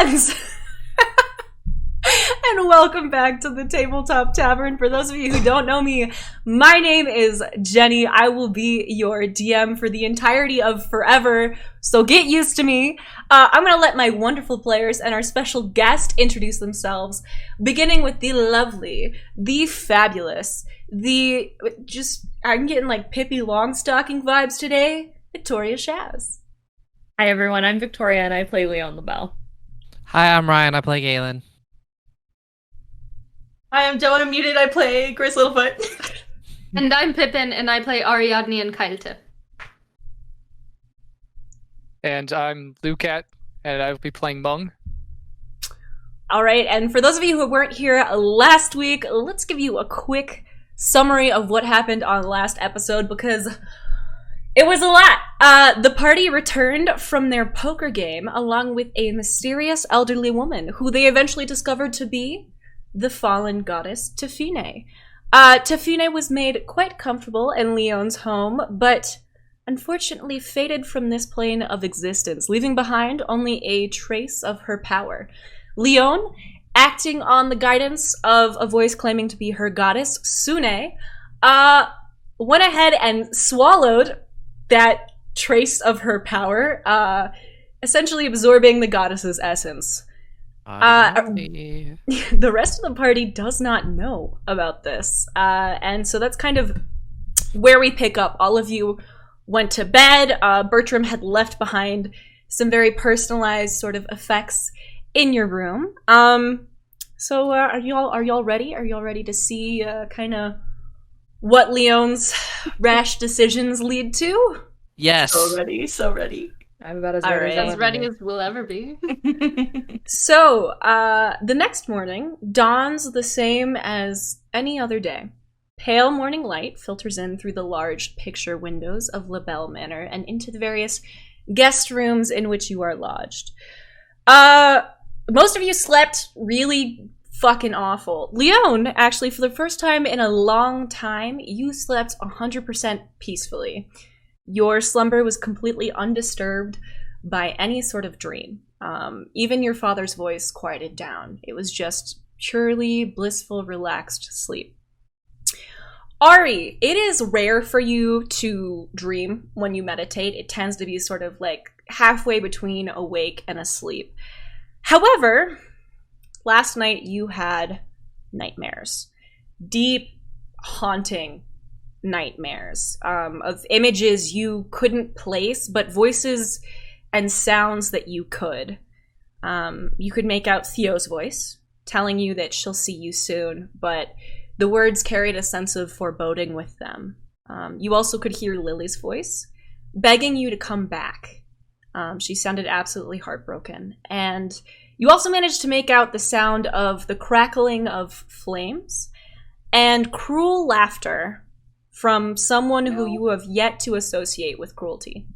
friends! And welcome back to the Tabletop Tavern. For those of you who don't know me, my name is Jenny. I will be your DM for the entirety of forever, so get used to me. I'm going to let my wonderful players and our special guest introduce themselves, beginning with the lovely, the fabulous, I'm getting like Pippi Longstocking vibes today, Victoria Shaz. Hi everyone, I'm Victoria and I play Lione the Bell. Hi, I'm Ryan. I play Galen. Hi, I'm Joe. I'm muted. I play Grace Littlefoot. And I'm Pippin, and I play Ariadne and Kylte. And I'm Lucat, and I will be playing Meng. All right, and for those of you who weren't here last week, let's give you a quick summary of what happened on last episode, because it was a lot. The party returned from their poker game along with a mysterious elderly woman who they eventually discovered to be the fallen goddess Tefine. Tefine was made quite comfortable in Leone's home, but unfortunately faded from this plane of existence, leaving behind only a trace of her power. Lione, acting on the guidance of a voice claiming to be her goddess, Sune, went ahead and swallowed that trace of her power, essentially absorbing the goddess's essence. The rest of the party does not know about this, and so that's kind of where we pick up. All of you went to bed. Bertram had left behind some very personalized sort of effects in your room. So are y'all ready? Are y'all ready to see kind of what Leone's rash decisions lead to? Yes. So ready. I'm about as ready As we'll ever be. So, the next morning dawns the same as any other day. Pale morning light filters in through the large picture windows of LaBelle Manor and into the various guest rooms in which you are lodged. Most of you slept really fucking awful. Lione, actually, for the first time in a long time, you slept 100% peacefully. Your slumber was completely undisturbed by any sort of dream. Even your father's voice quieted down. It was just purely blissful, relaxed sleep. Ari, it is rare for you to dream when you meditate. It tends to be sort of like halfway between awake and asleep. However, last night you had nightmares. Deep, haunting nightmares of images you couldn't place, but voices and sounds that you could. You could make out Theo's voice, telling you that she'll see you soon, but the words carried a sense of foreboding with them. You also could hear Lily's voice, begging you to come back. She sounded absolutely heartbroken. And you also managed to make out the sound of the crackling of flames and cruel laughter from someone who you have yet to associate with cruelty.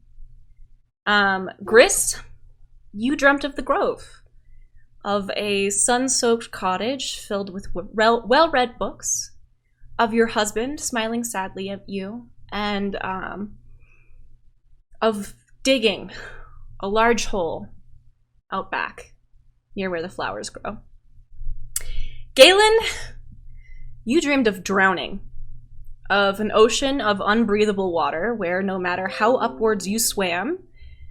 Grist, you dreamt of the Grove, of a sun-soaked cottage filled with well-read books, of your husband smiling sadly at you, and of digging a large hole out back near where the flowers grow. Galen, you dreamed of drowning, of an ocean of unbreathable water where no matter how upwards you swam,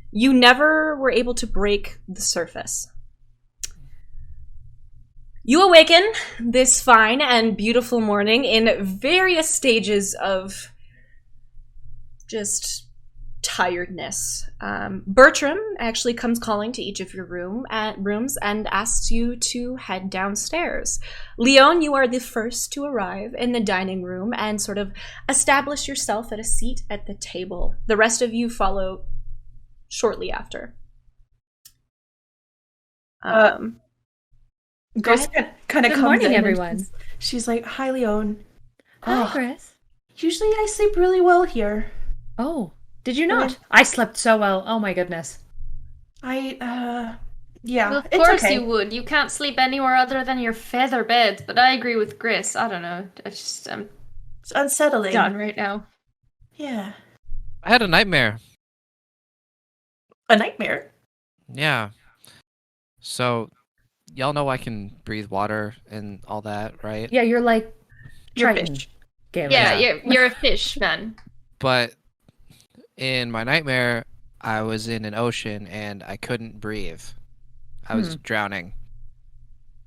you never were able to break the surface. You awaken this fine and beautiful morning in various stages of just tiredness. Bertram actually comes calling to each of your rooms and asks you to head downstairs. Lione, you are the first to arrive in the dining room and sort of establish yourself at a seat at the table. The rest of you follow shortly after. Grace kind of comes morning, in. everyone. She's like, "Hi, Lione. Hi, Chris. Usually I sleep really well here. Oh, did you not? I slept so well. Oh my goodness. Yeah, Well, of it's course okay. you would. You can't sleep anywhere other than your feather bed. But I agree with Gris. I don't know. I'm It's unsettling. done right now. Yeah. I had a nightmare. A nightmare? Yeah. So, y'all know I can breathe water and all that, right? Yeah, you're like You're Triton. fish. Galen. Yeah, Yeah. you're a fish, man. But in my nightmare, I was in an ocean and I couldn't breathe. I was drowning.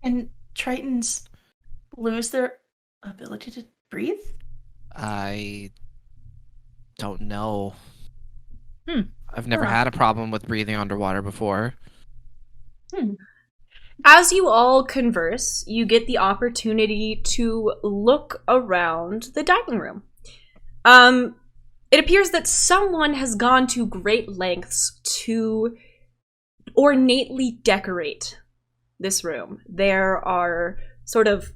And Tritons lose their ability to breathe? I don't know. I've never Huh. had a problem with breathing underwater before. As you all converse, you get the opportunity to look around the dining room. It appears that someone has gone to great lengths to ornately decorate this room. There are sort of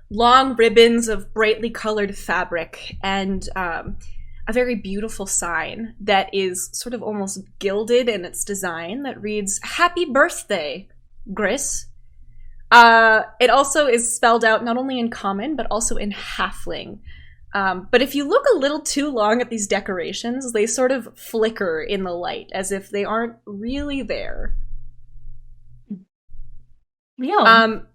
long ribbons of brightly colored fabric and a very beautiful sign that is sort of almost gilded in its design that reads, "Happy Birthday, Gris." It also is spelled out not only in common, but also in halfling. But if you look a little too long at these decorations, they sort of flicker in the light, as if they aren't really there. Lione.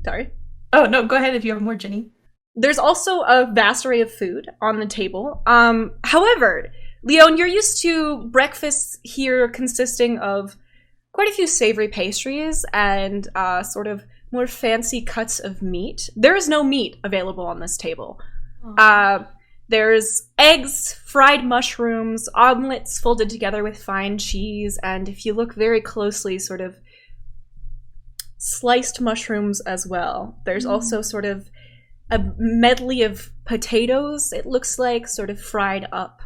Sorry. Oh, no, go ahead if you have more, Jenny. There's also a vast array of food on the table. However, Lione, you're used to breakfasts here consisting of quite a few savory pastries and sort of more fancy cuts of meat. There is no meat available on this table. There's eggs, fried mushrooms, omelets folded together with fine cheese, and if you look very closely, sort of sliced mushrooms as well. There's also sort of a medley of potatoes, it looks like, sort of fried up,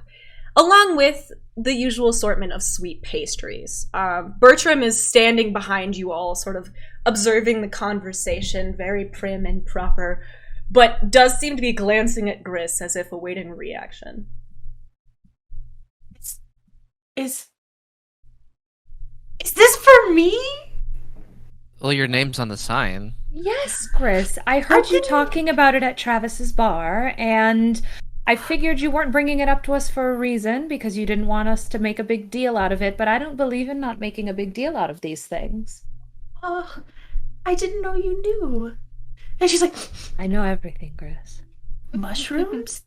along with the usual assortment of sweet pastries. Bertram is standing behind you all, sort of observing the conversation, very prim and proper, but does seem to be glancing at Gris as if awaiting a reaction. Is this for me? Well, your name's on the sign. Yes, Chris. I heard you talking about it at Travis's bar, and I figured you weren't bringing it up to us for a reason, because you didn't want us to make a big deal out of it, but I don't believe in not making a big deal out of these things. Oh, I didn't know you knew. And she's like, I know everything, Chris. mushrooms?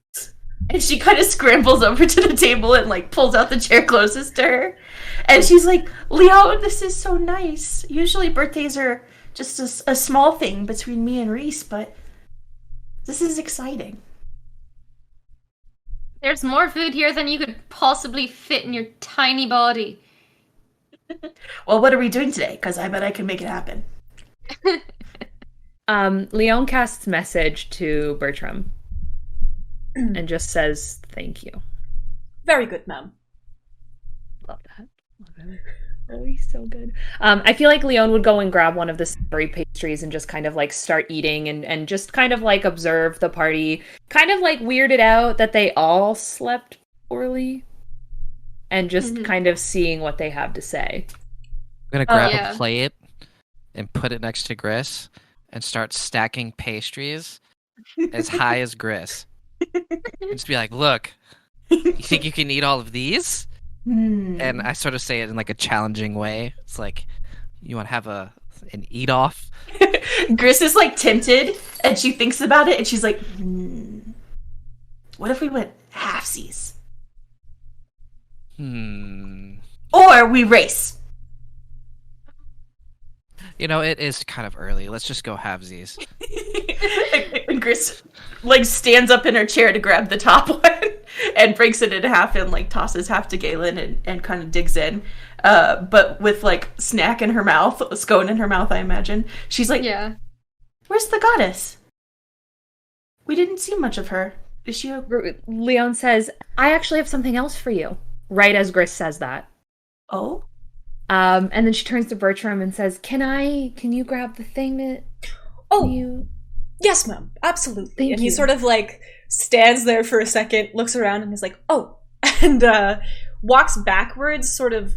And she kind of scrambles over to the table and like pulls out the chair closest to her. And she's like, Leo, this is so nice. Usually birthdays are just a small thing between me and Reese, but this is exciting. There's more food here than you could possibly fit in your tiny body. Well, what are we doing today? Because I bet I can make it happen. Lione casts message to Bertram and just says thank you. Very good, ma'am. Love that. Love it. Oh, he's so good. I feel like Lione would go and grab one of the savory pastries and just kind of like start eating and just kind of like observe the party, kind of like weirded out that they all slept poorly and just kind of seeing what they have to say. I'm gonna grab yeah. a plate and put it next to Gris and start stacking pastries as high as Gris. And just be like, look, you think you can eat all of these? And I sort of say it in like a challenging way. It's like, you want to have an eat off? Gris is like tempted and she thinks about it and she's like, what if we went halfsies? Or we race. You know, it is kind of early. Let's just go halvesies. And Gris like stands up in her chair to grab the top one and breaks it in half and like tosses half to Galen and kind of digs in. But with like snack in her mouth, a scone in her mouth, I imagine. She's like, Yeah. Where's the goddess? We didn't see much of her. Is she Lione says, I actually have something else for you. Right as Gris says that. Oh? And then she turns to Bertram and says, Can you grab the thing that you... Yes, ma'am. Absolutely. Thank and he you. sort of like stands there for a second, looks around and is like, oh, and walks backwards sort of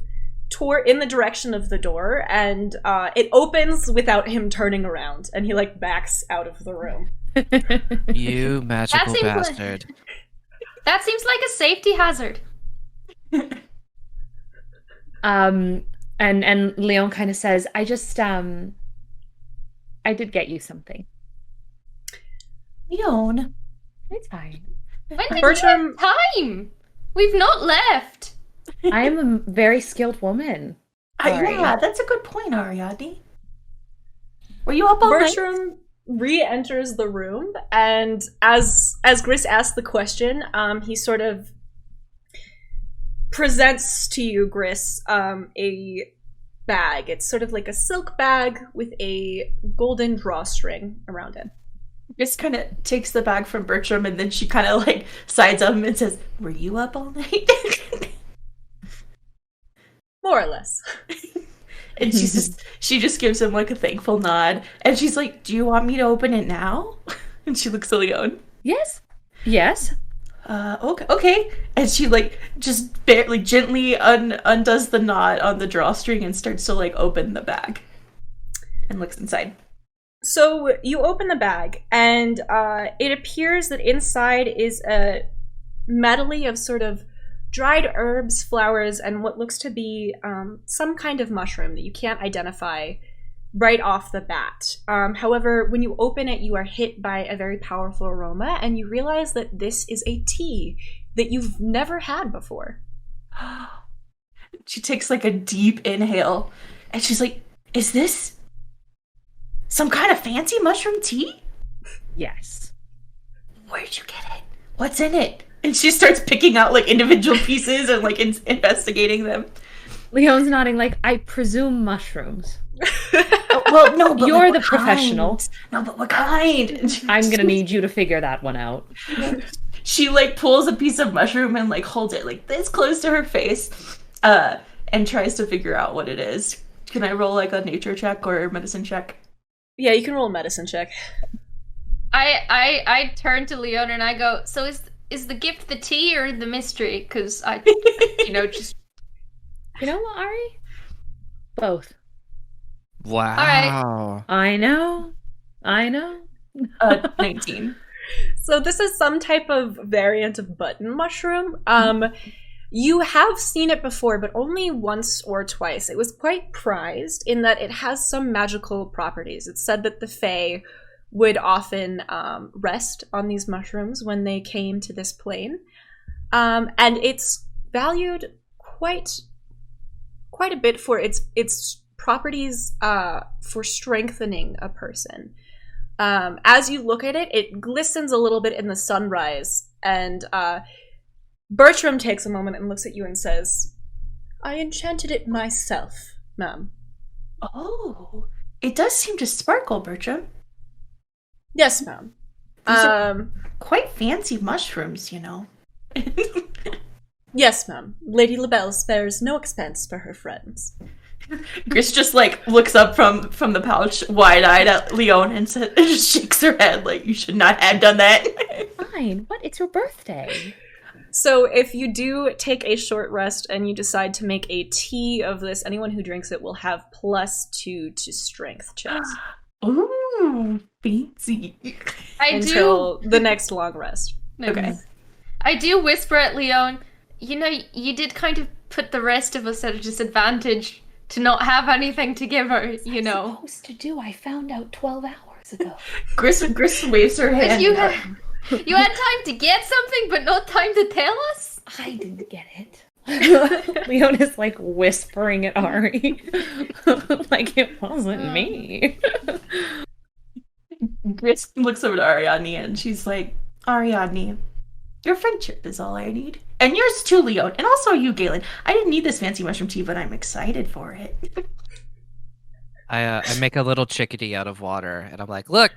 in the direction of the door, and it opens without him turning around, and he like backs out of the room. You magical seems like- bastard. That seems like a safety hazard. And Leone kind of says, I did get you something. Lione. It's fine. When did Bertram- we have time? We've not left. I am a very skilled woman. Sorry. Yeah, that's a good point, Ariadne. Were you up all night? Bertram re-enters the room, and as Gris asks the question, he sort of presents to you, Gris, a bag. It's sort of like a silk bag with a golden drawstring around it. Gris kind of takes the bag from Bertram, and then she kind of like sides up and says, "Were you up all night?" More or less. And she just gives him like a thankful nod, and she's like, "Do you want me to open it now?" And she looks at Leone. Yes. Yes. Okay. And she like just barely gently undoes the knot on the drawstring and starts to like open the bag and looks inside. So you open the bag, and it appears that inside is a medley of sort of dried herbs, flowers, and what looks to be some kind of mushroom that you can't identify right off the bat. However, when you open it, you are hit by a very powerful aroma, and you realize that this is a tea that you've never had before. She takes like a deep inhale, and she's like, "Is this some kind of fancy mushroom tea?" Yes. "Where'd you get it? What's in it?" And she starts picking out like individual pieces and like investigating them. Leone's nodding like, I presume mushrooms. Well, no, but You're like, the what professional. kind? No, but what kind? I'm gonna need you to figure that one out. She like pulls a piece of mushroom and like holds it like this close to her face, and tries to figure out what it is. Can I roll like a nature check or a medicine check? Yeah, you can roll a medicine check. I turn to Leone and I go, so is the gift the tea or the mystery? Because I, just... You know what, Ari? Both. Wow. I know. 19. So this is some type of variant of button mushroom. You have seen it before, but only once or twice. It was quite prized in that it has some magical properties. It's said that the Fae would often rest on these mushrooms when they came to this plane. And it's valued quite a bit for its properties for strengthening a person. As you look at it, it glistens a little bit in the sunrise, and Bertram takes a moment and looks at you and says, "I enchanted it myself, ma'am." Oh, it does seem to sparkle, Bertram. Yes, ma'am. These are quite fancy mushrooms, Yes, ma'am. Lady LaBelle spares no expense for her friends. Gris just like looks up from the pouch, wide-eyed at Leone, and just shakes her head like, "You should not have done that." Fine. What? It's your birthday. So if you do take a short rest and you decide to make a tea of this, anyone who drinks it will have +2 to strength checks. Ooh, fancy. Until the next long rest. Okay. I do whisper at Leone, you did kind of put the rest of us at a disadvantage to not have anything to give her, What was I supposed to do? I found out 12 hours ago. Gris waves her hand. You had time to get something, but no time to tell us? I didn't get it. Leone is like whispering at Ari. Like it wasn't me. Gris looks over to Ariadne and she's like, "Ariadne, your friendship is all I need. And yours too, Leone. And also you, Galen. I didn't need this fancy mushroom tea, but I'm excited for it." I make a little chickadee out of water, and I'm like, "Look."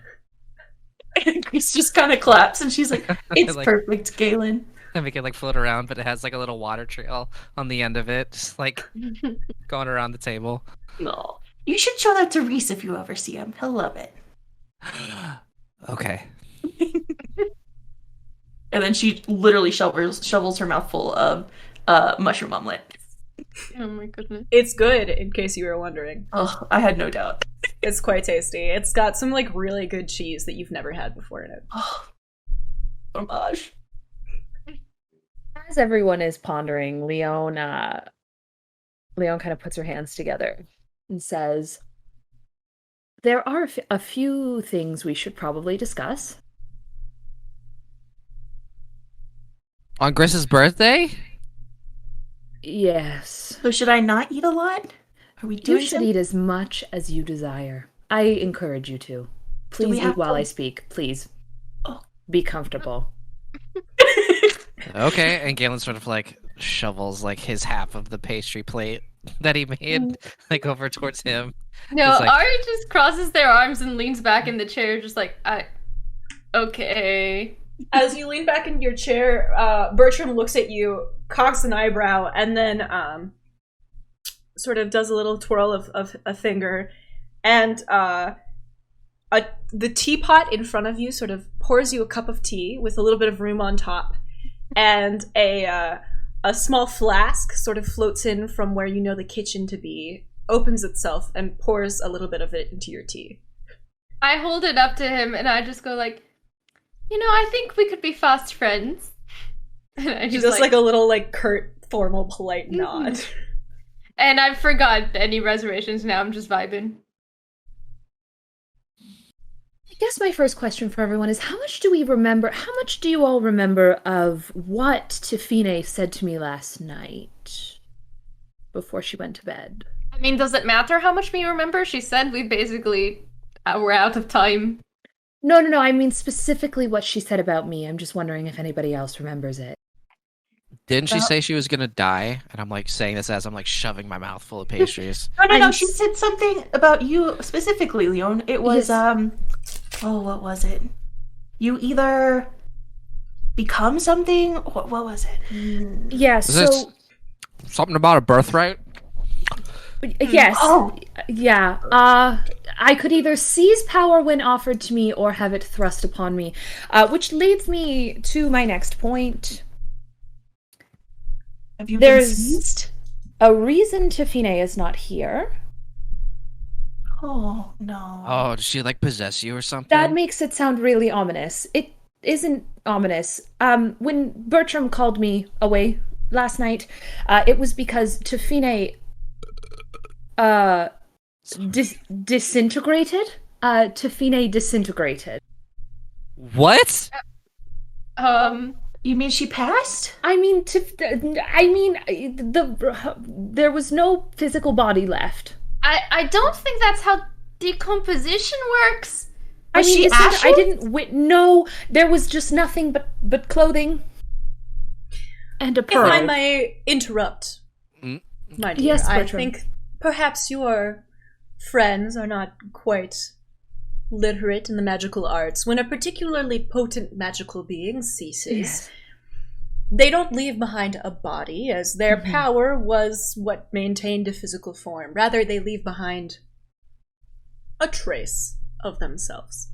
And Gris just kind of claps, and she's like, "It's Like- perfect, Galen." I make it like float around, but it has like a little water trail on the end of it, just like going around the table. No. You should show that to Reese if you ever see him. He'll love it. Okay. And then she literally shovels her mouth full of mushroom omelet. Oh my goodness. It's good, in case you were wondering. Oh, I had no doubt. It's quite tasty. It's got some like really good cheese that you've never had before in it. Oh, fromage. As everyone is pondering, Leone Lione kind of puts her hands together and says, there are a few things we should probably discuss. On Griss's birthday? Yes. So should I not eat a lot? Are we doing You should eat as much as you desire. I encourage you to. Please eat while I speak. Please. Oh. Be comfortable. Okay, and Galen sort of like shovels like his half of the pastry plate that he made like over towards him. No, It's like- Ari just crosses their arms and leans back in the chair, just like, okay. As you lean back into your chair, Bertram looks at you, cocks an eyebrow, and then sort of does a little twirl of a finger, and the teapot in front of you sort of pours you a cup of tea with a little bit of room on top, and a small flask sort of floats in from where you know the kitchen to be, opens itself, and pours a little bit of it into your tea. I hold it up to him and I just go like, I think we could be fast friends. And I He does like a little like curt, formal, polite nod. And I forgot any reservations now, I'm just vibing. I guess my first question for everyone is, how much do you all remember of what Tefine said to me last night before she went to bed? I mean, does it matter how much we remember? She said we basically were out of time. No, I mean specifically what she said about me. I'm just wondering if anybody else remembers it. Didn't she say she was gonna die? And I'm like saying this as I'm like shoving my mouth full of pastries. No. She said something about you specifically, Lione. It was, what was it? You either become something? What was it? Yeah, Is this something about a birthright? Yes. Oh. Yeah. I could either seize power when offered to me or have it thrust upon me. Which leads me to my next point. Have you been seized? A reason Tefine is not here. Oh, no. Oh, did she like possess you or something? That makes it sound really ominous. It isn't ominous. When Bertram called me away last night, it was because Tefine disintegrated. Tefine disintegrated. What? You mean she passed? I mean, there was no physical body left. I don't think that's how decomposition works. Was she ashes? I didn't no, there was just nothing but clothing and a If pearl. I may interrupt, my dear, Yes, I Bertram. think perhaps your friends are not quite literate in the magical arts. When a particularly potent magical being ceases, they don't leave behind a body, as their power was what maintained a physical form. Rather, they leave behind a trace of themselves.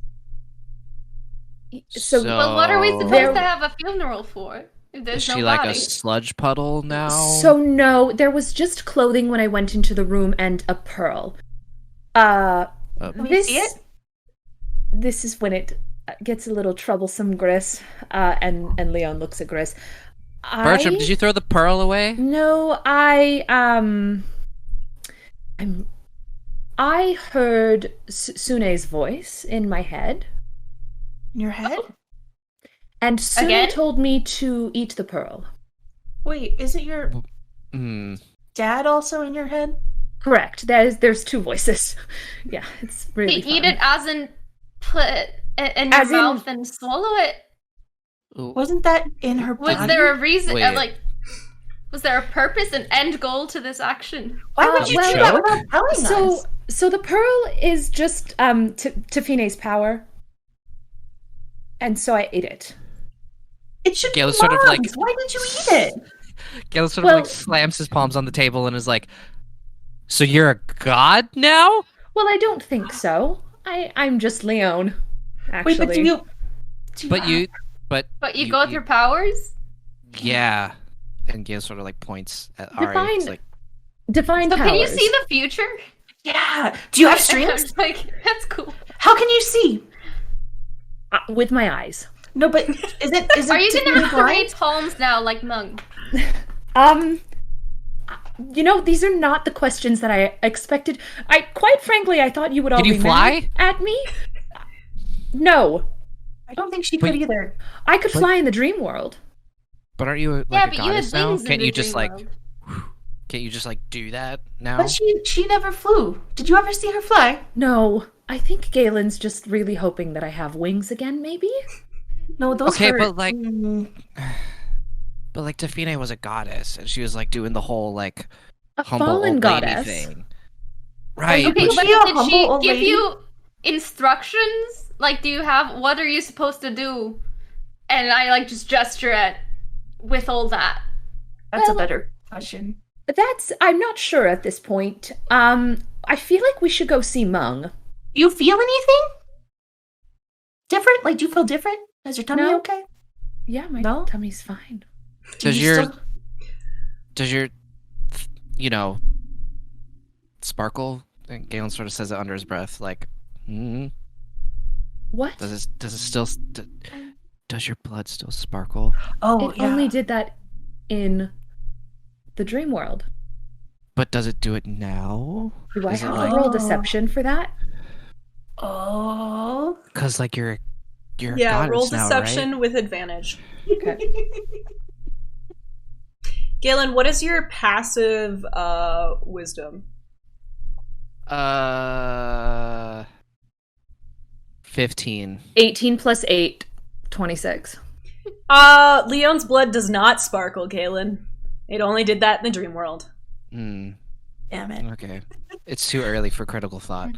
So- Well, what are we supposed There- to have a funeral for? If there's Is she no like body? a sludge puddle now? So no, there was just clothing when I went into the room and a pearl. Can we see it? This is when it gets a little troublesome, Gris. And Lione looks at Gris. Bertram, did you throw the pearl away? No, I heard Sune's voice in my head, In your head? and Sune Again? told me to eat the pearl. Wait, isn't your Hmm. dad also in your head? Correct. There's two voices. Yeah, it's really Eat fun. it as in put it in your As in- mouth and swallow it. Wasn't that in her body? Was there a reason? Wait. Was there a purpose, an end goal to this action? Why would you well, do that without telling us? So the pearl is just Tefine's power, and so I ate it. It should Gale be sort of, like- Mom's. Why did you eat it? Galen sort of Well- like slams his palms on the table and is like, "So you're a god now?" Well, I don't think so. I'm just Lione. Actually, Wait, but do you But You go with your powers? yeah. And Gale sort of like points at Ari. Divine- It's like, divine So powers. can you see the future? Yeah. Do you have I'm streams? just like, that's cool. How can you see? With my eyes? No, but is it Are you to gonna be have 3 blind? palms now, like Meng? these are not the questions that I expected. Quite frankly, I thought you would all Can you be fly? mad at me. No, I don't think she could either. I could fly in the dream world. But aren't you Yeah, a but you had goddess now? wings in Can't the you just dream like? world. Can't you just like do that now? But she never flew. Did you ever see her fly? No, I think Galen's just really hoping that I have wings again, maybe? No, those Okay, hurt. but like, Tafine was a goddess, and she was like doing the whole like A humble fallen old lady goddess. thing. Right. Okay, Was but she a did humble she old give lady? you instructions? Like, what are you supposed to do? And I like just gesture at with all that. That's Well- a better question. I'm not sure at this point. I feel like we should go see Meng. Do you feel anything different? Like, do you feel different? Is your tummy No. okay? Yeah, my No? tummy's fine. Do Does you your still- does your sparkle? And Galen sort of says it under his breath, like, What? does it still? Does your blood still sparkle? Oh, It yeah. only did that in the dream world. But does it do it now? Do I Is it have like- to roll deception for that? Oh. Cause like you're a Yeah, goddess roll now, deception right? with advantage. Okay. Galen, what is your passive wisdom? 15. 18 plus 8, 26. Leone's blood does not sparkle, Galen. It only did that in the dream world. Hmm. Damn it. Okay. It's too early for critical thought.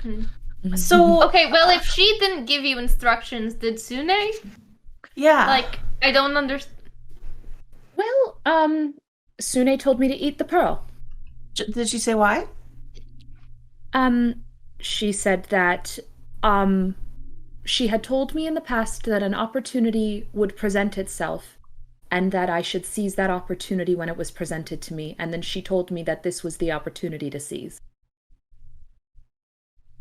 So, Okay, well, if she didn't give you instructions, did Sune? yeah. Like, I don't understand. Well, Sune told me to eat the pearl. Did she say why? She said that, she had told me in the past that an opportunity would present itself, and that I should seize that opportunity when it was presented to me, and then she told me that this was the opportunity to seize.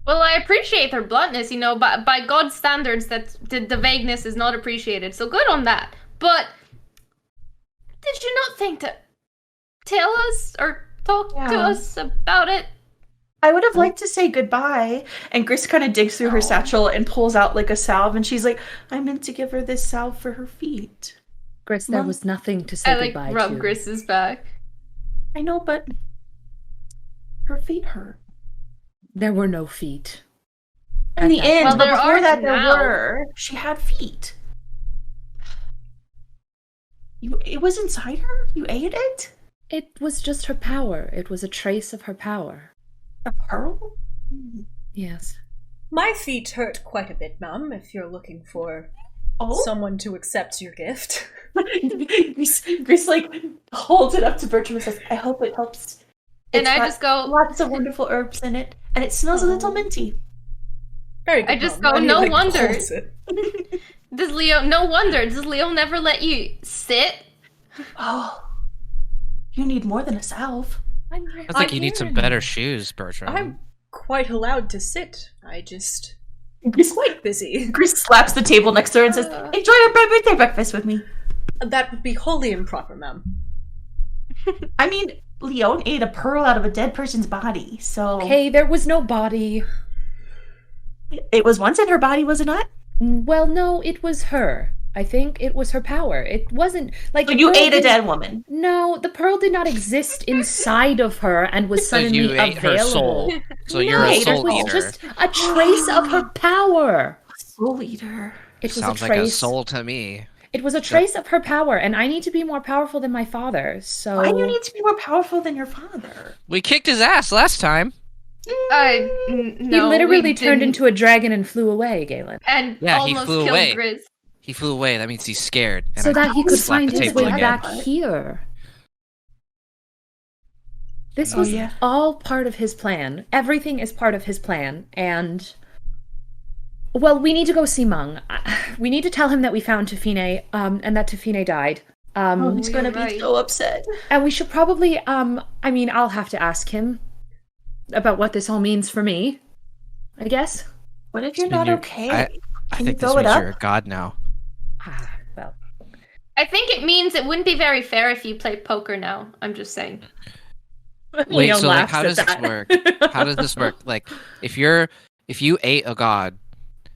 Well, I appreciate her bluntness, but by God's standards, the vagueness is not appreciated. So good on that. But did you not think to tell us or talk to Yeah. us about it? I would have liked to say goodbye. And Gris kind of digs through her satchel and pulls out like a salve, and she's like, I meant to give her this salve for her feet. Gris, there Mom? was nothing to say I like goodbye rub to. Gris's back. I know, but her feet hurt. There were no feet. In the At that end, Well, but there before are that there now. were. She had feet. It was inside her? You ate it? It was just her power. It was a trace of her power. A pearl? Yes. My feet hurt quite a bit, Mum, if you're looking for Oh? someone to accept your gift. Gris like holds it up to Bertram and says, I hope it helps. And It's I got just go, lots of wonderful herbs in it, and it smells a little minty. Very good. I just Mum. go, And he, no like, wonder. holds it. does Leo never let you sit? Oh, you need more than a salve. Sounds like you need some better shoes, Bertram. I'm quite allowed to sit. I just Gris quite busy. Gris slaps the table next to her and says, enjoy your birthday breakfast with me. That would be wholly improper, Mum. I mean, Lione ate a pearl out of a dead person's body, so... Okay, there was no body. It was once in her body, was it not? Well, no, it was her. I think it was her power. It wasn't like So the you pearl ate a didn't- dead woman. No, the pearl did not exist inside of her and was So suddenly you ate her available. soul. So you're No, a ate her soul it was eater. just a trace of her power. Soul eater. It was Sounds a like a trace. soul to me. It was a trace of her power, and I need to be more powerful than my father. So Why do you need to be more powerful than your father? We kicked his ass last time. he literally we turned didn't. into a dragon and flew away, Galen, And Yeah, he almost flew killed away. Grizz. He flew away. That means he's scared. And so I that he could slapped find the his table way again. back here. This Oh, was yeah. all part of his plan. Everything is part of his plan, and well, we need to go see Meng. We need to tell him that we found Tafine, and that Tafine died. Oh, he's gonna you're be right. so upset. And we should probably, I mean, I'll have to ask him about what this all means for me, I guess. What if you're Then not you're- okay? I Can think you this throw it means up? you're a god now. Well, I think it means it wouldn't be very fair if you played poker now. I'm just saying. Wait, Leon so like, laughs how at does this that. work? How does this work? Like, if you ate a god,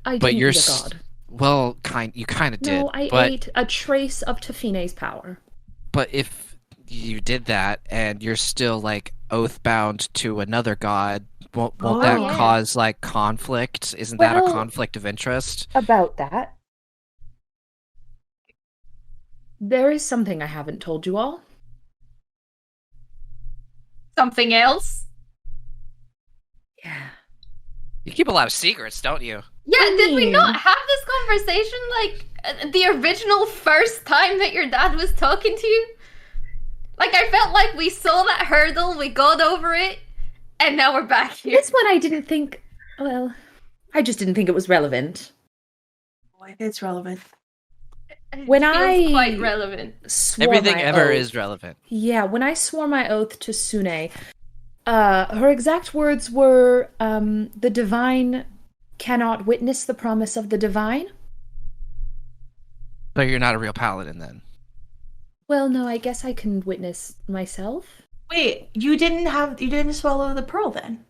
I but didn't you're eat a god. well, you kind of did. No, I but ate a trace of Tafine's power. but if you did that and you're still like oath bound to another god, won't that yeah. cause like conflict? Isn't that a Well- conflict of interest? About that, there is something I haven't told you all. Something else? Yeah. You keep a lot of secrets, don't you? Yeah, I did we mean- not have this conversation like the original first time that your dad was talking to you? Like, I felt like we saw that hurdle, we got over it, and now we're back here. This one I didn't think. Well, I just didn't think it was relevant. Boy, it's relevant. It When feels I quite relevant. Swore Everything my ever oath- is relevant. Yeah, when I swore my oath to Sune, her exact words were, "The divine cannot witness the promise of the divine." But you're not a real paladin then. Well, no, I guess I can witness myself. Wait, you didn't swallow the pearl then?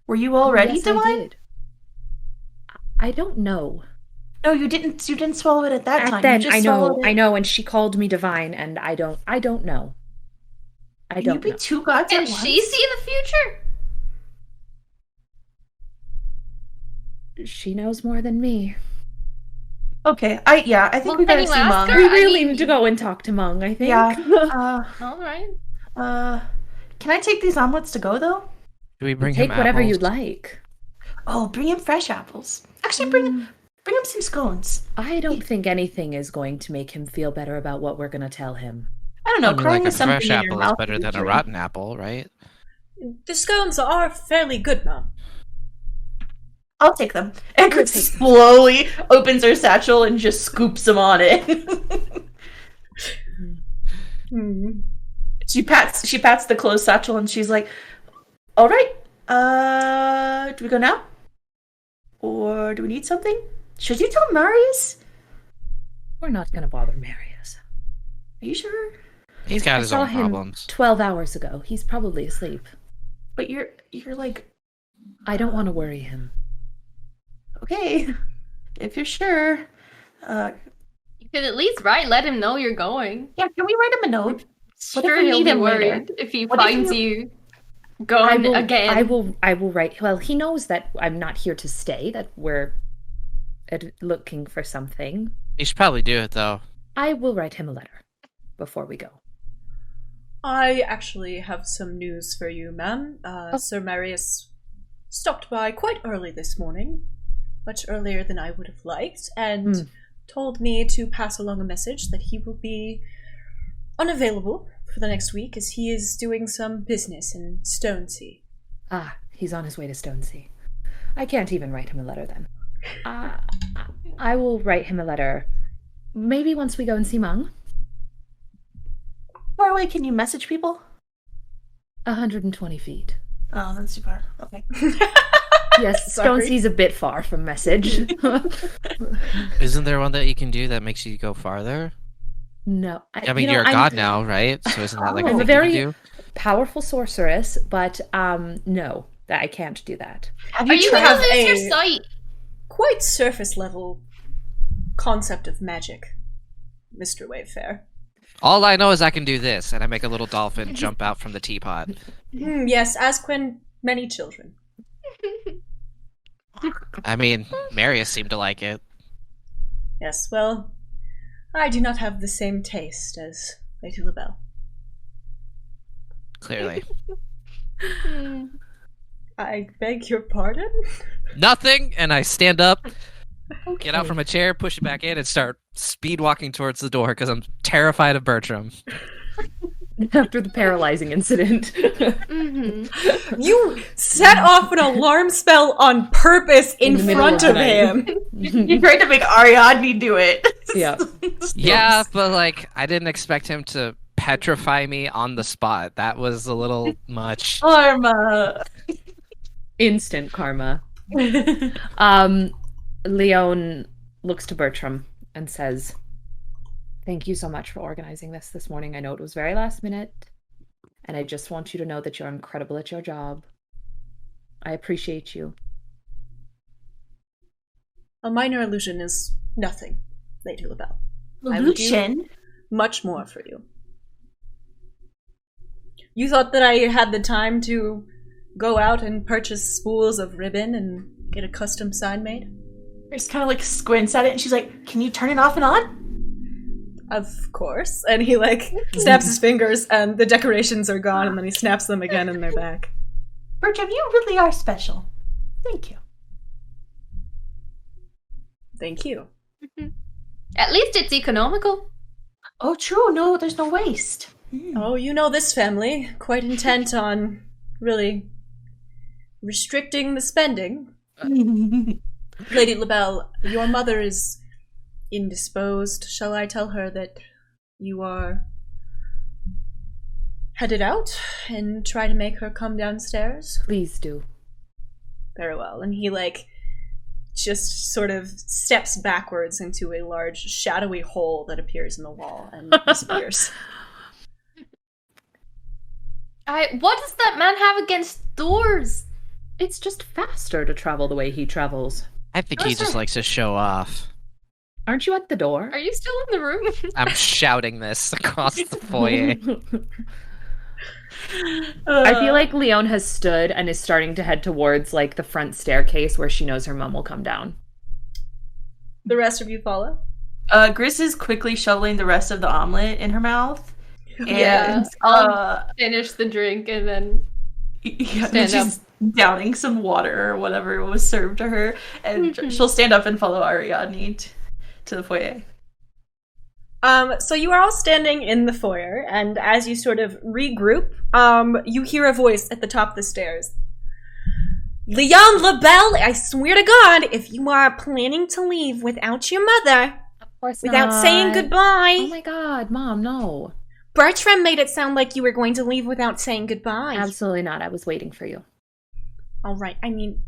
Were you already Yes, I divine? did. I don't know. No, you didn't. You didn't swallow it at that time. At then, you just I know, swallowed it. I know, and she called me divine, and I don't know. I Can you don't be know. two gods Can at once? she see the future? She knows more than me. Okay, I think Well, we can gotta you see ask Meng. her? We I really mean- need to go and talk to Meng, I think. Yeah. Alright. Can I take these omelets to go though? Do we bring Take him whatever apples? you'd like. Oh, bring him fresh apples. Actually, bring him some scones. I don't think anything is going to make him feel better about what we're going to tell him. I don't know. I mean, crying like a is something fresh in your apple is mouth better than a usually. rotten apple, right? The scones are fairly good, Mom. I'll take them. Eckert slowly opens her satchel and just scoops them on it. Hmm. She pats the closed satchel and she's like, "All right, do we go now, or do we need something? Should you tell Marius? We're not going to bother Marius. Are you sure? He's got I his saw own him problems. 12 hours ago. He's probably asleep. But you're like, I don't want to worry him. okay, if you're sure. You could at least let him know you're going. Yeah, can we write him a note? What if Sure, we he'll need be him later? worried if he What if finds you- you gone again. I will write. Well, he knows that I'm not here to stay, that we're looking for something. You should probably do it though. I will write him a letter before we go. I actually have some news for you, ma'am. Sir Marius stopped by quite early this morning, much earlier than I would have liked, and told me to pass along a message that he will be unavailable for the next week as he is doing some business in Stonesea. Ah, he's on his way to Stonesea. I can't even write him a letter then. I will write him a letter. Maybe once we go and see Meng. How far away can you message people? 120 feet. Oh, that's too far. Okay. Yes, Sorry. Stonesea's a bit far from message. Isn't there one that you can do that makes you go farther? No. I mean, you're a god now, right? So isn't that like I'm a a thing very you can do? powerful sorceress, but no, that I can't do that. Have Are you tried- gonna lose a- your sight? Quite surface level concept of magic, Mr. Wayfair. All I know is I can do this, and I make a little dolphin jump out from the teapot. Yes, as can many children. I mean, Marius seemed to like it. Yes, well, I do not have the same taste as Lady LaBelle. Clearly. I beg your pardon? Nothing, and I stand up, get out from a chair, push it back in, and start speed walking towards the door because I'm terrified of Bertram. After the paralyzing incident. Mm-hmm. You set off an alarm spell on purpose in the middle front of of the night. him. You tried to make Ariadne do it. Yeah. Yeah, but like, I didn't expect him to petrify me on the spot. That was a little much. Karma. Instant karma. Lione looks to Bertram and says, "Thank you so much for organizing this morning. I know it was very last minute, And I just want you to know that you're incredible at your job. I appreciate you. A minor illusion is nothing, Lady LaBelle. I will do Illusion? much more for you. You thought that I had the time to go out and purchase spools of ribbon and get a custom sign made? Grace kind of like squints at it and she's like, can you turn it off and on? Of course. And he like snaps his fingers and the decorations are gone and then he snaps them again and they're back. Bertram, you really are special. Thank you. Thank you. At least it's economical. Oh, true. No, there's no waste. Oh, you know this family. Quite intent on really restricting the spending. Lady LaBelle, your mother is indisposed. Shall I tell her that you are headed out and try to make her come downstairs? Please do. Very well. And he like just sort of steps backwards into a large shadowy hole that appears in the wall and disappears. What does that man have against doors? It's just faster to travel the way he travels. I think he just likes to show off. Aren't you at the door? Are you still in the room? I'm shouting this across the foyer. I feel like Lione has stood and is starting to head towards like the front staircase where she knows her mom will come down. The rest of you follow? Gris is quickly shoveling the rest of the omelet in her mouth. And, Yeah, I'll finish the drink and then and she's downing some water or whatever was served to her. And she'll stand up and follow Ariadne to the foyer. So you are all standing in the foyer, and as you sort of regroup, you hear a voice at the top of the stairs. Lione LaBelle, I swear to God, if you are planning to leave without your mother, Of course without saying goodbye. Oh my God, Mom, no. Bertram made it sound like you were going to leave without saying goodbye. Absolutely not. I was waiting for you. All right, I mean,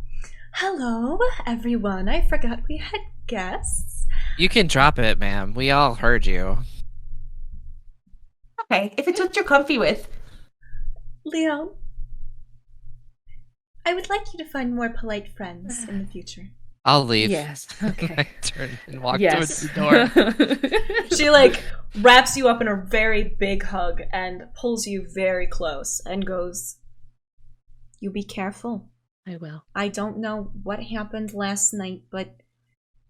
hello, everyone. I forgot we had guests. You can drop it, ma'am. We all heard you. Okay, if it's what you're comfy with. Lione, I would like you to find more polite friends in the future. I'll leave. Yes. Okay. I turn and walk Yes. towards the door. She like wraps you up in a very big hug and pulls you very close and goes, "You be careful. I will. I don't know what happened last night, but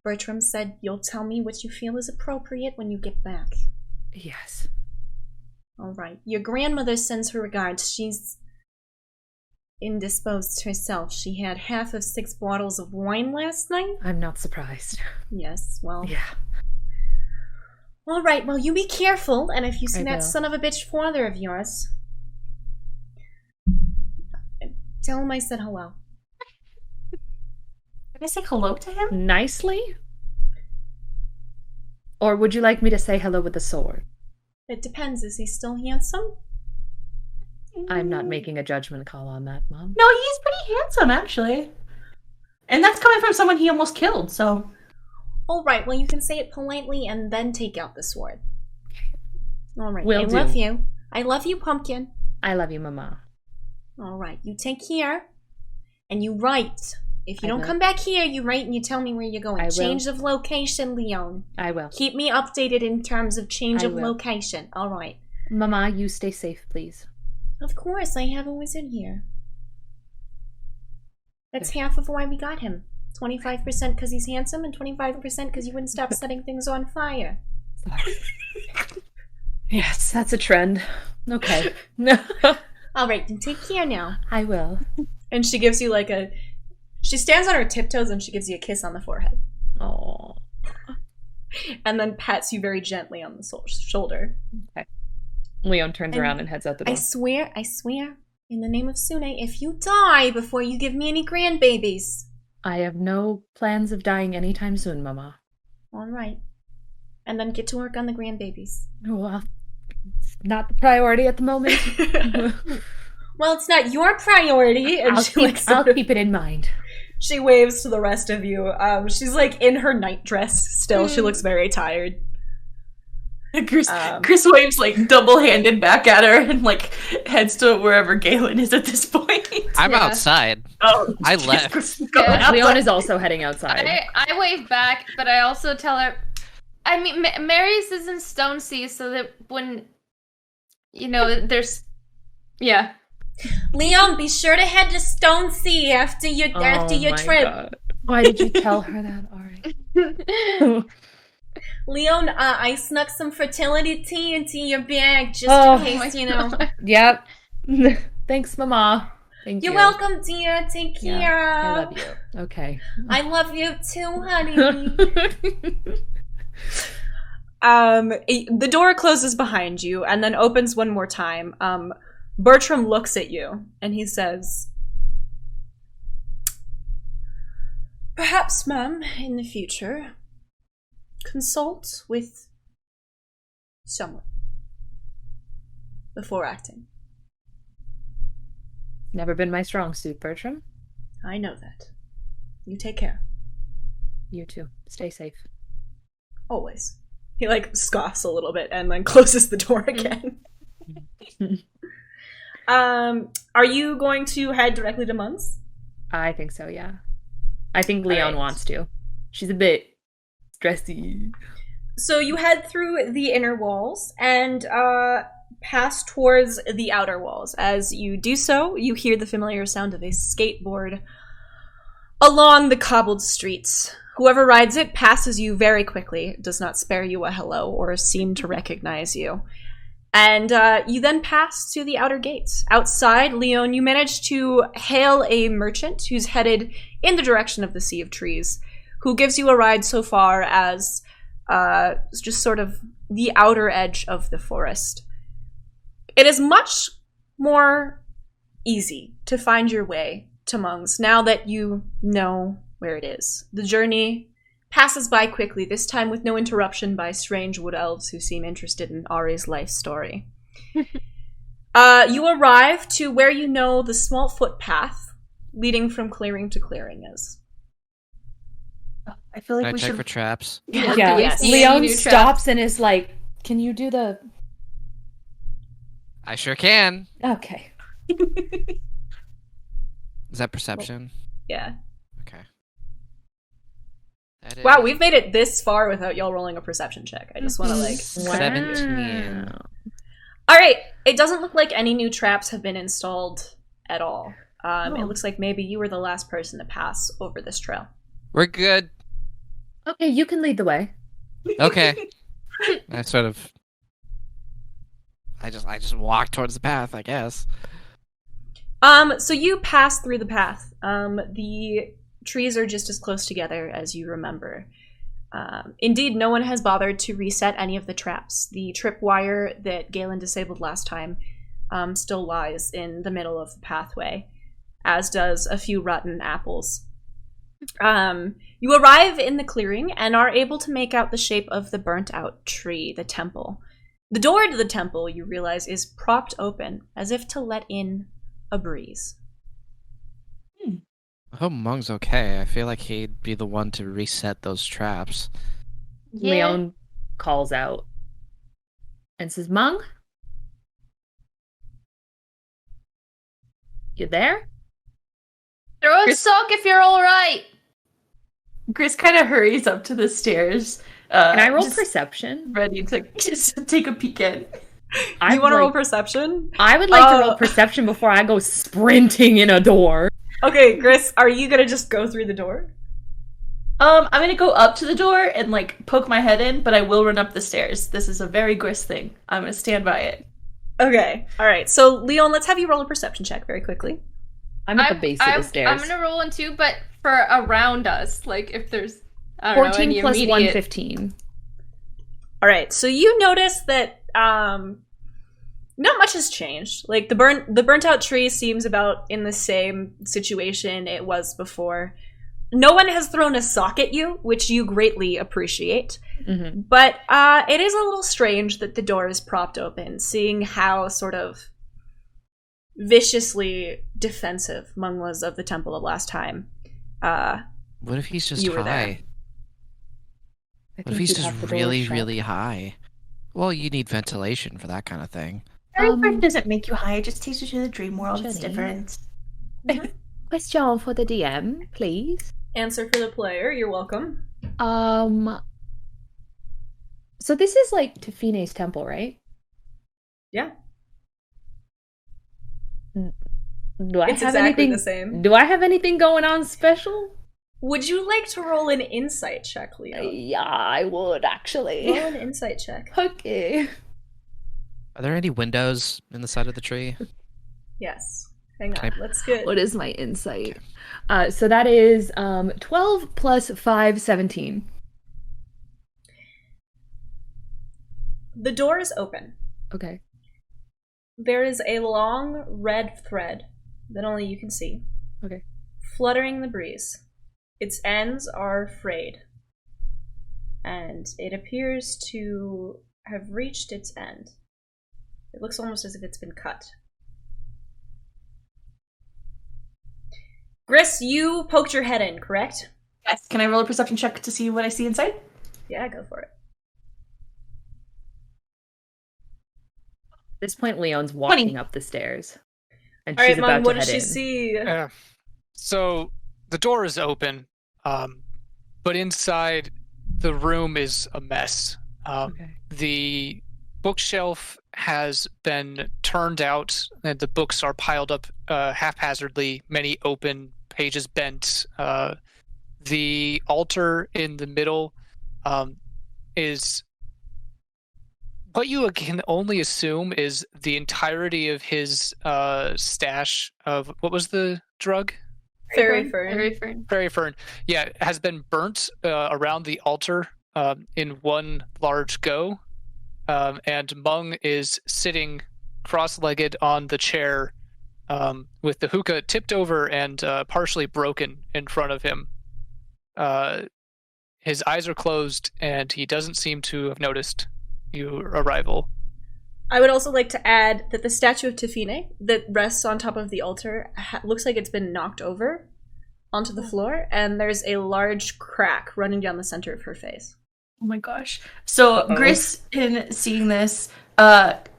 Bertram said you'll tell me what you feel is appropriate when you get back." Yes. All right. Your grandmother sends her regards. She's indisposed herself. She had half of 6 bottles of wine last night. I'm not surprised. Yes, well. Yeah. All right, well, you be careful, and if you see I that will. son of a bitch father of yours, tell him I said hello. Can I say hello to him? Nicely? Or would you like me to say hello with a sword? It depends. Is he still handsome? I'm not making a judgment call on that, Mom. No, he's pretty handsome, actually. And that's coming from someone he almost killed, so... All right, well, you can say it politely and then take out the sword. All right, Will I do. love you. I love you, Pumpkin. I love you, Mama. All right, you take care, and you write. If you I don't will. come back here, you write and you tell me where you're going. I will. Change of location, Lione. I will. Keep me updated in terms of change I of will. location. All right. Mama, you stay safe, please. Of course, I have a wizard here. That's half of why we got him. 25% because he's handsome and 25% because you wouldn't stop setting things on fire. Yes, that's a trend. Okay. All right, then take care now. I will. And she gives you like a... She stands on her tiptoes and she gives you a kiss on the forehead. Oh. And then pats you very gently on the shoulder. Leon turns And around and heads out the I door. swear, in the name of Sune, if you die before you give me any grandbabies. I have no plans of dying anytime soon, Mama. All right. And then get to work on the grandbabies. Well, it's not the priority at the moment. Well, it's not your priority. And I'll keep it in mind. She waves to the rest of you. She's like in her nightdress still. She looks very tired. Chris waves like double-handed back at her and like heads to wherever Galen is at this point. I'm outside. Oh, I left. Leone is also heading outside. I wave back, but I also tell her. I mean, Mary's is in Stone Sea, so that when there's, yeah. Lione, be sure to head to Stone Sea after your trip. God. Why did you tell her that? All right. Leon, I snuck some fertility tea into your bag just in case, Yep. Thanks, Mama. Thank you. You're welcome, dear. Take care. Yeah, I love you. Okay. I love you too, honey. The door closes behind you and then opens one more time. Bertram looks at you and he says, "Perhaps, ma'am, in the future, consult with someone before acting." Never been my strong suit, Bertram. I know that. You take care. You too. Stay safe. Always. He scoffs a little bit and then closes the door again. Are you going to head directly to Meng's? I think so, yeah. I think Leone wants to. She's a bit stressy. So you head through the inner walls and pass towards the outer walls. As you do so, you hear the familiar sound of a skateboard along the cobbled streets. Whoever rides it passes you very quickly, does not spare you a hello or seem to recognize you. And you then pass to the outer gates. Outside, Leone, you manage to hail a merchant who's headed in the direction of the Sea of Trees, who gives you a ride so far as just sort of the outer edge of the forest. It is much more easy to find your way to Meng's now that you know where it is. The journey passes by quickly, this time with no interruption by strange wood elves who seem interested in Ari's life story. You arrive to where you know the small footpath leading from clearing to clearing is. I feel like Can I we check should for traps? Yeah. Yes. Leone stops and is like, "Can you do the..." I sure can. Okay. Is that perception? Yeah. Okay. That Wow, is we've made it this far without y'all rolling a perception check. I just want to 17. Alright, it doesn't look like any new traps have been installed at all. It looks like maybe you were the last person to pass over this trail. We're good. Okay, you can lead the way. Okay. I just walk towards the path, I guess. So you pass through the path. The trees are just as close together as you remember. Indeed, no one has bothered to reset any of the traps. The tripwire that Galen disabled last time still lies in the middle of the pathway, as does a few rotten apples. You arrive in the clearing and are able to make out the shape of the burnt-out tree, the temple. The door to the temple, you realize, is propped open, as if to let in a breeze. I hope Meng's okay. I feel like he'd be the one to reset those traps. Yeah. Leone calls out and says, "Meng? You there?" Throw a sock if you're all right. Chris kind of hurries up to the stairs. Can I roll just perception? ready to just take a peek in. You want to roll perception? I would like to roll perception before I go sprinting in a door. Okay, Chris, are you gonna just go through the door? I'm gonna go up to the door and poke my head in, but I will run up the stairs. This is a very Gris thing. I'm gonna stand by it. Okay, alright. So, Leon, let's have you roll a perception check very quickly. I'm at the base of the stairs. I'm gonna roll one too, but for around us, if there's 14 any plus immediate... 1, 15. Alright, so you notice that not much has changed. The burnt out tree seems about in the same situation it was before. No one has thrown a sock at you, which you greatly appreciate. Mm-hmm. But it is a little strange that the door is propped open, seeing how sort of viciously defensive Meng was of the temple of last time. What if he's just You were there. high? What if he's just really, really high? Well, you need ventilation for that kind of thing. Very first doesn't make you high, it just takes you to the dream world. It's Jenny. different. Question for the DM, please. Answer for the player. You're welcome. So this is like Tafine's temple, right? Yeah. Do I It's have exactly anything? the same. Do I have anything going on special? Would you like to roll an insight check, Leo? Yeah, I would actually. Roll an insight check. Okay. Are there any windows in the side of the tree? Yes. Hang on. Okay. Let's get. What is my insight? So that is 12 plus 5, 17. The door is open. Okay. There is a long red thread that only you can see, Okay. fluttering the breeze. Its ends are frayed, and it appears to have reached its end. It looks almost as if it's been cut. Gris, you poked your head in, correct? Yes. Can I roll a perception check to see what I see inside? Yeah, go for it. At this point, Leon's walking 20. up the stairs. And All she's right, about Mom, what to does head she in. see? So the door is open, but inside the room is a mess. Okay. The bookshelf has been turned out, and the books are piled up haphazardly, many open, pages bent. The altar in the middle is what you can only assume is the entirety of his stash of, what was the drug? Fairy fern. Very fern. Fairy fern. Yeah, has been burnt around the altar in one large go. And Meng is sitting cross-legged on the chair with the hookah tipped over and partially broken in front of him. His eyes are closed, and he doesn't seem to have noticed your arrival. I would also like to add that the statue of Tafine that rests on top of the altar looks like it's been knocked over onto the floor, and there's a large crack running down the center of her face. Oh my gosh. So Gris, in seeing this,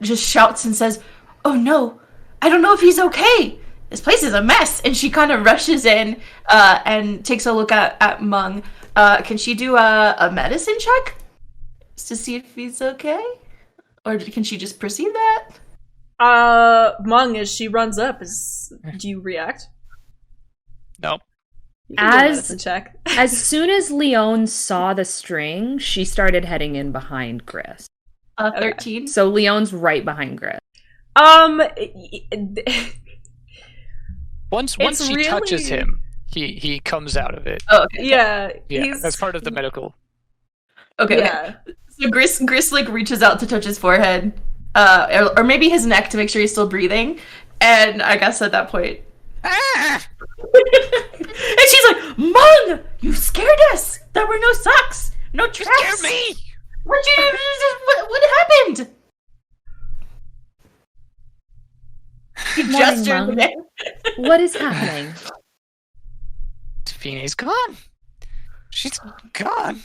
just shouts and says, "Oh no, I don't know if he's okay. This place is a mess." And she kind of rushes in and takes a look at Meng. Can she do a medicine check to see if he's okay? Or can she just perceive that? Meng, as she runs up, do you react? No. You can do a As- medicine check. As soon as Leone saw the string, she started heading in behind Gris. 13. So Leone's right behind Gris. Once It's she really- touches him, he comes out of it. Oh, okay. Yeah, Yeah, that's part of the medical. Okay. Yeah. So Gris like reaches out to touch his forehead, or maybe his neck to make sure he's still breathing. And I guess at that point, Ah! and she's like, "Meng, you scared us. There were no socks, no traps. Scare me! What what happened?" He morning, gestured. Meng. What is happening? Tafine's gone. She's gone.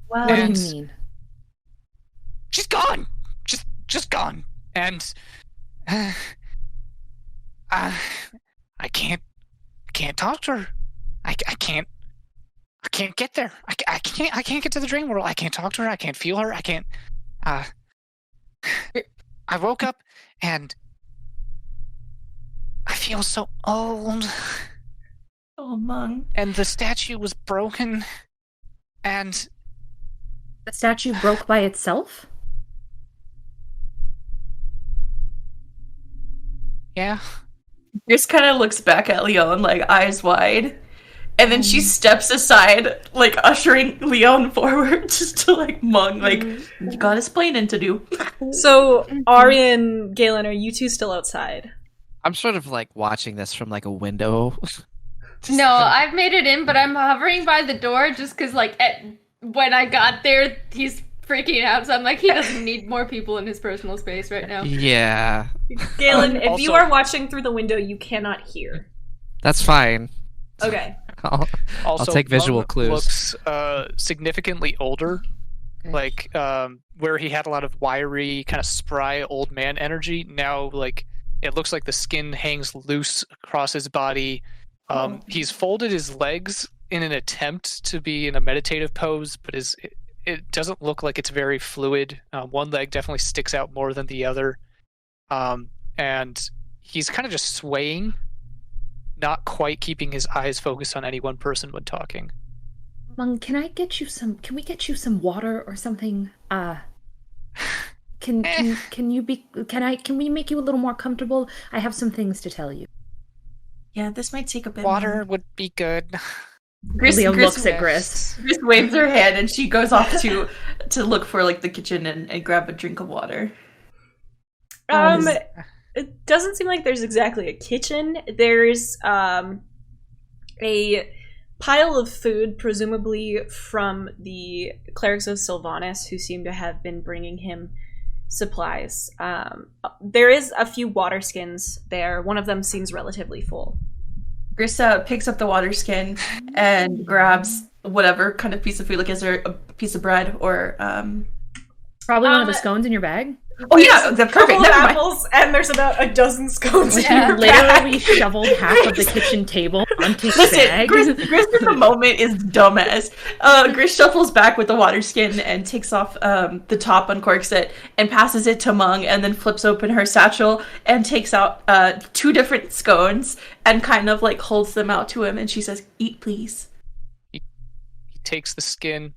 What Wow. do you And- mean? She's gone. Just gone. And I can't talk to her. I can't get there. I can't get to the dream world. I can't talk to her. I can't feel her. I can't. I woke up and I feel so old. Oh, Meng. And the statue was broken. And The statue broke by itself? yeah. Gris kind of looks back at Leone, like eyes wide, and then she steps aside, like ushering Leone forward, just to like Meng, like, "You got explaining to do." So, Ari and Galen, are you two still outside? I'm sort of like watching this from like a window. No, I've made it in, but I'm hovering by the door just because, like, when I got there, he's freaking out. So I'm like, he doesn't need more people in his personal space right now. Yeah, Galen, if Also- you are watching through the window, you cannot hear. that's fine. Okay. Also, take visual Meng clues. looks significantly older Like where he had a lot of wiry, kind of spry old man energy. Now, like it looks like the skin hangs loose across his body. He's folded his legs in an attempt to be in a meditative pose, but it doesn't look like it's very fluid. One leg definitely sticks out more than the other, and he's kind of just swaying, not quite keeping his eyes focused on any one person when talking. Meng, can we get you some water or something? Can we make you a little more comfortable? I have some things to tell you. Yeah, this might take a bit. Water more. would be good. Leon looks at Gris. Gris waves her hand and she goes off to look for like the kitchen and grab a drink of water. It doesn't seem like there's exactly a kitchen. There's a pile of food, presumably from the clerics of Sylvanas, who seem to have been bringing him supplies. There is a few water skins there. One of them seems relatively full. Gris picks up the water skin and grabs whatever kind of piece of food. Like, is there a piece of bread or probably one of the scones in your bag? Oh yeah, the perfect. Couple of apples, and there's about a dozen scones. Like in your literally bag. shoveled half of the kitchen table onto his bag. Gris in the moment is dumbass. Gris shuffles back with the water skin and takes off the top, uncorks it, and passes it to Meng, and then flips open her satchel and takes out 2 different scones and kind of like holds them out to him, and she says, "Eat, please." He takes the skin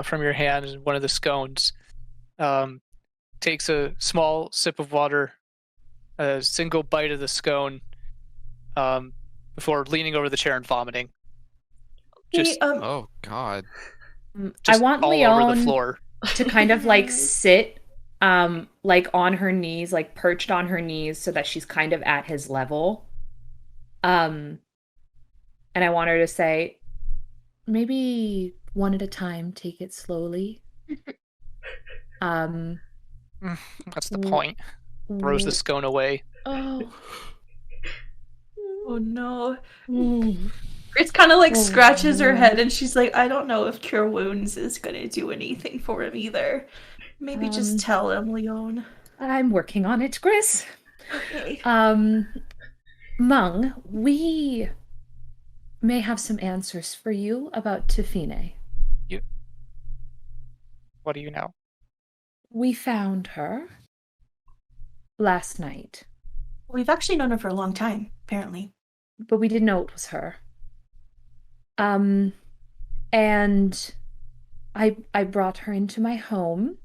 from your hand and one of the scones. Takes a small sip of water, a single bite of the scone, before leaning over the chair and vomiting. Just, Oh God! I want all Lione over the floor. to kind of like sit, like on her knees, like perched on her knees, so that she's kind of at his level. And I want her to say, maybe one at a time, take it slowly. That's the point. Throws the scone away. Oh no. Gris kind of like scratches her head and she's like, I don't know if Cure Wounds is gonna do anything for him either. Maybe just tell him, Lione. I'm working on it, Gris. Okay. Meng, we may have some answers for you about Tefine. What do you know? We found her last night. We've actually known her for a long time, apparently. But we didn't know it was her. And I brought her into my home,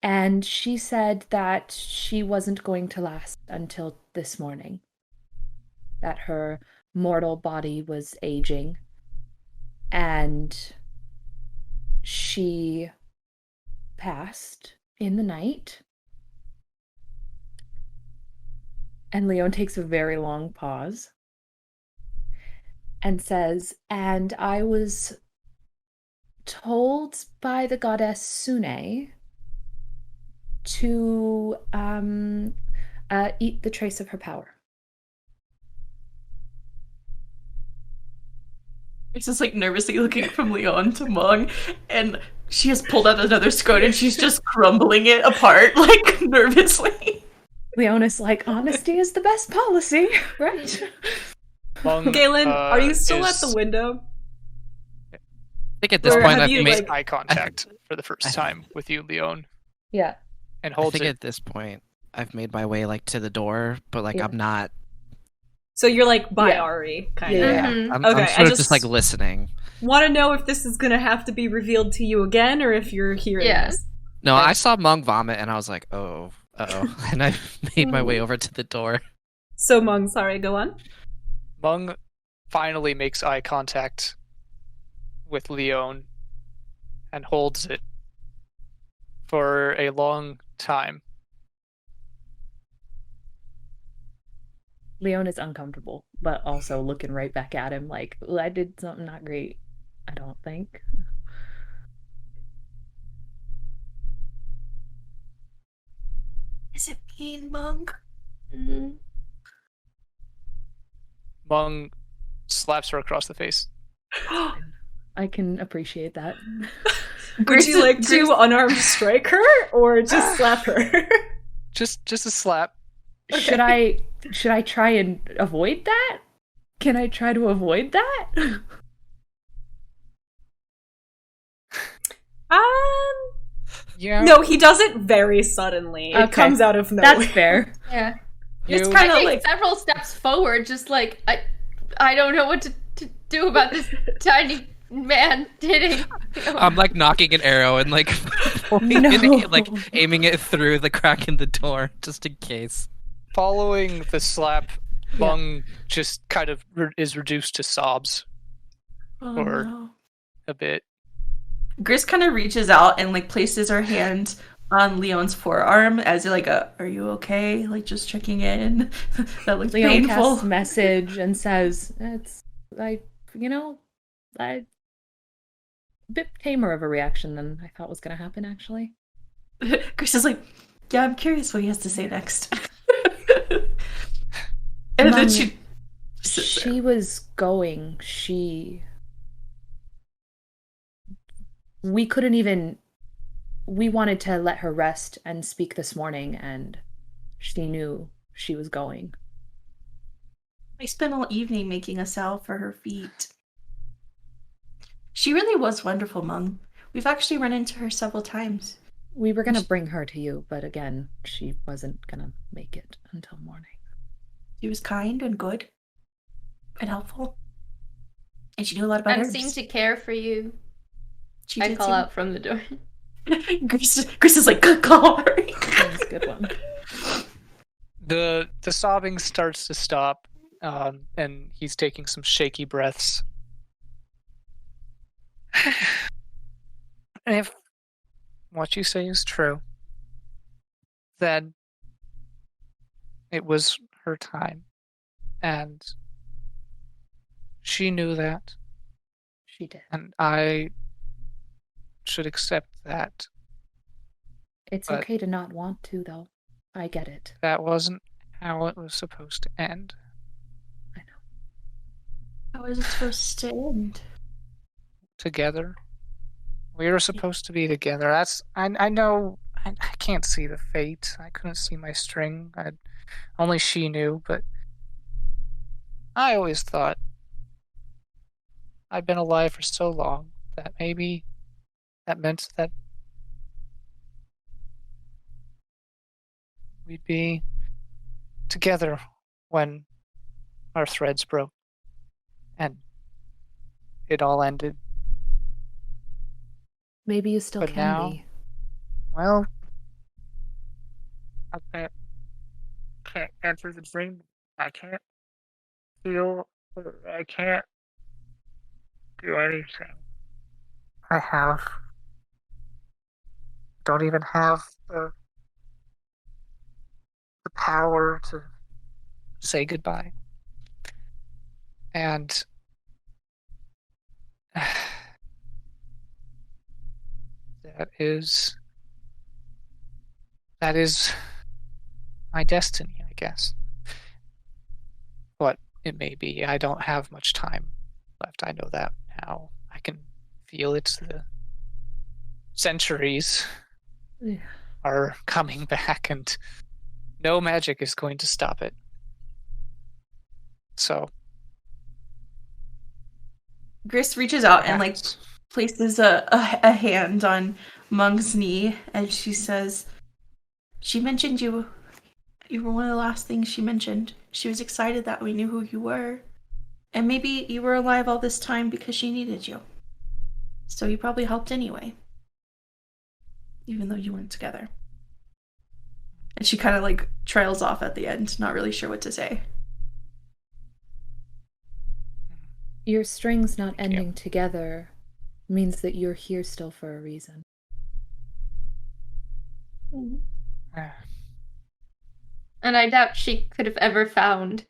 and she said that she wasn't going to last until this morning. That her mortal body was aging, and she passed in the night. And Lione takes a very long pause and says, and I was told by the goddess Sune to eat the trace of her power. It's just like nervously looking from Lione to Meng, and she has pulled out another scone and she's just crumbling it apart, like nervously. Lione is like, honesty is the best policy, right? Galen, are you still at the window? I think at this Or point have I've you, made. like- Eye contact for the first time with you, Lione, Yeah. and I holds think it. at this point I've made my way like to the door, but like Yeah. I'm not. So you're like by Yeah. Ari, kind Yeah. of. Yeah. Mhm. I'm Okay, sort I of just- just like listening. Want to know if this is going to have to be revealed to you again, or if you're hearing Yeah. this. No, I saw Meng vomit and I was like, oh, and I made my way over to the door. So Meng, sorry, go on. Meng finally makes eye contact with Lione and holds it for a long time. Lione is uncomfortable, but also looking right back at him like, well, I did something not great, I don't think. Is it mean, Meng? Meng slaps her across the face. I can appreciate that. Would you like to unarmed strike her or just slap her? Just a slap. Okay. Should I try and avoid that? Can I try to avoid that? Yeah. No, he does it very suddenly. It Okay. comes out of nowhere. That's fair. Yeah. It's You- kind I of take like several steps forward, just like I don't know what to do about this tiny man hitting. I'm like knocking an arrow and like pointing No. it, like aiming it through the crack in the door just in case. Following the slap, Meng just kind of is reduced to sobs oh, Or- no. a bit. Gris kind of reaches out and like places her hand on Leone's forearm as like are you okay? Like just checking in. That looks Lione painful. casts message and says, "It's a bit tamer of a reaction than I thought was going to happen, actually." Gris is like, yeah, I'm curious what he has to say next. And then Mom, she was going. We couldn't even. We wanted to let her rest and speak this morning, and she knew she was going. I spent all evening making a salve for her feet. She really was wonderful, Mung. We've actually run into her several times. We were going to bring her to you, but again, she wasn't going to make it until morning. She was kind and good and helpful. And she knew a lot about And herbs. seemed to care for you. She I did call seem- out from the door. Gris is like, good call, Harry. That was a good one. The sobbing starts to stop, and he's taking some shaky breaths. If what you say is true, then it was her time, and she knew that, She did. and I should accept that. It's But- okay to not want to, though. I get it. That wasn't how it was supposed to end. I know. How is it supposed to end? Together. We were supposed to be together. I know. I can't see the fate. I couldn't see my string. Only she knew. But I always thought I'd been alive for so long that maybe that meant that we'd be together when our threads broke and it all ended. Maybe you still But can now- be. Well, I can't answer the dream. I can't feel. I can't do anything. Don't even have the power to say goodbye. And that is my destiny, I guess. What it may be. I don't have much time left. I know that now. I can feel it. The centuries Yeah. are coming back, and no magic is going to stop it. So, Gris reaches out and like perhaps- places a hand on Mung's knee and she says, she mentioned you. You were one of the last things she mentioned. She was excited that we knew who you were. And maybe you were alive all this time because she needed you. So you probably helped anyway. Even though you weren't together. And she kind of like trails off at the end, not really sure what to say. Your strings not Thank you. ending together means that you're here still for a reason. And I doubt she could have ever found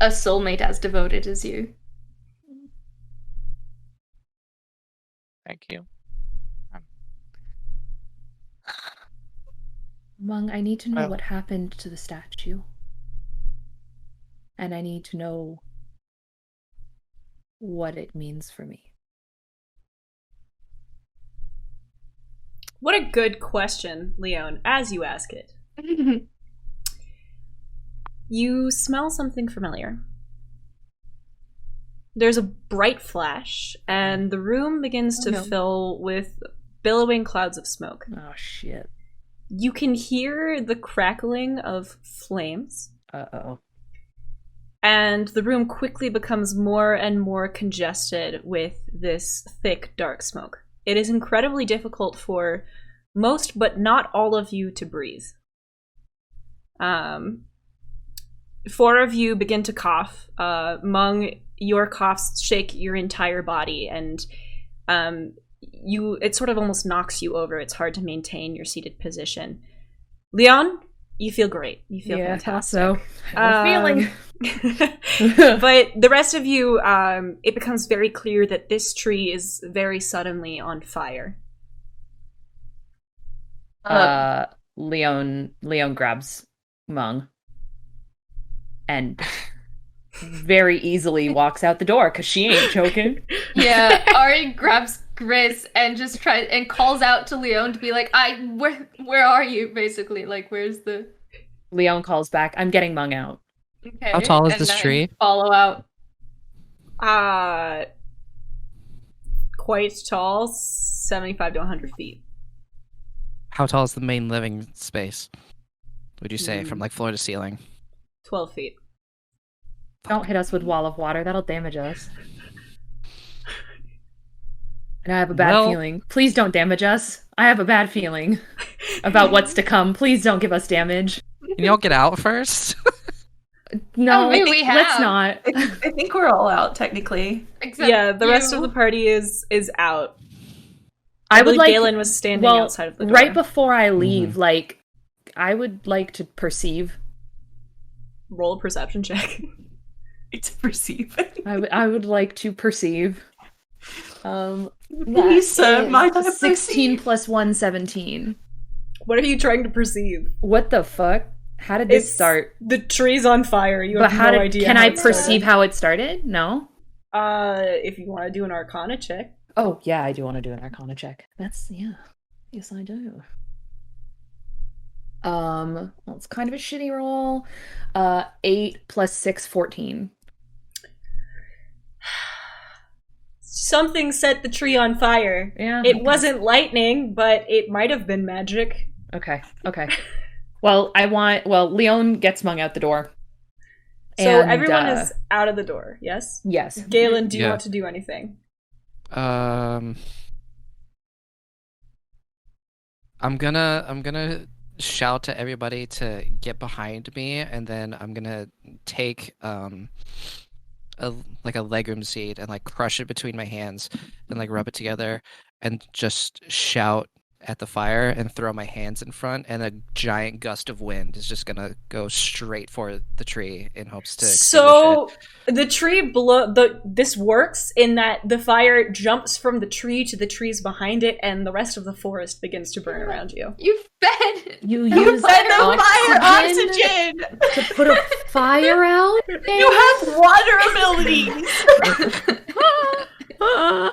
a soulmate as devoted as you. Thank you. Mung, I need to know Well- what happened to the statue. And I need to know what it means for me. What a good question, Lione, as you ask it. You smell something familiar. There's a bright flash, and the room begins to fill with billowing clouds of smoke. Oh, shit. You can hear the crackling of flames. Uh-oh. And the room quickly becomes more and more congested with this thick, dark smoke. It is incredibly difficult for most, but not all of you to breathe. 4 of you begin to cough. Meng, your coughs shake your entire body, and it sort of almost knocks you over. It's hard to maintain your seated position. Lione, you feel great. You feel fantastic. So feeling. But the rest of you, it becomes very clear that this tree is very suddenly on fire. Lione grabs Meng and very easily walks out the door because she ain't choking. Yeah, Ari grabs Gris and just tries and calls out to Lione to be like, where are you, basically? Like, where's the... Lione calls back, I'm getting Meng out. Okay. How tall is And this then tree? Follow out. Quite tall, 75 to 100 feet. How tall is the main living space? Would you say from like floor to ceiling? 12 feet. Don't hit us with wall of water, that'll damage us. And I have a bad feeling. Please don't damage us. I have a bad feeling about what's to come. Please don't give us damage. Can y'all get out first? No, Oh, we have. let's not. I think we're all out, technically. Except The rest of the party is out. I would like Galen was standing outside of the door. right before I leave. Like, I would like to perceive. Roll a perception check. To perceive. I would like to perceive. Lisa, my 16 plus 1, 17. What are you trying to perceive? What the fuck? How did this start? The tree's on fire. You But have no idea. Can how I it started. perceive how it started? No. If you want to do an Arcana check. Oh yeah, I do want to do an Arcana check. Yes, I do. Well, it's kind of a shitty roll. 8 plus 6, 14. Something set the tree on fire. Yeah. It wasn't lightning, but it might have been magic. Okay. Well, Lione gets Meng out the door. So And, everyone is out of the door, yes? Yes. Galen, do you Yeah. want to do anything? I'm gonna shout to everybody to get behind me, and then I'm gonna take a legume seed and like crush it between my hands and like rub it together and just shout at the fire and throw my hands in front, and a giant gust of wind is just gonna go straight for the tree in hopes to extinguish So it. the tree this works in that the fire jumps from the tree to the trees behind it, and the rest of the forest begins to burn around you. You fed. You You use fed the fire oxygen oxygen! to put a fire out? You have water abilities!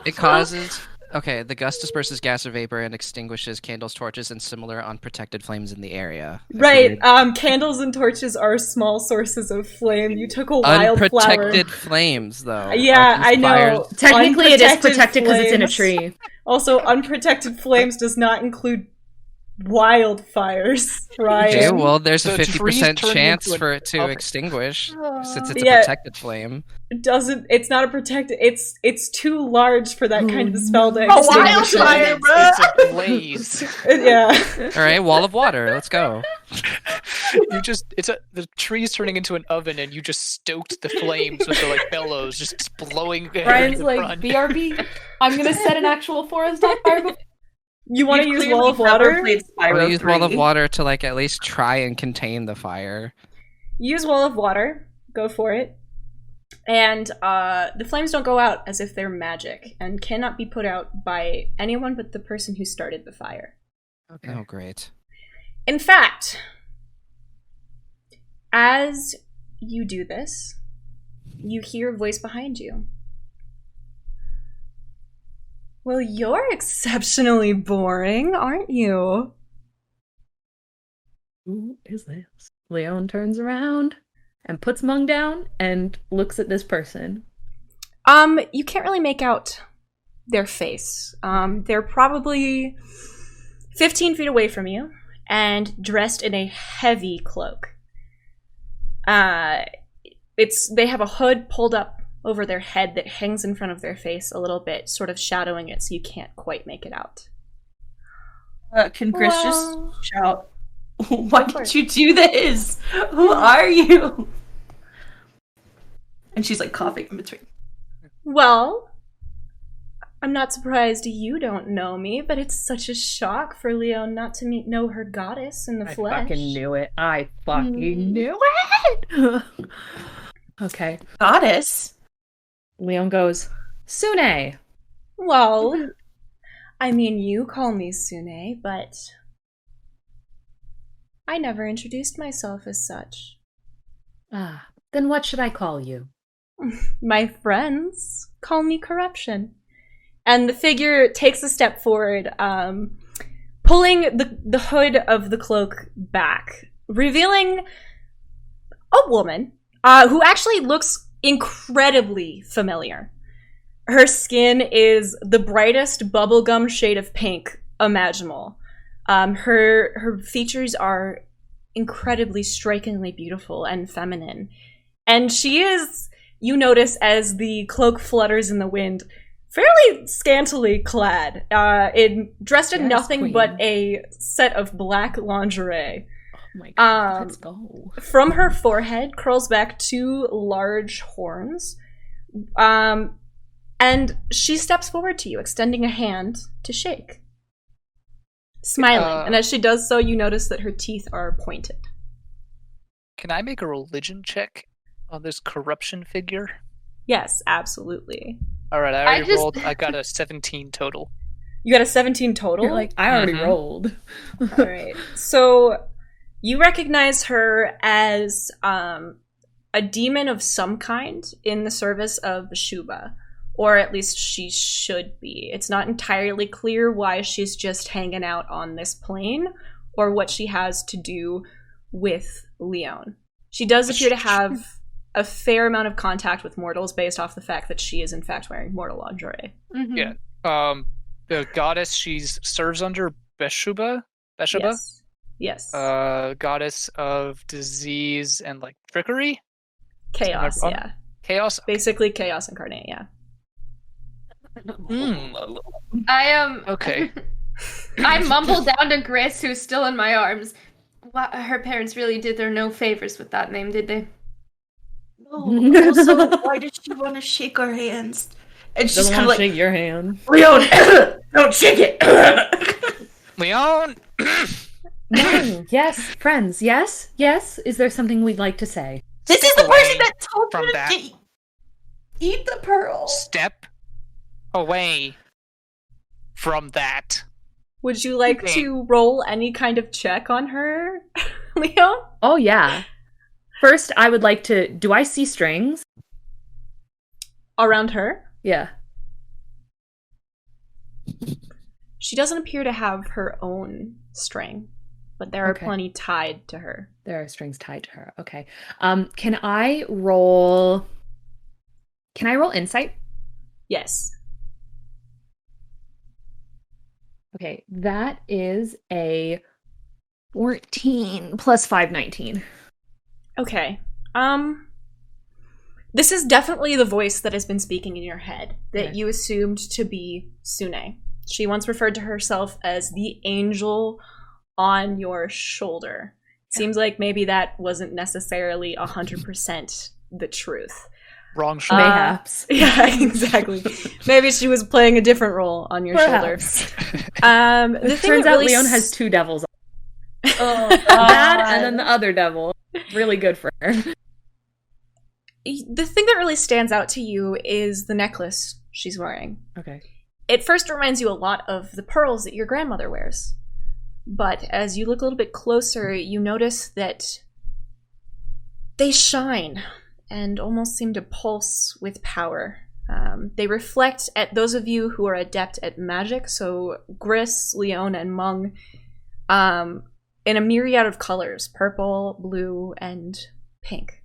It causes. Okay, the gust disperses gas or vapor and extinguishes candles, torches, and similar unprotected flames in the area. Right, candles and torches are small sources of flame. You took a wildflower. Unprotected flames, though. Yeah, Are these I know. fires- Technically, it is Unprotected protected because it's in a flames. tree. Also, unprotected flames does not include wildfires, right? Okay, well, there's a The trees 50% turn chance into an for it to oven. extinguish, since it's Yeah. a protected flame. It doesn't. It's not a protected. It's too large for that kind of spell to A extinguish wildfire, it. bro! It's a blaze. Yeah. All right, wall of water. Let's go. The tree's turning into an oven, and you just stoked the flames with the like bellows, just blowing. Brian's in like, front. BRB, I'm gonna set an actual forest on fire before. You want to use wall of water? I'm gonna use wall of water to like at least try and contain the fire. Use wall of water. Go for it. And the flames don't go out as if they're magic and cannot be put out by anyone but the person who started the fire. Okay. Oh, great. In fact, as you do this, you hear a voice behind you. Well, you're exceptionally boring, aren't you? Who is this? Lione turns around and puts Meng down and looks at this person. You can't really make out their face. They're probably 15 feet away from you and dressed in a heavy cloak. They have a hood pulled up over their head that hangs in front of their face a little bit, sort of shadowing it so you can't quite make it out. Can Chris just shout, "Why did you do this? Who are you?" And she's like coughing in between. Well, I'm not surprised you don't know me, but it's such a shock for Lione not to know her goddess in the flesh. I fucking knew it. I fucking knew it! Okay. Goddess? Lione goes, Sune! Well, I mean, you call me Sune, but I never introduced myself as such. Ah, then what should I call you? My friends call me Corruption. And the figure takes a step forward, pulling the hood of the cloak back, revealing a woman who actually looks incredibly familiar. Her skin is the brightest bubblegum shade of pink imaginable. Her features are incredibly strikingly beautiful and feminine. And she is, you notice as the cloak flutters in the wind, fairly scantily clad, dressed in nothing queen. but a set of black lingerie. Oh my god, let's go. From her forehead curls back two large horns, and she steps forward to you, extending a hand to shake. Smiling, and as she does so, you notice that her teeth are pointed. Can I make a religion check on this corruption figure? Yes, absolutely. Alright, I already rolled. I got a 17 total. You got a 17 total? You're like, I already rolled. Alright. So, you recognize her as a demon of some kind in the service of Shuba. Or at least she should be. It's not entirely clear why she's just hanging out on this plane, or what she has to do with Lione. She does appear to have a fair amount of contact with mortals based off the fact that she is in fact wearing mortal lingerie. Mm-hmm. Yeah. The goddess she serves under, Beshuba? Yes. Goddess of disease and like trickery? Chaos, yeah. Chaos? Basically chaos incarnate, yeah. Okay. I mumble down to Grace, who's still in my arms. Her parents really did her no favors with that name, did they? No. Also, why did she want to shake our hands? And she's Doesn't kind of want like, to shake your hand. Lione, don't shake it. Lione! Yes, friends, yes? Is there something we'd like to say? This is the away person that told from you that. to eat the pearl. Step away from that. Would you like to roll any kind of check on her, Lione? Oh, yeah. First, I would like to... Do I see strings? Around her? Yeah. She doesn't appear to have her own string, but there are Okay. plenty tied to her. There are strings tied to her. Okay. Can I roll insight? Yes. Okay, that is a 14 plus 5, 19. Okay. This is definitely the voice that has been speaking in your head, that Okay. you assumed to be Sune. She once referred to herself as the angel on your shoulder. Seems like maybe that wasn't necessarily 100% the truth. Wrong shoulder. Mayhaps. Yeah, exactly. Maybe she was playing a different role on your Perhaps. shoulder. The It thing turns that out really Lione has two devils. Oh, That and then the other devil. Really good for her. the thing that really stands out to you is the necklace she's wearing. Okay. It first reminds you a lot of the pearls that your grandmother wears. But as you look a little bit closer, you notice that they shine and almost seem to pulse with power. They reflect at those of you who are adept at magic, so Gris, Lione, and Meng, in a myriad of colors, purple, blue, and pink.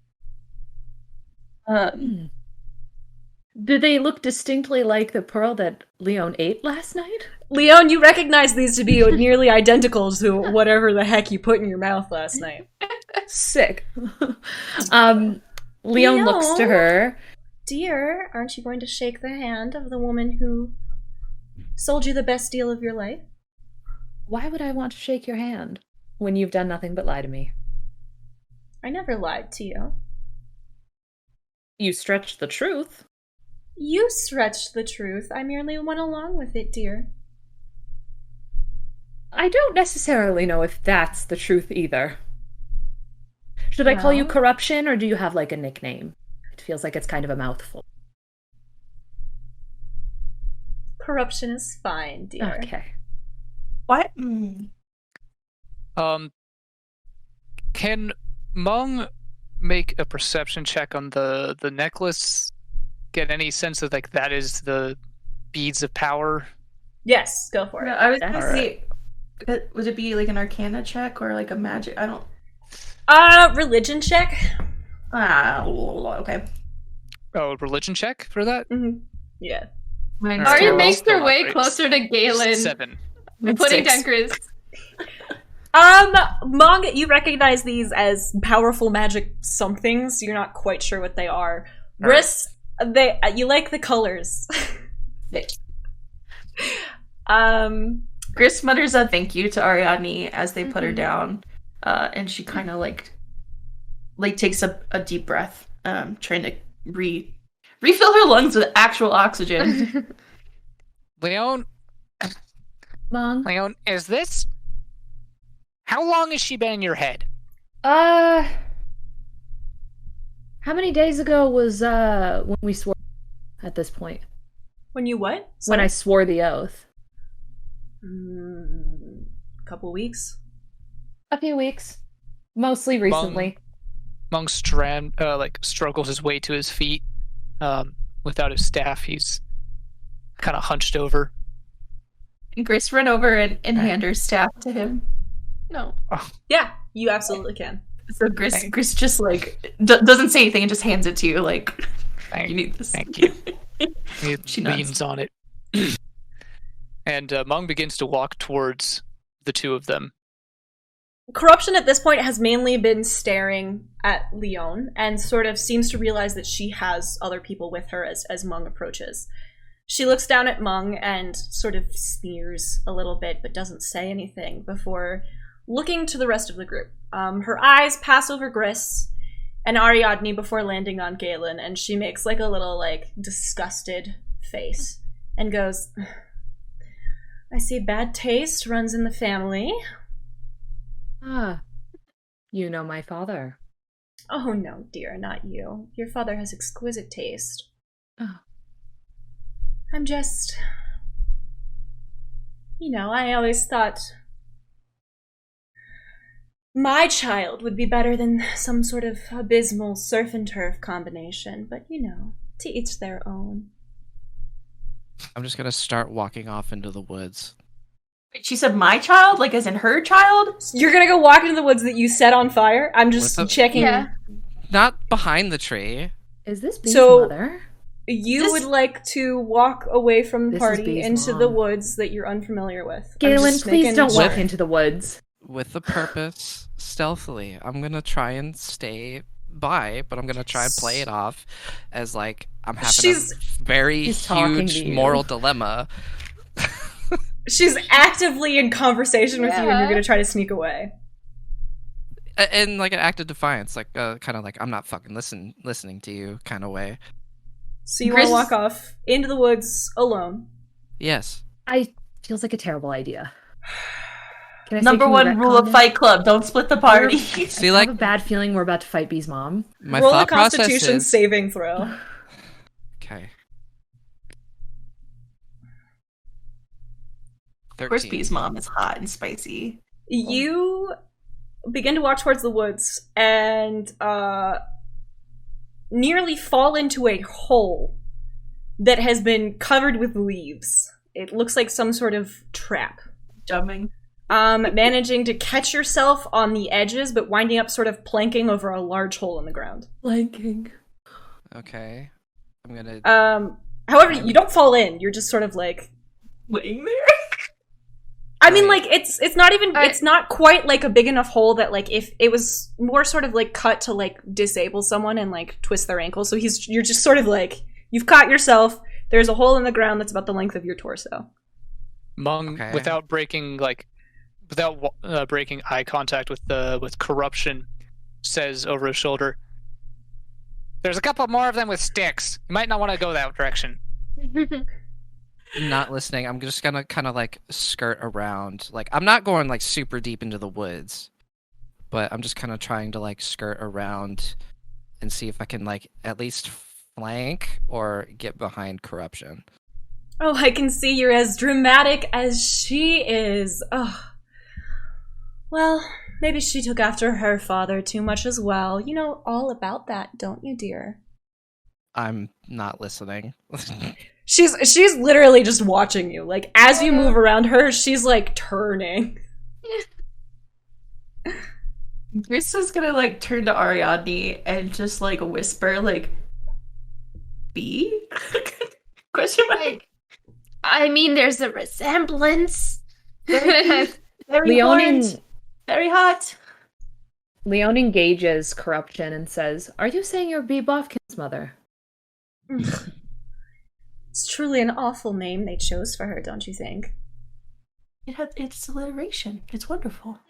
Do they look distinctly like the pearl that Lione ate last night? Lione, you recognize these to be nearly identical to whatever the heck you put in your mouth last night. Sick. Lione looks to her. Dear, aren't you going to shake the hand of the woman who sold you the best deal of your life? Why would I want to shake your hand when you've done nothing but lie to me? I never lied to you. You stretched the truth. You stretched the truth. I merely went along with it, dear. I don't necessarily know if that's the truth either. Should I call you Corruption, or do you have like a nickname? It feels like it's kind of a mouthful. Corruption is fine, dear. Okay. What? Can Meng make a perception check on the necklace? Get any sense of like that is the beads of power? Yes, go for it. I was gonna say, would it be like an Arcana check or like a magic? I don't. Religion check. Okay. Oh, religion check for that? Mm-hmm. Yeah. Mine's Arya terrible. makes her way Right. closer to Galen. 7. And putting Six. down Gris. Mong, you recognize these as powerful magic somethings. You're not quite sure what they are. Gris, you like the colors. Gris mutters a thank you to Ariadne as they put her down, and she kind of like takes a deep breath, trying to refill her lungs with actual oxygen. Leone, Mong? is this? How long has she been in your head? How many days ago was when we swore at this point? When you what? When I swore the oath. Couple weeks. A few weeks. Mostly recently. Meng struggles his way to his feet. Without his staff, he's kind of hunched over. And Gris run over and hand her staff to him. No. Yeah, you absolutely can. So Gris just like doesn't say anything and just hands it to you like, you need this. Thank you. He She nods. leans on it. And Meng begins to walk towards the two of them. Corruption at this point has mainly been staring at Lione and sort of seems to realize that she has other people with her as Meng approaches. She looks down at Meng and sort of sneers a little bit but doesn't say anything before looking to the rest of the group. Her eyes pass over Gris and Ariadne before landing on Galen, and she makes like a little like disgusted face and goes, I see bad taste runs in the family. Ah, you know my father. Oh no, dear, not you. Your father has exquisite taste. Oh. I'm just... I always thought my child would be better than some sort of abysmal surf and turf combination, but to each their own. I'm just gonna start walking off into the woods. She said my child? Like as in her child? You're gonna go walk into the woods that you set on fire? I'm just checking. Yeah. Not behind the tree. Is this Bee's So- mother? You would like to walk away from the This is party Bee's into mom. the woods that you're unfamiliar with. I'm Galen, just please making don't sure. walk into the woods. With a purpose, stealthily. I'm gonna try and stay by, but I'm gonna try and play it off as like I'm having a very She's talking to huge you. moral dilemma. She's actively in conversation with you, and you're Yeah. gonna try to sneak away. And like an act of defiance, like kind of like I'm not fucking listening to you kind of way. So you want Gris- to walk off into the woods alone. Yes. Feels like a terrible idea. Can I say, Number can we one rule of retcon Fight Club, don't split the party. See, I like have a bad feeling we're about to fight Bee's mom. my Roll a thought process Constitution is saving throw. okay. Of course, 13. Bee's mom is hot and spicy. You begin to walk towards the woods and nearly fall into a hole that has been covered with leaves. It looks like some sort of trap. Jumping. Managing to catch yourself on the edges, but winding up sort of planking over a large hole in the ground. Planking. Okay. I'm gonna... However, you don't fall in. You're just sort of like... Laying there? I mean, like, it's not even... it's not quite, like, a big enough hole that, like, if it was more sort of, like, cut to, like, disable someone and, like, twist their ankle. So you're just sort of, like, you've caught yourself. There's a hole in the ground that's about the length of your torso. Meng, without breaking eye contact with corruption, says over his shoulder, "There's a couple more of them with sticks. You might not want to go that direction." Not listening. I'm just gonna kind of like skirt around. Like, I'm not going like super deep into the woods, but I'm just kind of trying to like skirt around and see if I can like at least flank or get behind corruption. Oh, I can see you're as dramatic as she is. Ugh. Well, maybe she took after her father too much as well. You know all about that, don't you, dear? I'm not listening. She's literally just watching you. Like, as you move around her, she's like turning. Chris was gonna like turn to Ariadne and just like whisper like, "B?" Question mark. I mean, there's a resemblance. Very Lione important. Very hot. Lione engages corruption and says, "Are you saying you're Bee Bofkin's mother?" It's truly an awful name they chose for her, don't you think? It's alliteration. It's wonderful.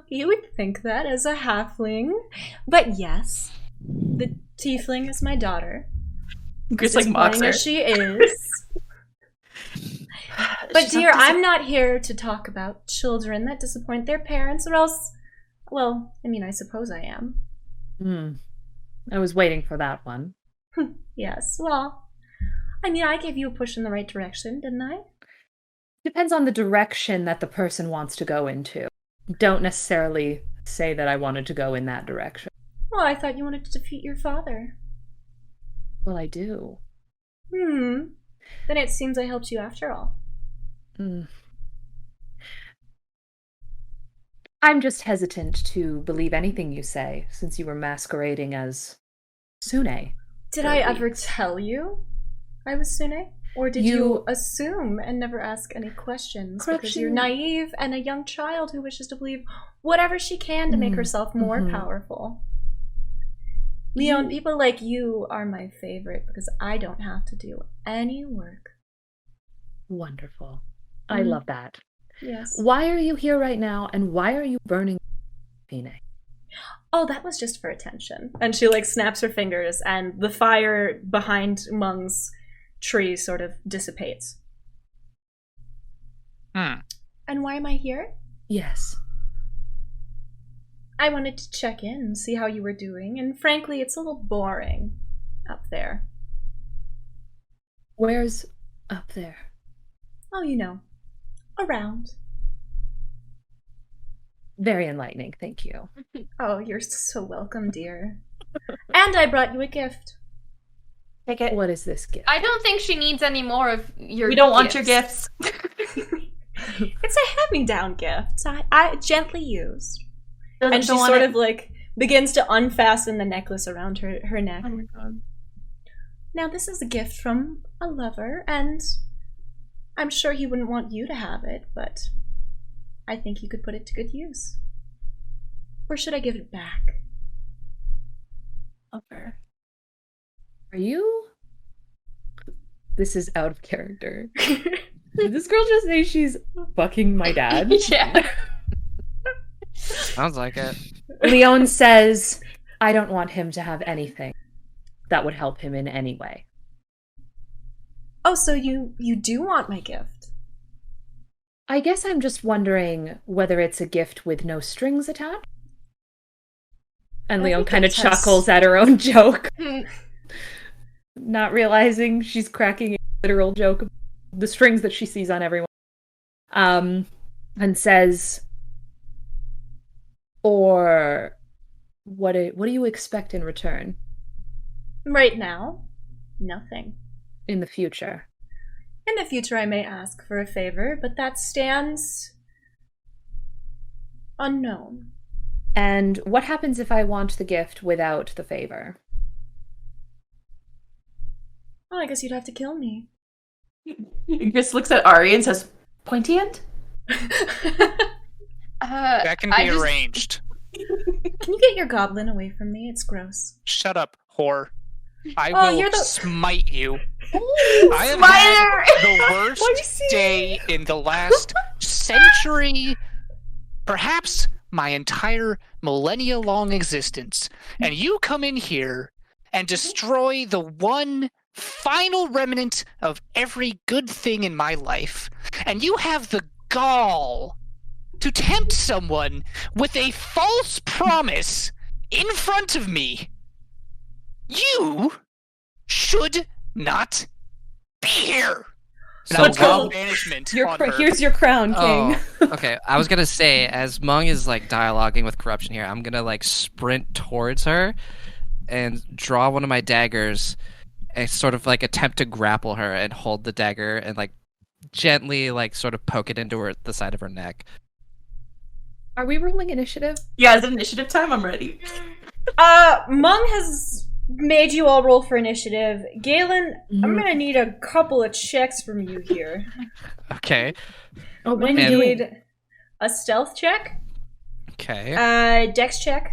You would think that as a halfling. But yes, the tiefling is my daughter. Chris like mocks her. As she is. But dear, I'm not here to talk about children that disappoint their parents, or else, well, I mean, I suppose I am. I was waiting for that one. Yes, well, I mean, I gave you a push in the right direction, didn't I? Depends on the direction that the person wants to go into. Don't necessarily say that I wanted to go in that direction. Well, I thought you wanted to defeat your father. Well, I do. Then it seems I helped you after all. I'm just hesitant to believe anything you say, since you were masquerading as Sune. Did I ever tell you I was Sune? Or did you assume and never ask any questions because you're naive and a young child who wishes to believe whatever she can to make herself more powerful? Lione, people like you are my favorite because I don't have to do any work. Wonderful. I love that. Yes. Why are you here right now, and why are you burning Fine? Oh, that was just for attention. And she like snaps her fingers and the fire behind Meng's tree sort of dissipates. And why am I here? Yes. I wanted to check in and see how you were doing, and frankly, it's a little boring up there. Where's up there? Oh, you know, around. Very enlightening, thank you. Oh, you're so welcome, dear. And I brought you a gift. Take it. What is this gift? I don't think she needs any more of your We don't want your gifts. It's a hand-me-down gift. I gently used. And she Don't want sort it. of like begins to unfasten the necklace around her neck. Oh my god. Now, this is a gift from a lover, and I'm sure he wouldn't want you to have it, but I think you could put it to good use. Or should I give it back? Lover. Are you? This is out of character. Did this girl just say she's fucking my dad? Yeah. Sounds like it. Lione says, I don't want him to have anything that would help him in any way. Oh, so you do want my gift? I guess I'm just wondering whether it's a gift with no strings attached. And I Lione think kind of it has- chuckles at her own joke, not realizing she's cracking a literal joke of the strings that she sees on everyone. And says, or what do you expect in return? Right now, nothing. in the future? In the future, I may ask for a favor, but that stands unknown. And what happens if I want the gift without the favor? Well, I guess you'd have to kill me. Gris looks at Ari and says, "Pointy end." That can be arranged. Can you get your goblin away from me? It's gross. Shut up, whore. I you're will the- smite you. I have had the worst day in the last century, perhaps my entire millennia-long existence. And you come in here and destroy the one final remnant of every good thing in my life. And you have the gall to tempt someone with a false promise in front of me. You should not be here. So And I'll while- banishment Your on cr- her. here's your crown, King. Oh, okay. I was gonna say, as Meng is like dialoguing with corruption here, I'm gonna like sprint towards her and draw one of my daggers and sort of like attempt to grapple her and hold the dagger and like gently like sort of poke it into the side of her neck. Are we rolling initiative? Yeah, is it initiative time? I'm ready. Mung has made you all roll for initiative. Galen, I'm gonna need a couple of checks from you here. Okay. Oh, I'm gonna And- need a stealth check, Okay. dex check,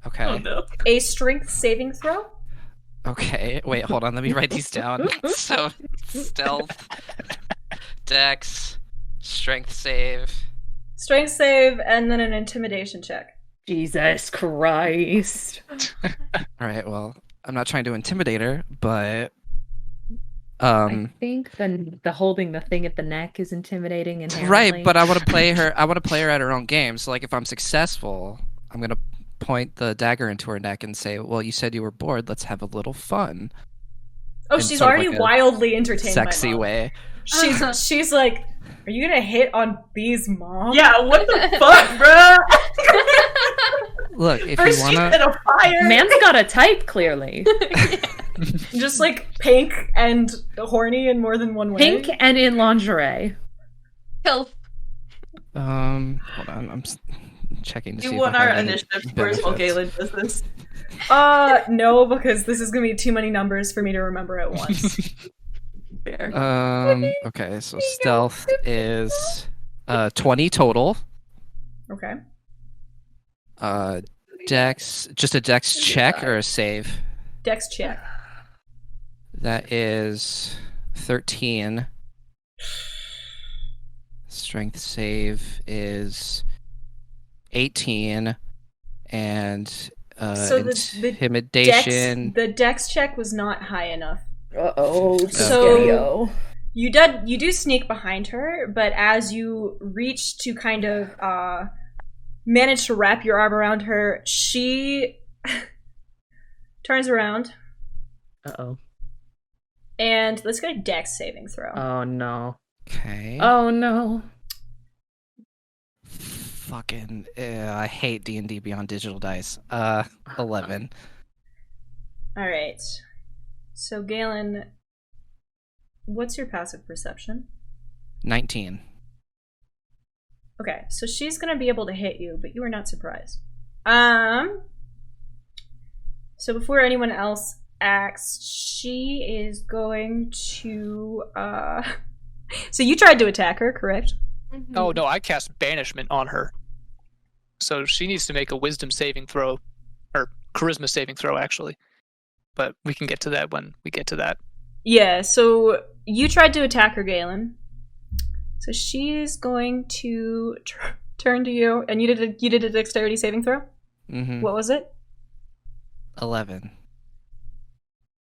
Okay. Oh no. a strength saving throw. Okay. Wait, hold on. Let me write these down. So, stealth, dex, strength save. Strength save, and then an intimidation check. Jesus Christ. All right. Well, I'm not trying to intimidate her, but I think the holding the thing at the neck is intimidating and right. But I want to play her. I want to play her at her own game. So, like, if I'm successful, I'm gonna point the dagger into her neck and say, "Well, you said you were bored. Let's have a little fun." Oh, In she's sort of already like a wildly entertained. Sexy by Mom. way. She's like, "Are you gonna hit on B's mom?" Yeah, what the fuck, bruh? Look, if First you she's wanna. in a fire. Man's got a type, clearly. Just like pink and horny in more than one way. Pink and in lingerie. Filth. Hold on. I'm checking to see You if want I have our any initiative scores while benefits. Galen does this? No, because this is gonna be too many numbers for me to remember at once. Fair. Okay, so stealth is 20 total. Okay. Dex, just a dex check or a save? Dex check. That is 13. Strength save is 18. And So the intimidation. The dex check was not high enough. Uh-oh. So- You do sneak behind her, but as you reach to kind of manage to wrap your arm around her, she turns around Uh-oh. and let's get a dex saving throw. Oh, no. Okay. Oh, no. Fucking, I hate D&D Beyond Digital Dice. 11. All right. So Galen, what's your passive perception? 19. Okay, so she's gonna be able to hit you, but you are not surprised. So before anyone else acts, she is going to So you tried to attack her, correct? Oh no, I cast banishment on her. So she needs to make a wisdom saving throw, or charisma saving throw, actually. But we can get to that when we get to that. Yeah, so you tried to attack her, Galen. So she's going to turn to you, and you did a dexterity saving throw? Mm-hmm. What was it? 11.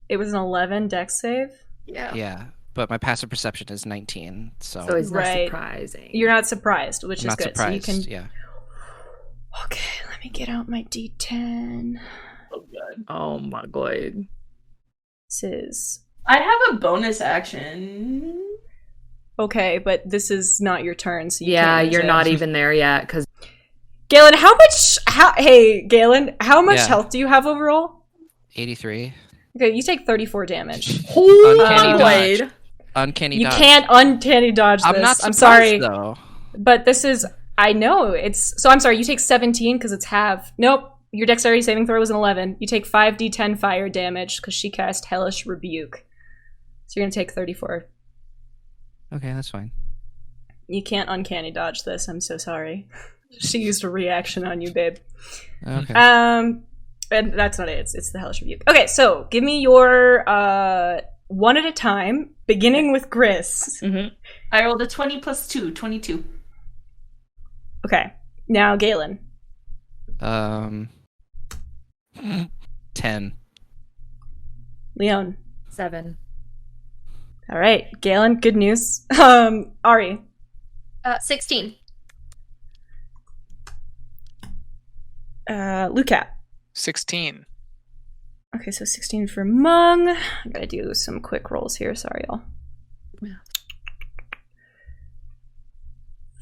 It was an 11 dex save? Yeah, but my passive perception is 19, so, So it's not Right. surprising. You're not surprised, which I'm is not good. surprised. So you can... Yeah. Okay, let me get out my d10. Oh god. Oh, my God. This is... I have a bonus action. Okay, but this is not your turn, so you Yeah, can't use you're it. not even there yet, because... Galen, hey, Galen, how much Yeah. health do you have overall? 83. Okay, you take 34 damage. Uncanny Wait. dodge. Uncanny You dodge. can't uncanny dodge this. I'm not I'm surprised, sorry. though. But this is, I know, so I'm sorry, you take 17 because it's half. Nope, your dexterity saving throw was an 11. You take 5d10 fire damage because she cast Hellish Rebuke. So you're going to take 34. Okay, that's fine. You can't uncanny dodge this, I'm so sorry. She used a reaction on you, babe. Okay. And that's not it, it's the Hellish Rebuke. Okay, so give me your one at a time, beginning with Gris. I rolled a 20 plus 2, 22. Okay, now Galen. 10. Lione. 7. All right, Galen, good news. Ari. 16. Lucat. 16. Okay, so 16 for Meng. I gotta do some quick rolls here. Sorry, y'all. Yeah.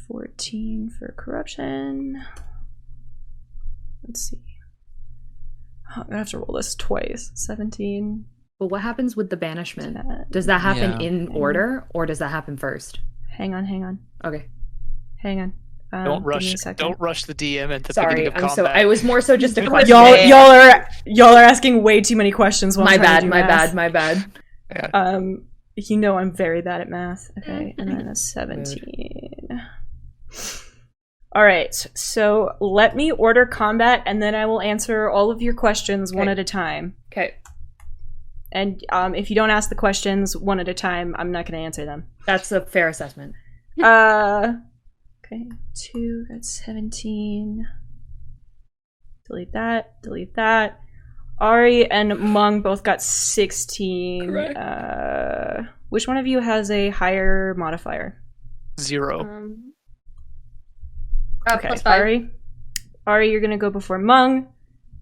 14 for corruption. Let's see. Oh, I'm gonna have to roll this twice. 17. But what happens with the banishment? 10. Does that happen Yeah. in order, or does that happen first? Hang on. Okay. Hang on. Don't Give me a rush. second. Don't rush the DM at the Sorry, beginning of I'm so. combat. I was more so just a question. Y'all are asking way too many questions. While My I'm trying to bad. do My math. bad. You know I'm very bad at math. Okay, and then a 17. All right, so let me order combat, and then I will answer all of your questions one Okay. at a time. Okay, And if you don't ask the questions one at a time, I'm not going to answer them. that's a fair assessment. Okay, 2, that's 17. Delete that. Ari and Meng both got 16. Correct. Which one of you has a higher modifier? 0. Okay, Plus 5. Ari, you're gonna go before Meng.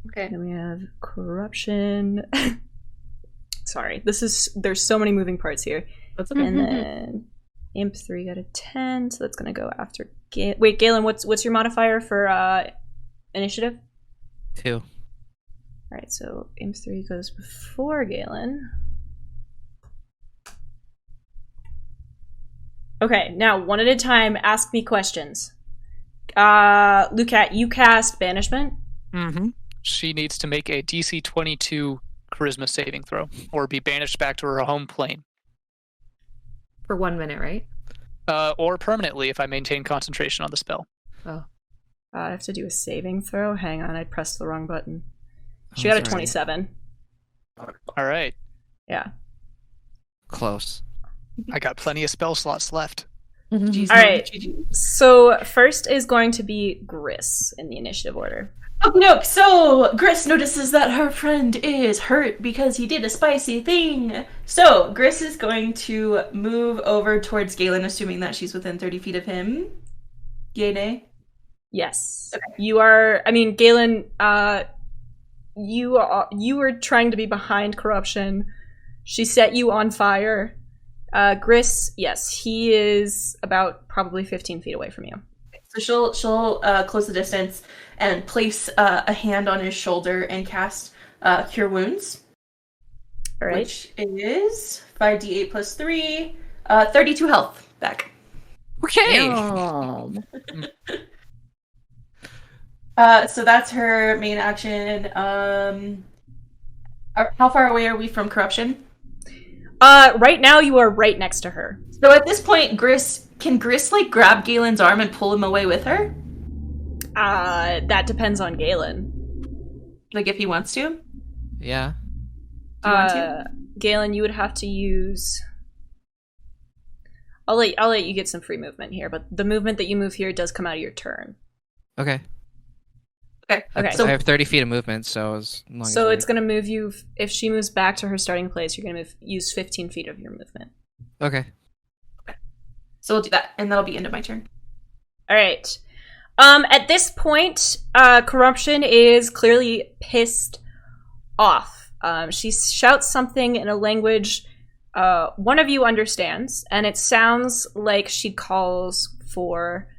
Okay. Then we have corruption. Sorry, there's so many moving parts here. That's okay. And then Imp 3 got a 10, so that's gonna go after Wait, Galen, what's your modifier for initiative? 2. Alright, so Imp 3 goes before Galen. Okay, now one at a time, ask me questions. Lucat, you cast Banishment. Mm-hmm. She needs to make a DC 22 Charisma saving throw, or be banished back to her home plane, For 1 minute, right? or permanently if I maintain concentration on the spell. Oh. I have to do a saving throw. Hang on, I pressed the wrong button. She Oh, got a sorry. 27. All right, Yeah. Close. I got plenty of spell slots left. Jeez, All right. GG. So first is going to be Gris in the initiative order. Okay, no. So Gris notices that her friend is hurt because he did a spicy thing. So Gris is going to move over towards Galen, assuming that she's within 30 feet of him. Yay, nay? Yes. You are. I mean, Galen. You were trying to be behind corruption. She set you on fire. Gris, yes, he is about probably 15 feet away from you. So she'll close the distance and place a hand on his shoulder and cast Cure Wounds. All right. Which is 5d8 plus 3, 32 health back. Okay. So that's her main action. How far away are we from corruption? Right now you are right next to her. So at this point, can Gris like grab Galen's arm and pull him away with her? That depends on Galen. Like if he wants to? Yeah. Do you want to? Galen, you would have to use. I'll let you get some free movement here, but the movement that you move here does come out of your turn. Okay. Okay. So I have 30 feet of movement, so as long So as it's going to move you. If she moves back to her starting place, you're going to use 15 feet of your movement. Okay. So we'll do that, and that'll be end of my turn. All right. At this point, corruption is clearly pissed off. She shouts something in a language one of you understands, and it sounds like she calls for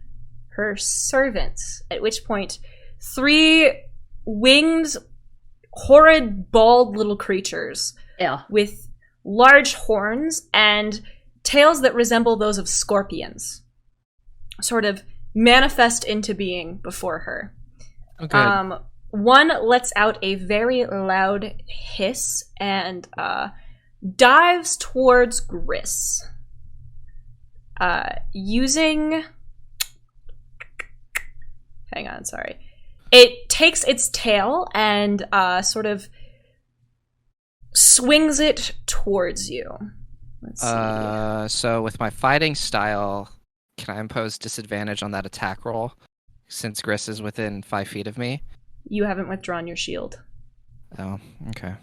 her servants. At which point, 3 winged horrid, bald little creatures Yeah. with large horns and tails that resemble those of scorpions sort of manifest into being before her. Oh, good. One lets out a very loud hiss and dives towards Gris. Using... Hang on, sorry. It takes its tail and sort of swings it towards you. Let's see. So with my fighting style, can I impose disadvantage on that attack roll since Gris is within 5 feet of me? You haven't withdrawn your shield. Oh, okay.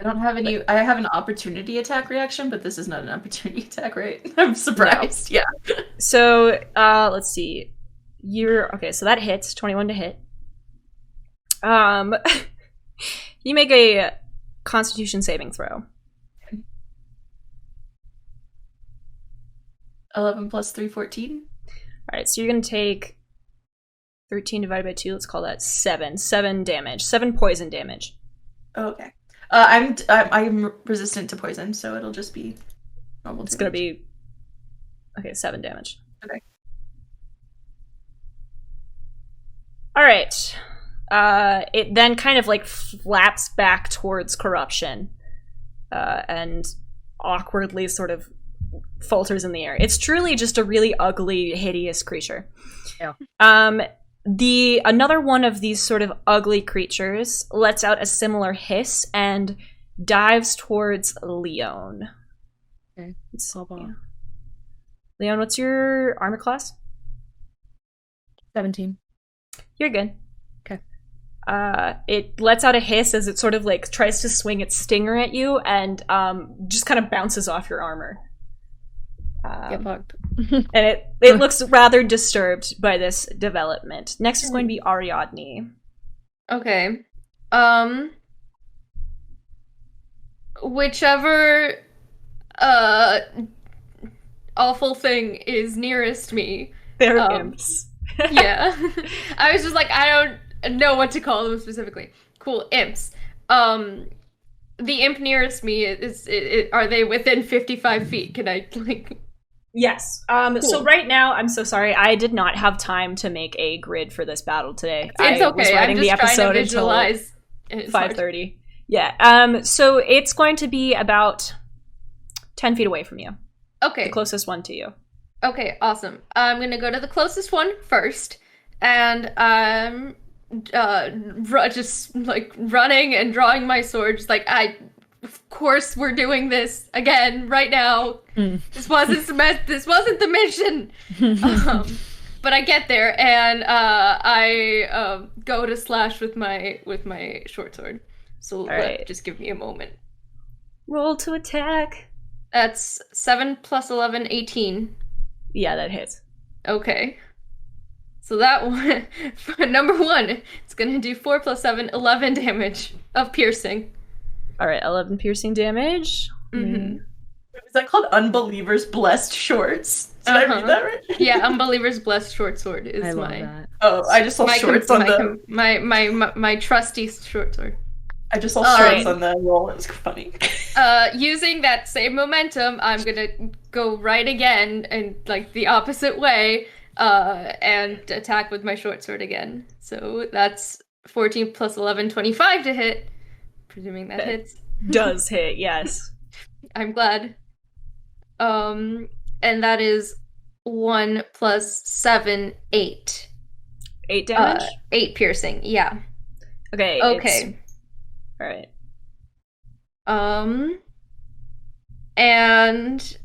I don't have any. I have an opportunity attack reaction, but this is not an opportunity attack, right? I'm surprised. Yeah. So, let's see. Okay, so that hits, 21 to hit. You make a Constitution saving throw. 11 plus 3, 14. Alright, so you're gonna take 13 divided by 2, let's call that 7. 7 damage. 7 poison damage. Oh, okay. I'm resistant to poison, so it'll just be normal. It's gonna be... Okay, 7 damage. Okay. Alright. It then kind of like flaps back towards corruption. And awkwardly sort of falters in the air. It's truly just a really ugly, hideous creature. Yeah. Another one of these sort of ugly creatures lets out a similar hiss and dives towards Lione. Okay. Yeah. Lione, what's your armor class? 17. You're good. Okay. It lets out a hiss as it sort of like tries to swing its stinger at you and just kind of bounces off your armor. Get fucked. And it looks rather disturbed by this development. Next is going to be Ariadne. Okay. Whichever awful thing is nearest me. They're imps. Yeah. I was just like, I don't know what to call them specifically. Cool, imps. The imp nearest me are they within 55 feet? Can I like? Yes. Cool. So right now, I'm so sorry. I did not have time to make a grid for this battle today. It's I okay. was writing I'm the just trying episode to visualize. until 5:30. Yeah. So it's going to be about 10 feet away from you. Okay. The closest one to you. Okay, awesome. I'm gonna go to the closest one first, and just like running and drawing my sword, just like of course we're doing this again right now. This wasn't the mission. But I get there and I go to slash with my short sword. So just give me a moment. Roll to attack. That's 7 plus 11, 18. Yeah, that hits. Okay. So that one, number one, it's gonna do 4 plus 7, 11 damage of piercing. Alright, 11 piercing damage. Mm-hmm. Is that called Unbeliever's Blessed Shorts? Did I read that right? Yeah, Unbeliever's Blessed Short Sword is I love my... that. Oh, I just saw shorts on the... My trusty short sword. I just saw shorts on the roll. It was funny. Using that same momentum, I'm gonna go right again and like the opposite way, and attack with my short sword again. So that's 14 plus 11, 25 to hit. Presuming that hits. Does hit, yes. I'm glad. And that is 1 plus 7, 8. 8 damage? 8 piercing, yeah. Okay. Alright. And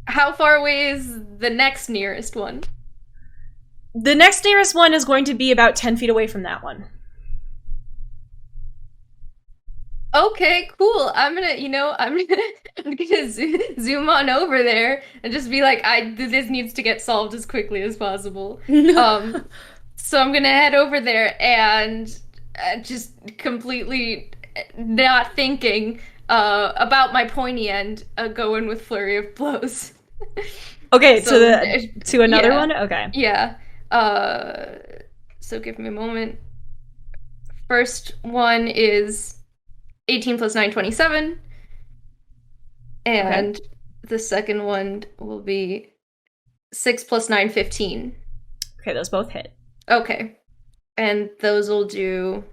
how far away is the next nearest one? The next nearest one is going to be about 10 feet away from that one. Okay, cool. I'm gonna zoom on over there and just be like, this needs to get solved as quickly as possible. So I'm gonna head over there and just completely not thinking about my pointy end, go in with flurry of blows. Okay, So, to another yeah. one? Okay. Yeah. So give me a moment. first one is 18 plus 9, 27. And the second one will be 6 plus 9, 15. Okay, those both hit. Okay. And those will do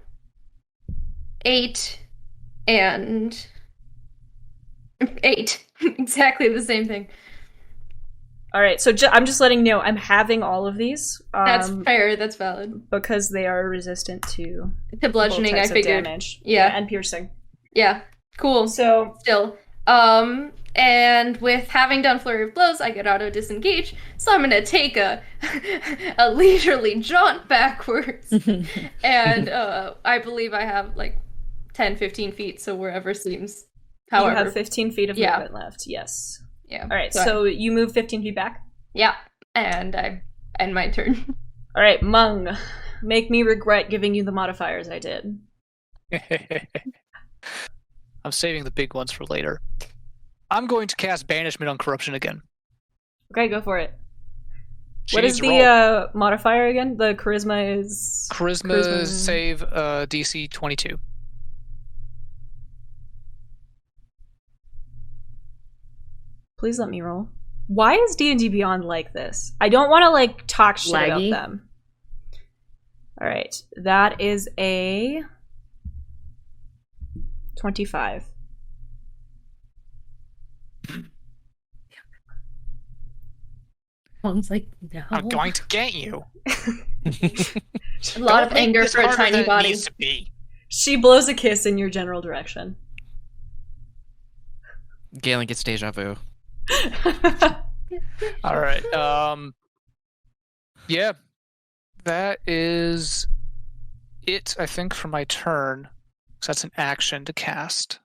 8 and 8. Exactly the same thing. All right, so I'm just letting you know I'm having all of these. That's fair. That's valid. Because they are resistant to bludgeoning, both I types of figured. damage. Yeah. And piercing. Yeah. Cool. So Still. And with having done Flurry of Blows, I get auto disengage, so I'm gonna take a leisurely jaunt backwards. And I believe I have like 10, 15 feet, so wherever seems. However. You have 15 feet of movement left, yes. Yeah. All right, so you move 15 feet back? Yeah, and I end my turn. All right, Meng, make me regret giving you the modifiers I did. I'm saving the big ones for later. I'm going to cast Banishment on Corruption again. Okay, go for it. She What needs is to roll. the modifier again? The charisma is... Charisma save DC 22. Please let me roll. Why is D&D Beyond like this? I don't want to, like, talk shit Laggy. about them. All right. That is a 25. Mom's like, no. I'm going to get you. A lot of Don't make anger this for a harder tiny than it body. needs to be. She blows a kiss in your general direction. Galen gets deja vu. All right. Yeah. That is it, I think, for my turn. So that's an action to cast.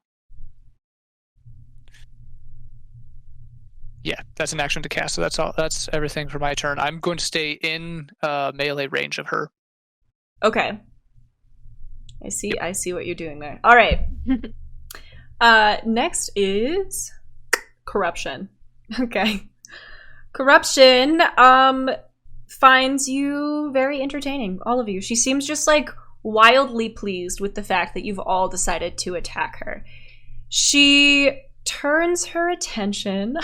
Yeah, that's an action to cast. So that's all. That's everything for my turn. I'm going to stay in melee range of her. Okay. I see what you're doing there. All right. Next is corruption. Okay. Corruption finds you very entertaining, all of you. She seems just like wildly pleased with the fact that you've all decided to attack her. She turns her attention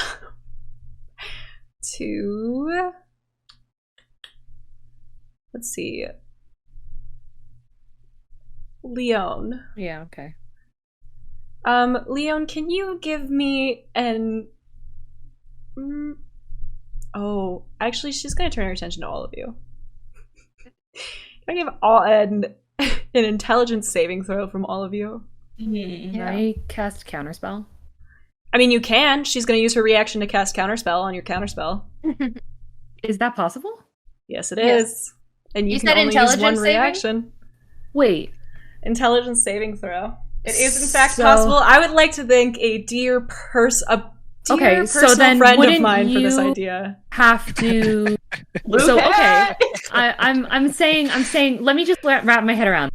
to, let's see, Lione. Yeah, okay. Lione, can you give me an... Oh, actually, she's gonna turn her attention to all of you. Can I give all an intelligence saving throw from all of you? Can I cast Counterspell? I mean, you can. She's gonna use her reaction to cast Counterspell on your Counterspell. Is that possible? Yes, it is. And you You can said only use intelligence one saving? reaction. Wait. Intelligence saving throw. It is in fact So- possible. I would like to thank a dear personal so then friend of wouldn't mine for this you- idea. Have to. So okay, I'm saying. Let me just wrap my head around.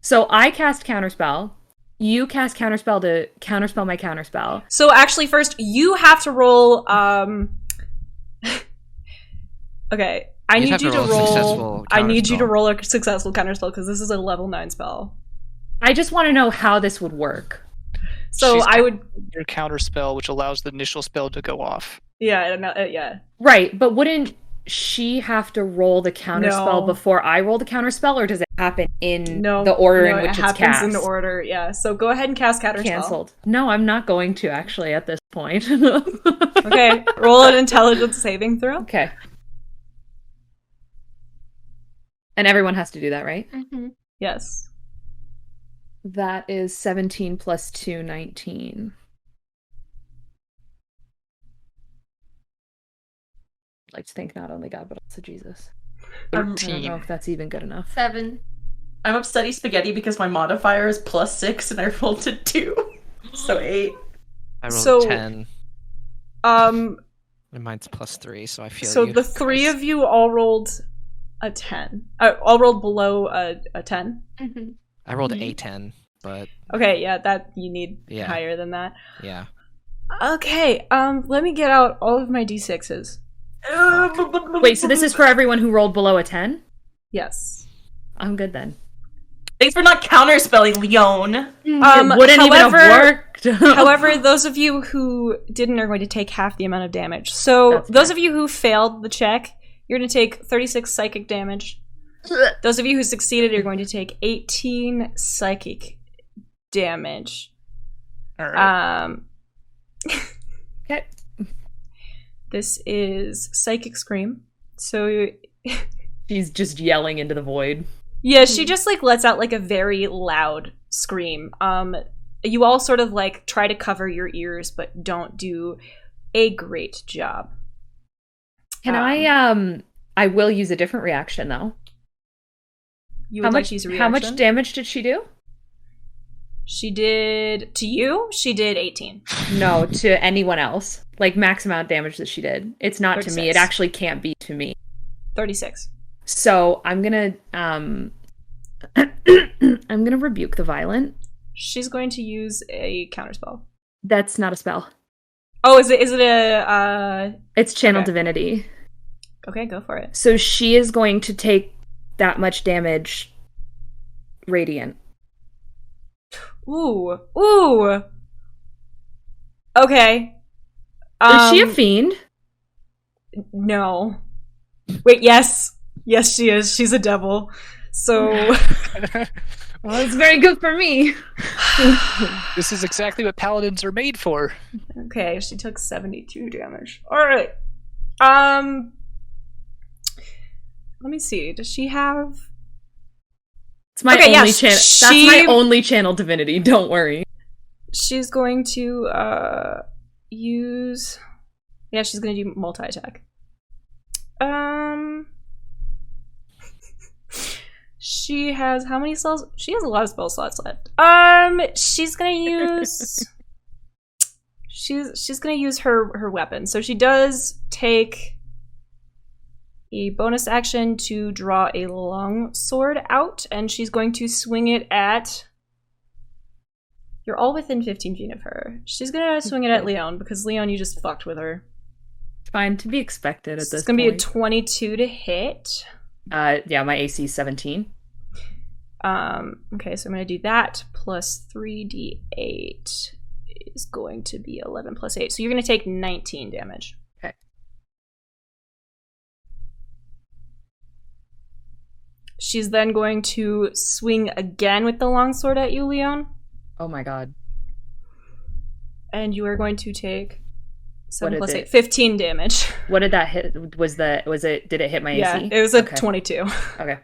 So I cast Counterspell. You cast Counterspell to counterspell my Counterspell. So actually, first you have to roll. Okay, I You'd need have to you to roll a roll. successful I need you to counterspell. roll a successful counterspell because this is a level 9 spell. I just want to know how this would work. So She's I would, your counter spell, which allows the initial spell to go off. yeah, yeah. Right, but wouldn't she have to roll the Counterspell No. before I roll the Counterspell, or does it happen in No, the order no, in which it it's happens cast? in the order. Yeah. So go ahead and cast counterspell. Cancelled. No, I'm not going to actually at this point. Okay, roll an intelligence saving throw. Okay. And everyone has to do that, right? Mm-hmm. Yes. That is 17 plus 2, 19. I'd like to thank not only God, but also Jesus. I don't 13. know if that's even good enough. 7. I'm upsetty spaghetti because my modifier is +6 and I rolled a 2. So 8. I rolled So, 10. Um. And mine's +3, so I feel So you. the three of you all rolled a 10. All rolled below a 10. Mm-hmm. I rolled a 10, but Okay, yeah, that you need Yeah. higher than that. yeah. Okay, let me get out all of my d6s. Wait, so this is for everyone who rolled below a 10? Yes. I'm good then. Thanks for not counterspelling, Lione. It wouldn't even have worked. However, those of you who didn't are going to take half the amount of damage. So That's those fair. of you who failed the check, you're going to take 36 psychic damage. Those of you who succeeded are going to take 18 psychic damage. All right. Okay. This is Psychic Scream. So, She's just yelling into the void. yeah, she just, like, lets out, like, a very loud scream. You all sort of, like, try to cover your ears, but don't do a great job. Can I will use a different reaction, though. You would like to use a reaction? How much damage did she do? She did... To you, she did 18. No, to anyone else. Like, max amount of damage that she did. It's not to me. 36. It actually can't be to me. 36. So, I'm gonna, I'm gonna rebuke the violent. She's going to use a counterspell. That's not a spell. Oh, is it a... It's channel Okay. divinity. Okay, go for it. So she is going to take that much damage radiant. Ooh. Ooh! Okay. Is she a fiend? No. Wait, yes. Yes, she is. She's a devil. So... Well, it's very good for me. This is exactly what paladins are made for. Okay, she took 72 damage. Alright. Let me see. Does she have... It's my Okay, only yes, channel. she- That's my only channel divinity. Don't worry. She's going to, use... Yeah, she's gonna do multi-attack. She has how many spells? She has a lot of spell slots left. She's gonna use... she's gonna use her weapon. So she does take a bonus action to draw a long sword out, and she's going to swing it at... You're all within 15 feet of her. She's gonna swing it at Lione, because Lione, you just fucked with her. It's fine to be expected at this It's gonna be a point. 22 to hit. Yeah, my AC is 17. Okay, so I'm gonna do that plus 3d8 is going to be 11 plus 8. So you're gonna take 19 damage. Okay. She's then going to swing again with the longsword at you, Lione. Oh my god. And you are going to take 7 What plus is 8, it? 15 damage. What did that hit? Did it hit my Yeah, AC? it was a Okay. 22. Okay.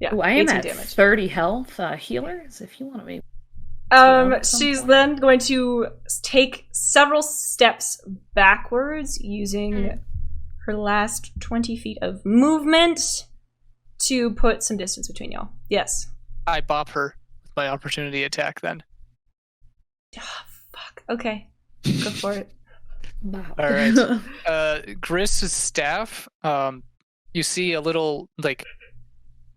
Yeah, Ooh, I am 18 at damage. 30 health. Healers, if you want to maybe. She's then going to take several steps backwards using her last 20 feet of movement to put some distance between y'all. Yes. I bop her with my opportunity attack then. Oh, fuck. Okay. Go for it. Wow. All right. Griss's staff. You see a little like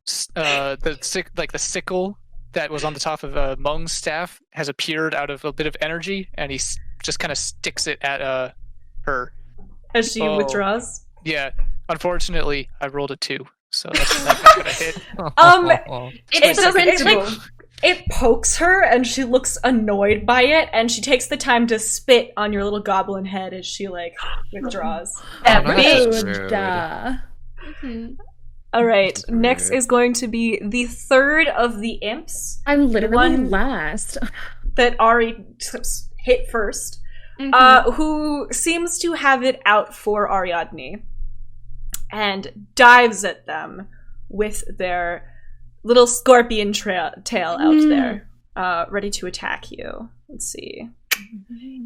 the sickle that was on the top of Meng's staff has appeared out of a bit of energy, and he just kind of sticks it at her. As she Oh. withdraws. Yeah. Unfortunately, I rolled a 2, so that's not gonna hit. It pokes her, and she looks annoyed by it, and she takes the time to spit on your little goblin head as she, like, withdraws. That nice. bitch. Rude. Mhm. Alright, That's next rude. is going to be the third of the imps I'm literally One- last. that Ari hit first, Mhm. who seems to have it out for Ariadne, and dives at them with their little scorpion tail out there, ready to attack you. Let's see.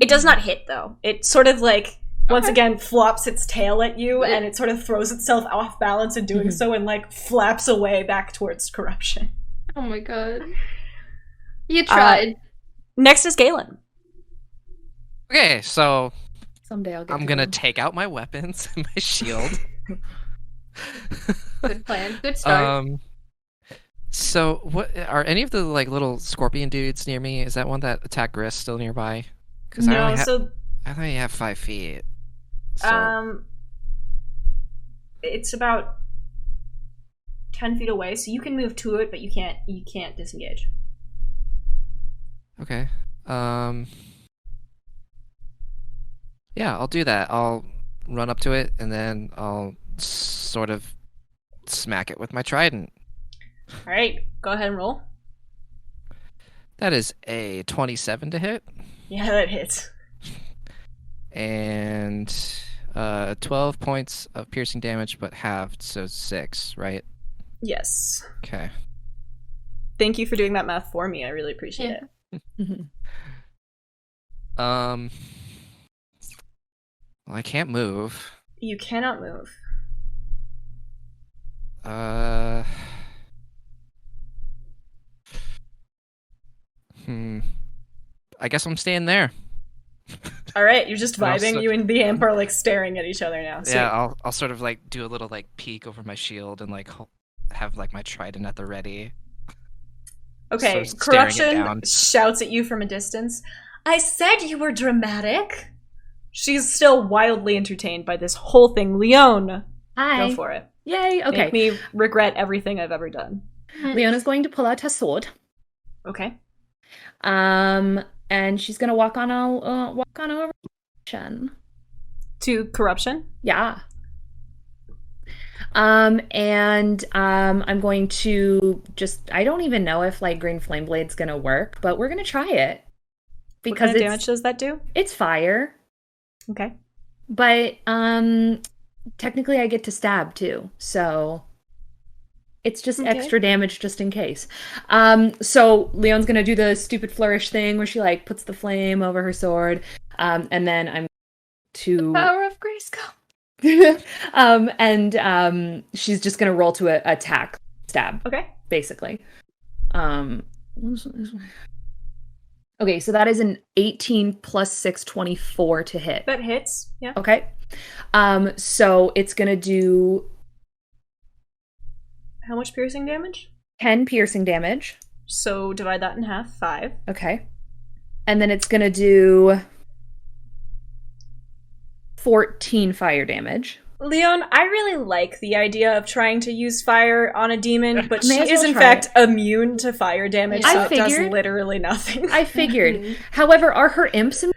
It does not hit, though. It sort of, like, once again flops its tail at you, and it sort of throws itself off balance in doing so, and, like, flaps away back towards corruption. Oh my god. You tried. Next is Galen. Okay, so Someday I'll get. I'm to gonna them. take out my weapons and my shield. Good plan. Good start. So what are any of the like little scorpion dudes near me? Is that one that attacked Griss still nearby? Because No, so I thought you have 5 feet. So it's about 10 feet away, so you can move to it, but you can't disengage. Okay. Yeah, I'll do that. I'll run up to it, and then I'll sort of smack it with my trident. All right, go ahead and roll. That is a 27 to hit. Yeah, that hits. And 12 points of piercing damage, but halved, so 6, right? Yes. Okay. Thank you for doing that math for me. I really appreciate it. Well, I can't move. You cannot move. I guess I'm staying there. All right, you're just And I'll vibing. You and the imp are like staring at each other now. Sweet. Yeah, I'll sort of like do a little like peek over my shield and like have like my trident at the ready. Okay, Sort of staring it Corruption down. shouts at you from a distance. I said you were dramatic. She's still wildly entertained by this whole thing. Lione, Hi. go for it. Yay. Okay. Make me regret everything I've ever done. Lione is going to pull out her sword. Okay. And she's gonna walk on over. To Corruption? Yeah. And I'm going to I don't even know if like Green Flame Blade's gonna work, but we're gonna try it. What kind of damage does that do? It's fire. Okay. But technically I get to stab too, so it's just extra damage just in case. So Leon's gonna do the stupid flourish thing where she like puts the flame over her sword, and then I'm to Power of Grayskull. and she's just gonna roll to attack stab. Okay. Basically. Okay, so that is an 18 plus 6, 24 to hit. That hits. Yeah. Okay. So it's gonna do How much piercing damage? 10 piercing damage. So divide that in half. 5. Okay. And then it's gonna do 14 fire damage. Lione, I really like the idea of trying to use fire on a demon, but she May as is well in try fact immune to fire damage, so I it does figured. literally nothing. I figured. However, are her imps in-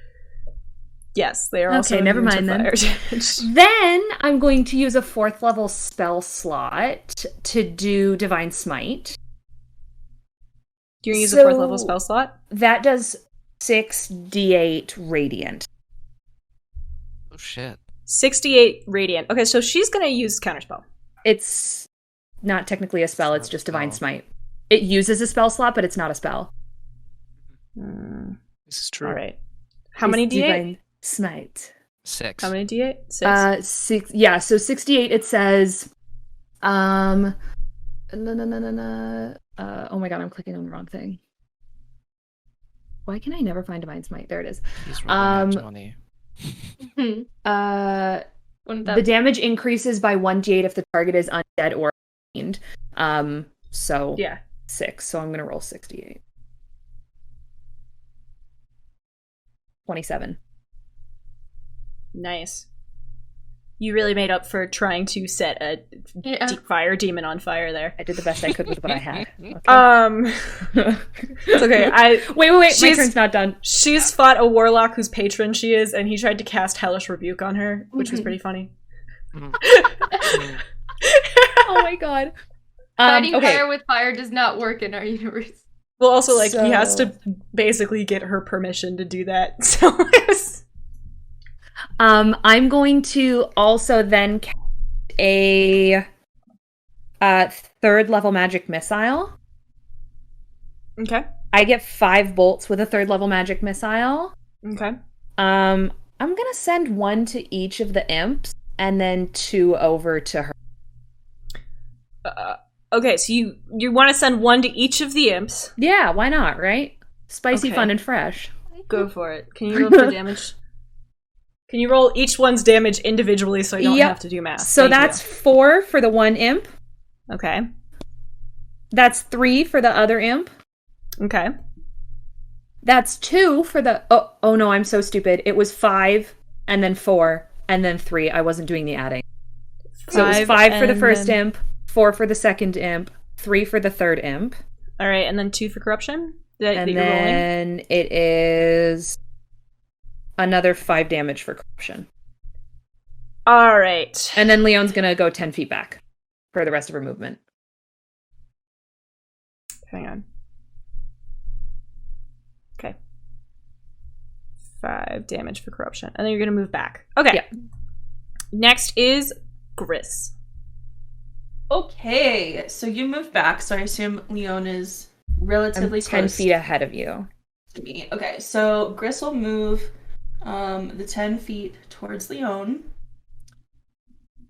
Yes, they are also Okay, never immune to mind then. fire damage. Then I'm going to use a 4th level spell slot to do Divine Smite. Do you use a 4th level spell slot? That does 6d8 radiant. Oh shit. 68 radiant. Okay, so she's gonna use counterspell. It's not technically a spell, it's not a just Divine spell. Smite. It uses a spell slot, but it's not a spell. This is true. All right. How many It's d8? Divine Smite. 6. How many d8? 6. 6. Yeah, so 68 it says oh my god, I'm clicking on the wrong thing. Why can I never find Divine Smite? There it is. He's rolling that 20. Wouldn't that The damage increases by 1d8 if the target is undead or fiend. So Yeah. 6. So I'm gonna roll 68. 27. Nice. You really made up for trying to set a fire demon on fire there. I did the best I could with what I had. Okay. It's okay. Wait. My she's- turn's not done. She's fought a warlock whose patron she is, and he tried to cast Hellish Rebuke on her, which was pretty funny. Oh my god. fighting Okay. fire with fire does not work in our universe? Well, also, like, he has So- to basically get her permission to do that, so it's... I'm going to also then cast a 3rd level magic missile. Okay. I get 5 bolts with a 3rd level magic missile. Okay. I'm gonna send 1 to each of the imps and then 2 over to her. Okay, so you want to send 1 to each of the imps. Yeah, why not, right? Spicy, Okay. fun, and fresh. Go for it. Can you roll for damage? Can you roll each one's damage individually so I don't Yep. have to do math? So Thank that's 4 for the 1 imp. you. Okay. That's 3 for the other imp. Okay. That's 2 for the... Oh no, I'm so stupid. It was 5, and then 4, and then 3. I wasn't doing the adding. So it was 5 for the and first then imp, 4 for the second imp, 3 for the third imp. All right, and then 2 for corruption. That And you're rolling. then it is another 5 damage for corruption. All right. And then Leone's gonna go 10 feet back for the rest of her movement. Hang on. Okay. 5 damage for corruption. And then you're going to move back. Okay. Yeah. Next is Gris. Okay, so you moved back, so I assume Lione is relatively I'm 10 close feet ahead of you. to me. Okay, so Gris will move the 10 feet towards Lione.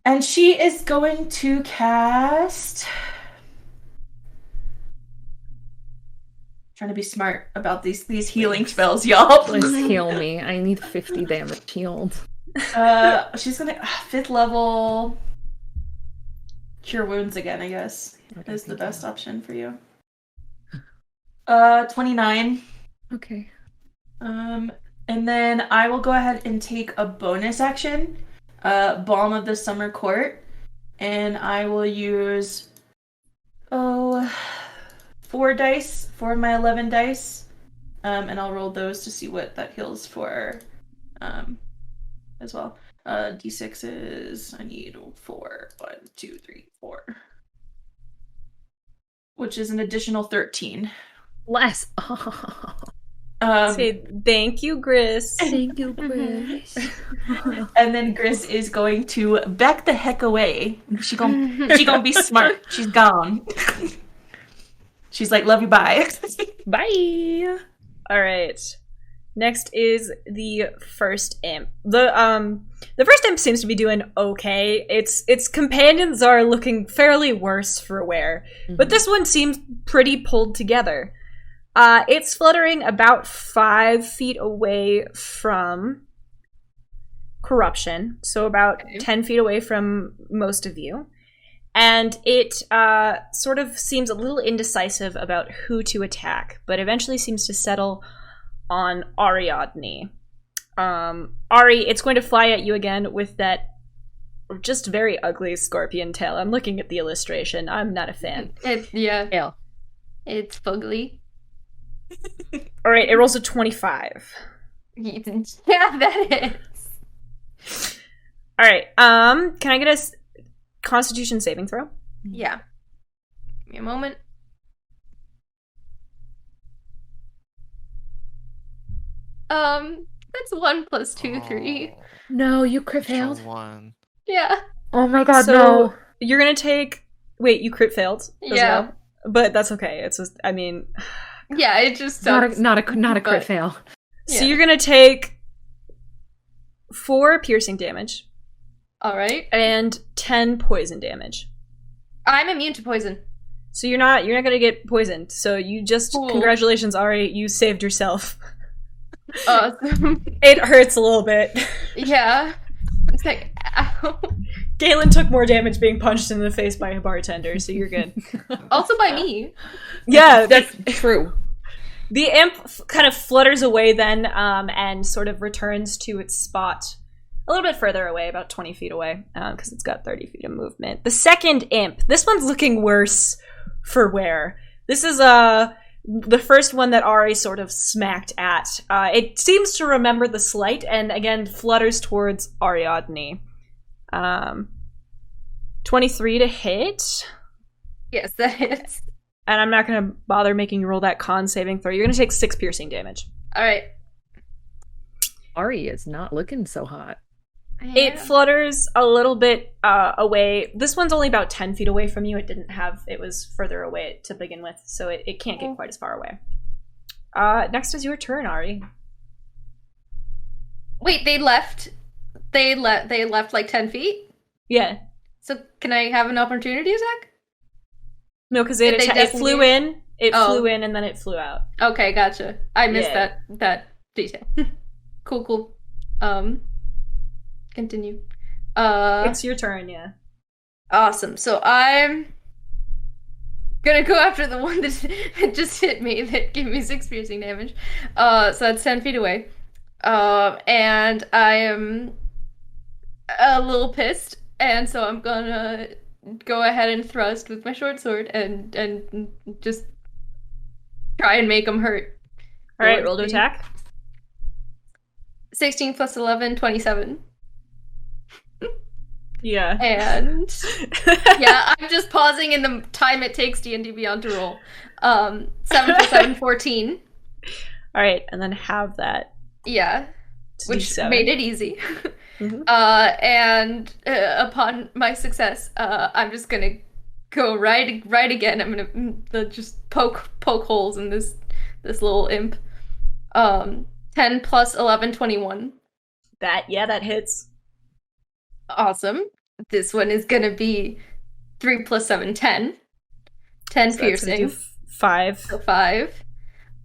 And she is going to cast... Trying to be smart about these healing spells, y'all. Please heal me. I need 50 damage healed. She's gonna 5th level cure wounds again, I guess. Okay, Is the thank best you. option for you. 29. Okay. And then I will go ahead and take a bonus action, Balm of the Summer Court, and I will use 4 dice, 4 of my 11 dice, and I'll roll those to see what that heals for, as well. D6s, I need 4. 1, 2, 3, 4. Which is an additional 13. Less. Say thank you, Gris. Thank you, Chris. And then Gris is going to back the heck away. She gonna be smart. She's gone. She's like, love you, bye. Bye. All right. Next is the first imp. The first imp seems to be doing okay. Its companions are looking fairly worse for wear, but this one seems pretty pulled together. It's fluttering about 5 feet away from corruption, so about 10 feet away from most of you. And it sort of seems a little indecisive about who to attack, but eventually seems to settle on Ariadne. Ari, it's going to fly at you again with that just very ugly scorpion tail. I'm looking at the illustration. I'm not a fan. Tail. It's fugly. All right, it rolls a 25. Yeah, that is. All right, can I get a Constitution saving throw? Yeah. Give me a moment. That's 1 + 2, 3. No, you crit Extra failed. 1. Yeah. Oh my god, So no. you're gonna take. Wait, you crit failed. As Yeah. well? But that's okay. It's just, I mean, Yeah, it just Not sucks. a crit but- fail. so Yeah. you're gonna take 4 piercing damage Alright. and 10 poison damage. I'm immune to poison. So you're not gonna get poisoned. So you just Cool. congratulations, Ari, you saved yourself. Awesome. It hurts a little bit. Yeah. It's like, ow. Galen took more damage being punched in the face by a bartender, so you're good. Also by me. Yeah, That's true. the imp kind of flutters away then, and sort of returns to its spot a little bit further away, about 20 feet away, because it's got 30 feet of movement. The second imp, this one's looking worse for wear. This is the first one that Ari sort of smacked at. It seems to remember the slight, and again flutters towards Ariadne. 23 to hit. Yes, that is. And I'm not going to bother making you roll that con saving throw. You're going to take 6 piercing damage. Alright. Ari is not looking so hot. It flutters a little bit away. This one's only about 10 feet away from you. It was further away to begin with, so it can't get quite as far away. Next is your turn, Ari. Wait, they left like 10 feet? Yeah. So can I have an opportunity attack? No, because Did it they flew in, Oh. flew in, and then it flew out. Okay, gotcha. I missed Yeah. that detail. Cool. Continue. It's your turn, yeah. Awesome. So I'm gonna go after the one that just hit me, that gave me 6 piercing damage. So that's 10 feet away. And I am a little pissed, and so I'm gonna go ahead and thrust with my short sword and just try and make him hurt. All right, roll to attack. 16 plus 11, 27. Yeah. And yeah, I'm just pausing in the time it takes D&D Beyond to roll. 7 plus 7, 14. All right, and then have that. Yeah, which D7. made it easy. Mhm. And upon my success, I'm just gonna go right again. I'm gonna just poke holes in this little imp. 10 plus 11, 21. That hits. Awesome. This one is gonna be 3 plus 7, 10. 10 So that's gonna piercing. do 5. So 5.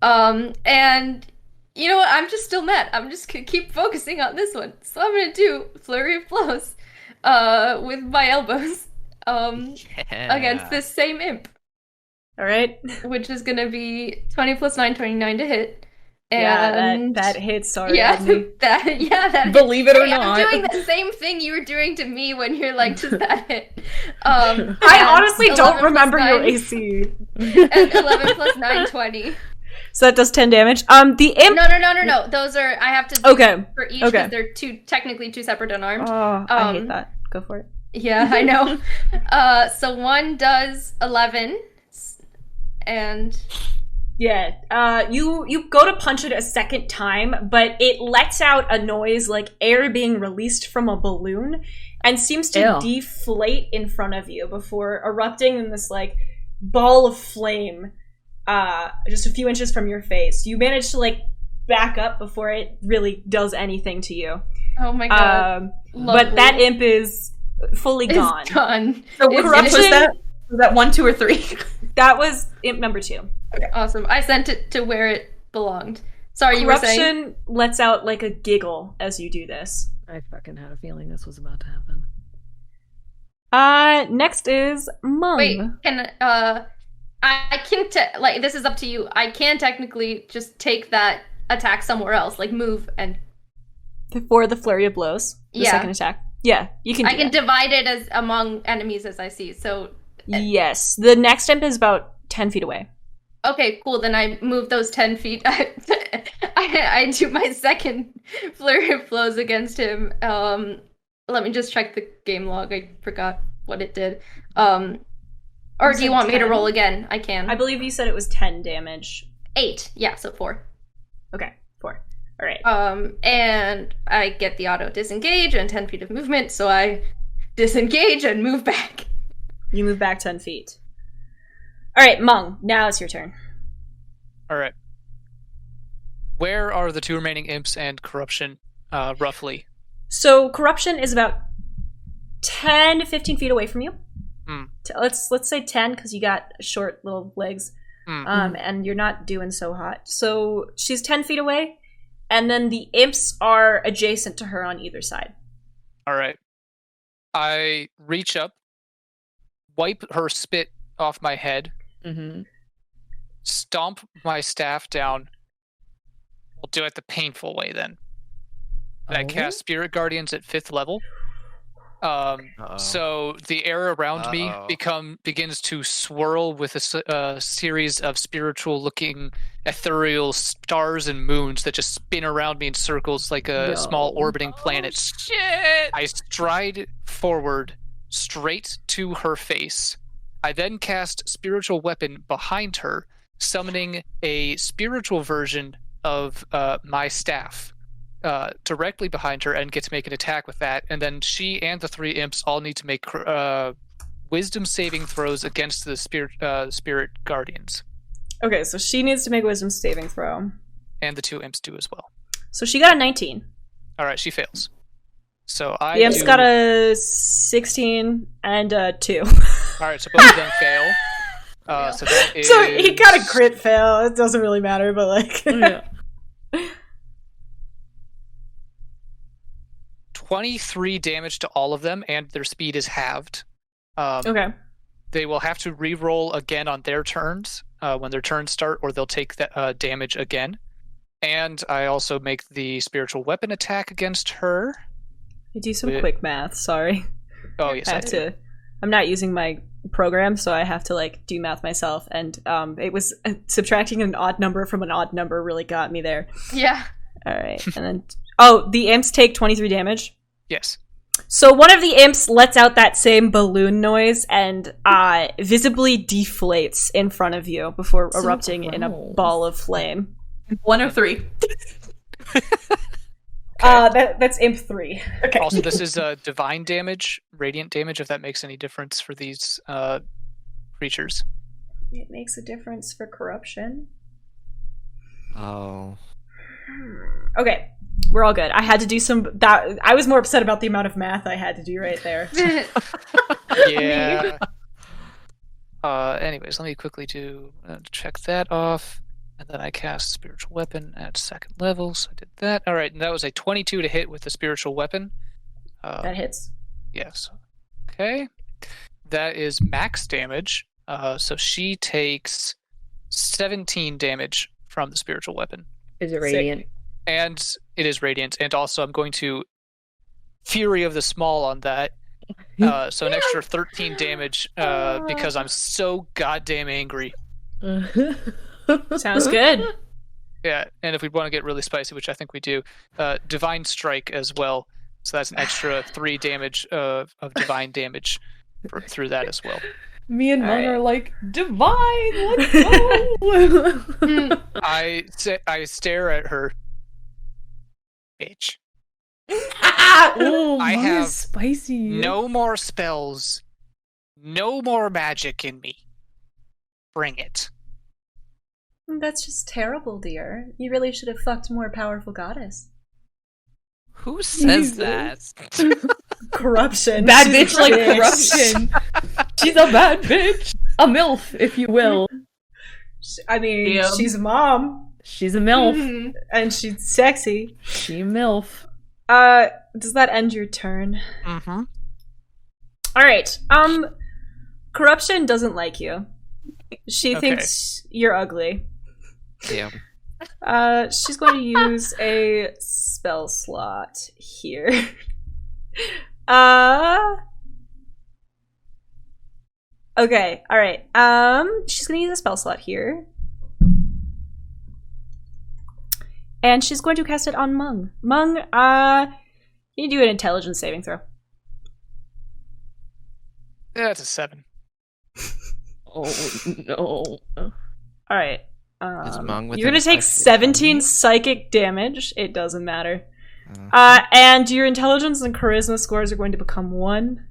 And you know what? I'm just still mad. I'm just gonna keep focusing on this one. So I'm gonna do flurry of blows, with my elbows, against this same imp, All right. which is gonna be 20 plus 9, 29 to hit. Yeah, And that hits. Sorry. yeah, Rodney. that Believe it or Hey, not. I'm doing the same thing you were doing to me when you're like, does that hit? I honestly don't remember your AC. And 11 plus 9, 20. So that does 10 damage. The imp. No. Those are, I have to do Okay. for each Okay. because they're technically two separate unarmed. Oh, I hate that. Go for it. Yeah, I know. So one does 11, and Yeah. You go to punch it a second time, but it lets out a noise like air being released from a balloon, and seems to Ew. deflate in front of you before erupting in this like ball of flame, just a few inches from your face. You manage to like back up before it really does anything to you. oh my god, But that imp is fully gone. it's gone. So what It's- imp was that? Was that 1, 2, or 3? That was imp number 2. Awesome. I sent it to where it belonged. Sorry, you were saying? Corruption lets out like a giggle as you do this. I fucking had a feeling this was about to happen. Next is Meng. Wait, can I can like this is up to you. I can technically just take that attack somewhere else, like move and For the flurry of blows, the Yeah. second attack. Yeah, you can. I do can that. divide it as among enemies as I see. So Yes, the next imp is about 10 feet away. okay, cool. Then I move those 10 feet. I do my second flurry of blows against him. Let me just check the game log. I forgot what it did. Or You do you said want me to 10? roll again? I can. I believe you said it was 10 damage. 8. Yeah, so 4. Okay, 4. All right. And I get the auto disengage and 10 feet of movement, so I disengage and move back. You move back 10 feet. All right, Meng, now it's your turn. All right. Where are the 2 remaining imps and corruption, roughly? So corruption is about 10 to 15 feet away from you. Hmm. Let's say 10 because you got short little legs, and you're not doing so hot. So she's 10 feet away, and then the imps are adjacent to her on either side. All right. I reach up, wipe her spit off my head, Mm-hmm. stomp my staff down. We'll do it the painful way then. I Oh. cast Spirit Guardians at 5th level. So the air around me begins to swirl with a series of spiritual-looking ethereal stars and moons that just spin around me in circles like a small orbiting planet. Shit! I stride forward straight to her face. I then cast Spiritual Weapon behind her, summoning a spiritual version of my staff directly behind her, and get to make an attack with that. And then she and the 3 imps all need to make wisdom saving throws against the spirit guardians. Okay, so she needs to make a wisdom saving throw. And the 2 imps do as well. So she got a 19. All right, she fails. So I The imps do... got a 16 and a 2. All right, so both of them fail. So that is... So he got a crit fail. It doesn't really matter, but like... Yeah. 23 damage to all of them, and their speed is halved. Okay. They will have to re-roll again on their turns when their turns start, or they'll take that damage again. And I also make the spiritual weapon attack against her. You do some Wait. quick math, sorry. Oh, yes, I I have did. to I'm not using my program, so I have to like do math myself, and it was subtracting an odd number from an odd number really got me there. Yeah. All right, and then the imps take 23 damage. Yes. So one of the imps lets out that same balloon noise and visibly deflates in front of you before erupting in a ball of flame. 1 or 3. That's imp 3. Okay. Also, this is divine damage, radiant damage, if that makes any difference for these creatures. It makes a difference for corruption. Oh. Okay, we're all good. I had to do that. I was more upset about the amount of math I had to do right there. Yeah. Anyways, let me quickly check that off. And then I cast Spiritual Weapon at 2nd level, so I did that. All right, and that was a 22 to hit with the Spiritual Weapon. That hits. Yes. Okay. That is max damage. So she takes 17 damage from the Spiritual Weapon. Is it radiant? Sick. And it is radiant. And also I'm going to Fury of the Small on that. So an extra 13 damage because I'm so goddamn angry. Sounds good. Yeah, and if we want to get really spicy, which I think we do, Divine Strike as well. So that's an extra 3 damage of divine damage through that as well. Me and Meng are like, divine, let's go! I stare at her. Bitch. Oh, I Meng have is spicy. No more spells. No more magic in me. Bring it. That's just terrible, dear. You really should have fucked more powerful goddess. Who says that? Corruption. Bad She's bitch like a corruption. She's a bad bitch. A MILF, if you will. I mean, Yeah. she's a mom. She's a MILF. And she's sexy. She a MILF. Does that end your turn? Mm-hmm. Alright, Corruption doesn't like you. She Okay. thinks you're ugly. Damn. She's going to use a spell slot here. Okay, alright. She's gonna use a spell slot here. And she's going to cast it on Meng. Meng, you do an intelligence saving throw. That's a 7. Oh, no. Alright. Is Meng within You're gonna take 5 feet of 17 me? psychic damage. It doesn't matter. And your intelligence and charisma scores are going to become 1.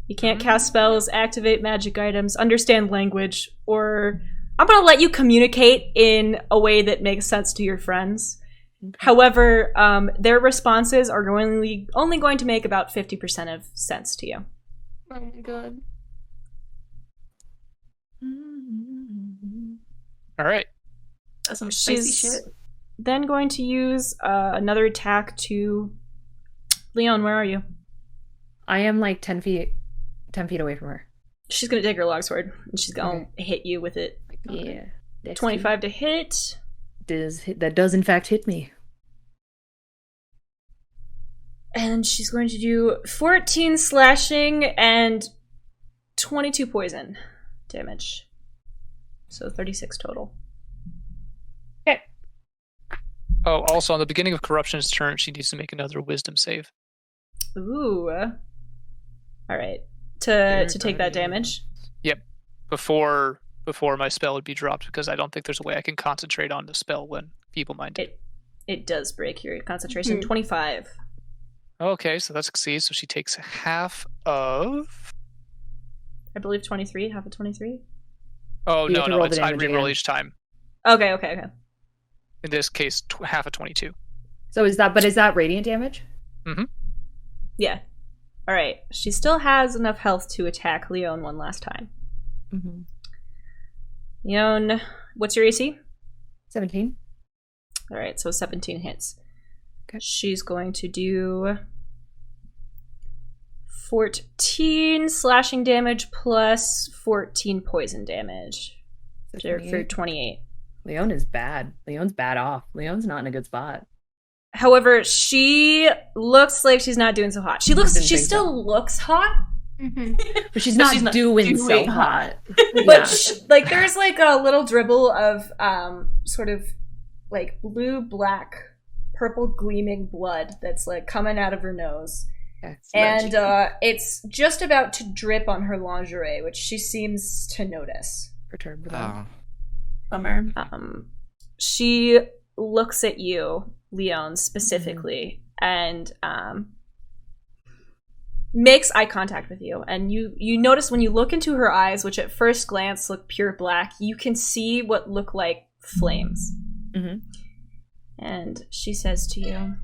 You can't cast spells, activate magic items, understand language, or I'm gonna let you communicate in a way that makes sense to your friends. However, their responses are only going to make about 50% of sense to you. Oh my god. All right. That's some spicy She's shit. then going to use another attack to Lione. Where are you? I am like 10 feet away from her. She's gonna take her longsword and she's gonna hit you with it. Yeah. That's 25 to hit. that does in fact hit me. And she's going to do 14 slashing and 22 poison damage. So 36 total. Oh, also, on the beginning of Corruption's turn, she needs to make another Wisdom save. Ooh. Alright. To take that damage. Yep. Before my spell would be dropped, because I don't think there's a way I can concentrate on the spell when feeble-minded. It does break your concentration. 25. Okay, so that succeeds. So she takes half of... I believe 23. Half of 23. Oh, You have to roll the I damage reroll again. each time. Okay. In this case, half of 22. So is that radiant damage? Yeah. Alright. She still has enough health to attack Lione one last time. Mm-hmm. Lione, what's your AC? 17. Alright, so 17 hits. Okay. She's going to do 14 slashing damage plus 14 poison damage for 28. Lione is bad. Leone's bad off. Leone's not in a good spot. However, she looks like she's not doing so hot. She Didn't think still so. looks hot, But she's not doing so hot. But like there's like a little dribble of sort of like blue, black, purple gleaming blood that's like coming out of her nose. And it's just about to drip on her lingerie, which she seems to notice. Perturbed with that. Bummer. She looks at you, Lione, specifically, and makes eye contact with you. And you notice when you look into her eyes, which at first glance look pure black, you can see what look like flames. Mm-hmm. And she says to you,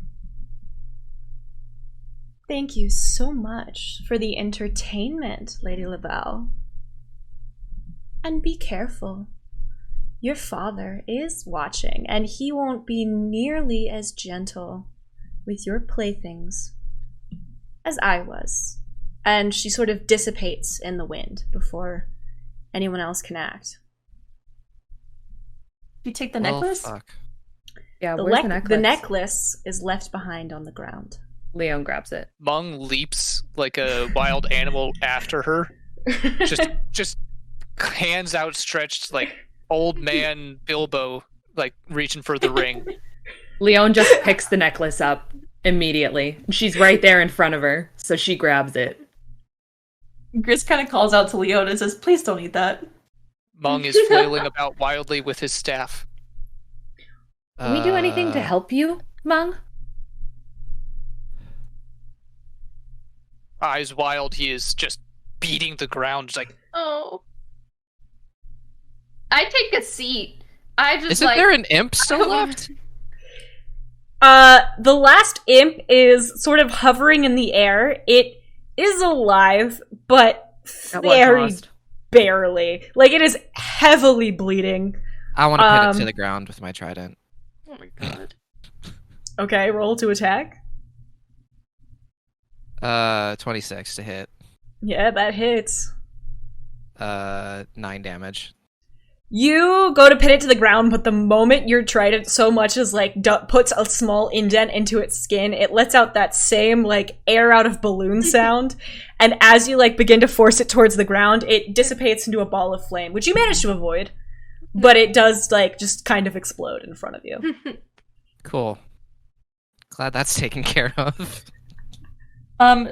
"Thank you so much for the entertainment, Lady LaBelle. And be careful. Your father is watching, and he won't be nearly as gentle with your playthings as I was." And she sort of dissipates in the wind before anyone else can act. You take the necklace? Fuck. Yeah, where's the necklace? The necklace is left behind on the ground. Lione grabs it. Meng leaps like a wild animal after her. Just hands outstretched like old man Bilbo, like reaching for the ring. Lione just picks the necklace up immediately. She's right there in front of her, so she grabs it. Gris kind of calls out to Lione and says, "Please don't eat that." Meng is flailing about wildly with his staff. Can we do anything to help you, Meng? Eyes wild, he is just beating the ground, just like, Oh. I take a seat. I just Isn't there an imp still left? The last imp is sort of hovering in the air. It is alive, but very barely. Like, it is heavily bleeding. I want to put it to the ground with my trident. Oh my god. Okay, roll to attack. 26 to hit. Yeah, that hits. 9 damage. You go to pin it to the ground, but the moment your trident so much as like puts a small indent into its skin, it lets out that same like air out of balloon sound. And as you like begin to force it towards the ground, it dissipates into a ball of flame, which you manage to avoid. But it does like just kind of explode in front of you. Cool. Glad that's taken care of.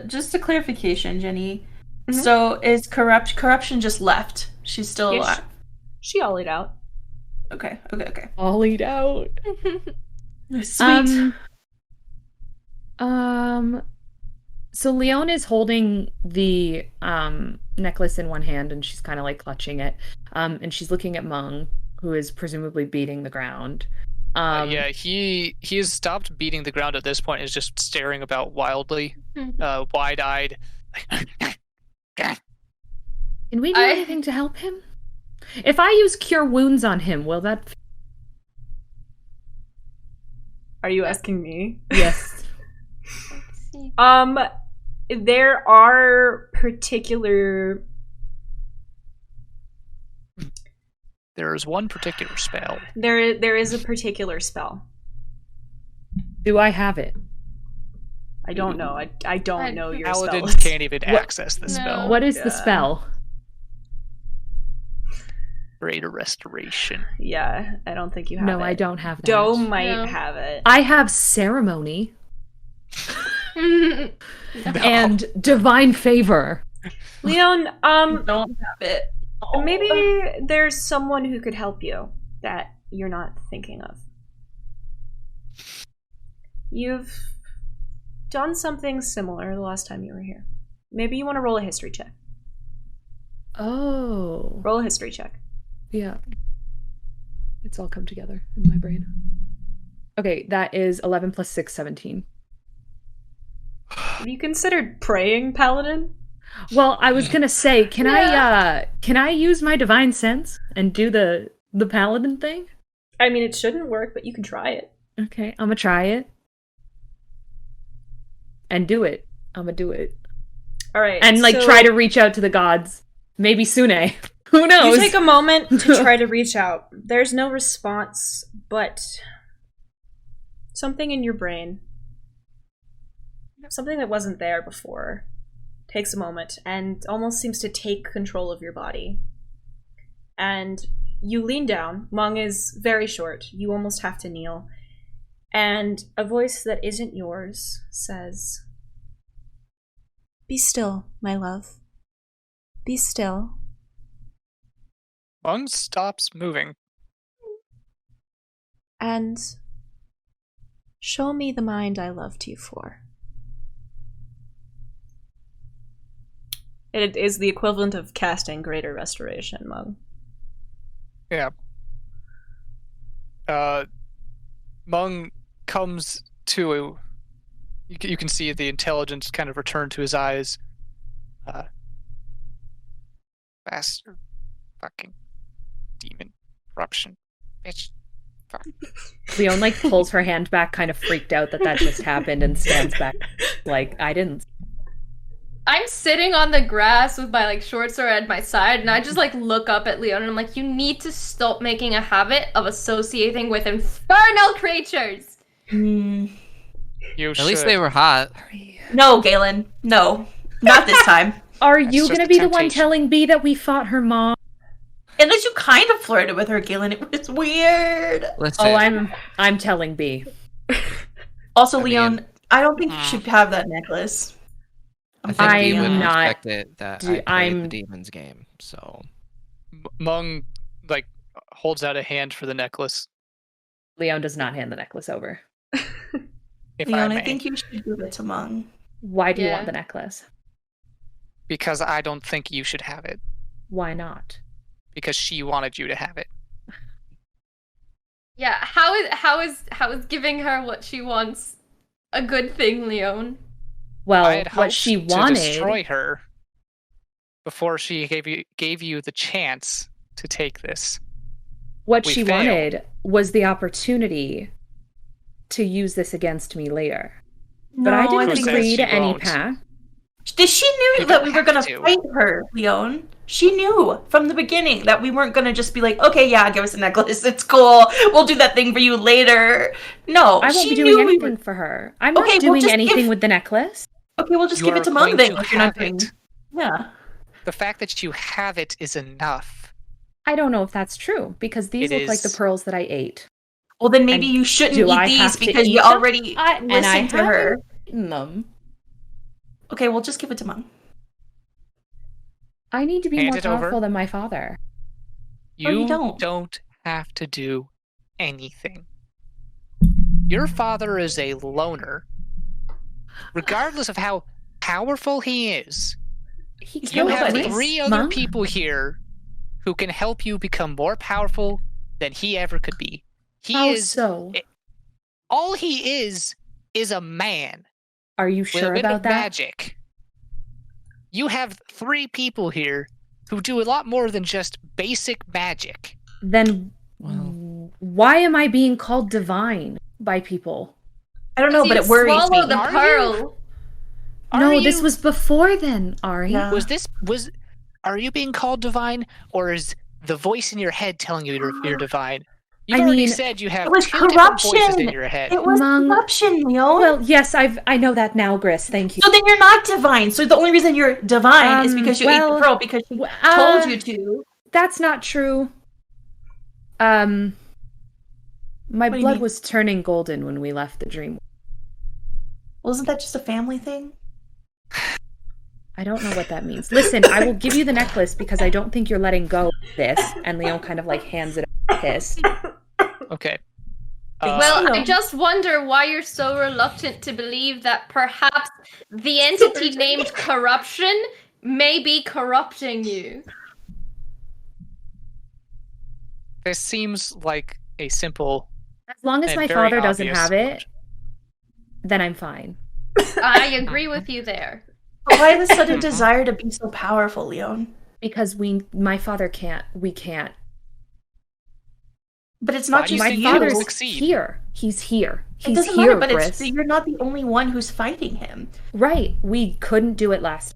Just a clarification, Jenny. Mm-hmm. So is corruption just left? She's still alive. She ollied out. Okay. Ollied out. Sweet. So Lione is holding the necklace in one hand, and she's kind of like clutching it. And she's looking at Meng, who is presumably beating the ground. Yeah, he has stopped beating the ground at this point. Is just staring about wildly, wide-eyed. Can we do anything to help him? If I use Cure Wounds on him, will that... Are you asking me? Yes. There are particular... There is one particular spell. There is a particular spell. Do I have it? I don't know. I don't know your Paladins spells. can't even access the spell. What is the spell? Greater Restoration. Yeah, I don't think you have it. No, I don't have that. Doe might have it. I have Ceremony. No. And Divine Favor. Lione, Don't have it. maybe there's someone who could help you that you're not thinking of. You've done something similar the last time you were here. Maybe you want to roll a history check. Oh. Roll a history check. Yeah. It's all come together in my brain. Okay, that is 11 plus 6, 17. Have you considered praying, Paladin? Well, I was gonna say, can I use my divine sense and do the paladin thing? I mean, it shouldn't work, but you can try it. Okay, I'm gonna try it. And do it. I'm gonna do it. All right. And try to reach out to the gods. Maybe Sune. Who knows? You take a moment to try to reach out. There's no response, but something in your brain, something that wasn't there before, takes a moment and almost seems to take control of your body. And you lean down. Meng is very short. You almost have to kneel. And a voice that isn't yours says, "Be still, my love. Be still." Meng stops moving. And show me the mind I loved you for. It is the equivalent of casting Greater Restoration, Meng. Yeah. Meng comes to you can see the intelligence kind of return to his eyes. Bastard. Fucking demon. Corruption. Bitch. Fuck. Leone, like, pulls her hand back, kind of freaked out that just happened, and stands back like, I didn't. I'm sitting on the grass with my, like, short sword at my side, and I just, like, look up at Leone, and I'm like, you need to stop making a habit of associating with infernal creatures! You At least they were hot. No, Galen. No. Not this time. Are That's you just gonna a be the one temptation. telling B that we fought her mom? Unless you kind of flirted with her, Galen. It was weird. Listen, Oh, I'm telling B. Also, I mean- Leone, I don't think you should have that necklace. I think we would I'm not- respect it that do- I played I'm- the demon's game. So Meng, like, holds out a hand for the necklace. Leone does not hand the necklace over. If Leone, I I may. think you should give it to Meng. Why do you Yeah. want the necklace? Because I don't think you should have it. Why not? Because she wanted you to have it. Yeah, how is giving her what she wants a good thing, Leone? Well, I had what hoped she to wanted. destroy her before she gave you the chance to take this. What We she failed. wanted was the opportunity to use this against me later. But I didn't think agree she to any won't. pact. She knew You that don't we were have going to. to fight her, Leone. She knew from the beginning that we weren't going to just be like, okay, yeah, give us a necklace. It's cool. We'll do that thing for you later. No, I won't she be doing knew we anything were... for her. I'm Okay, not well, doing just anything give- with the necklace. Okay, we'll just You give are it to Meng going then to if you're not have doing... it. Yeah. The fact that you have it is enough. I don't know if that's true, because these It look like the is. pearls that I ate. Well, then maybe And you shouldn't do eat I these have to because eat you them? already listened to her. Eaten them. Okay, well, just give it to Meng. I need to be Hand more it over. powerful than my father. you You don't. have to do anything. Your father is a loner. Regardless of how powerful he is, He He's killed you have nobody's. 3 other Monk? people here who can help you become more powerful than he ever could be. He How is so? all he is a man Are you with sure a bit about of that? magic. You have 3 people here who do a lot more than just basic magic. Then Well. why am I being called divine by people? I don't know, but it worries me. Swallow the Are you? pearl. No, Are this you- was before then, Ari. Yeah. Are you being called divine, or is the voice in your head telling you you're divine? You've I already mean, said you have It was 2 different voices corruption. in your head. It was Meng- corruption, Leone. Well, yes, I know that now, Gris. Thank you. So then you're not divine. So the only reason you're divine is Um, because you ate well, the pearl because she w- told you to. That's not true. My What do you blood mean? was turning golden when we left the dream. Well, isn't that just a family thing? I don't know what that means. Listen, I will give you the necklace because I don't think you're letting go of this. And Leon kind of like hands it over pissed. Okay. Well, No. I just wonder why you're so reluctant to believe that perhaps the entity named corruption may be corrupting you. this seems like a simple As long as and my very father doesn't obvious have it, logic. then I'm fine. I agree with you there. But why the sudden desire to be so powerful, Leone? Because my father can't. We can't. But it's Why not do you just My think you. he will father's succeed? here. He's here. It He's doesn't here, matter, but Gris. you're not the only one who's fighting him. Right. We couldn't do it last.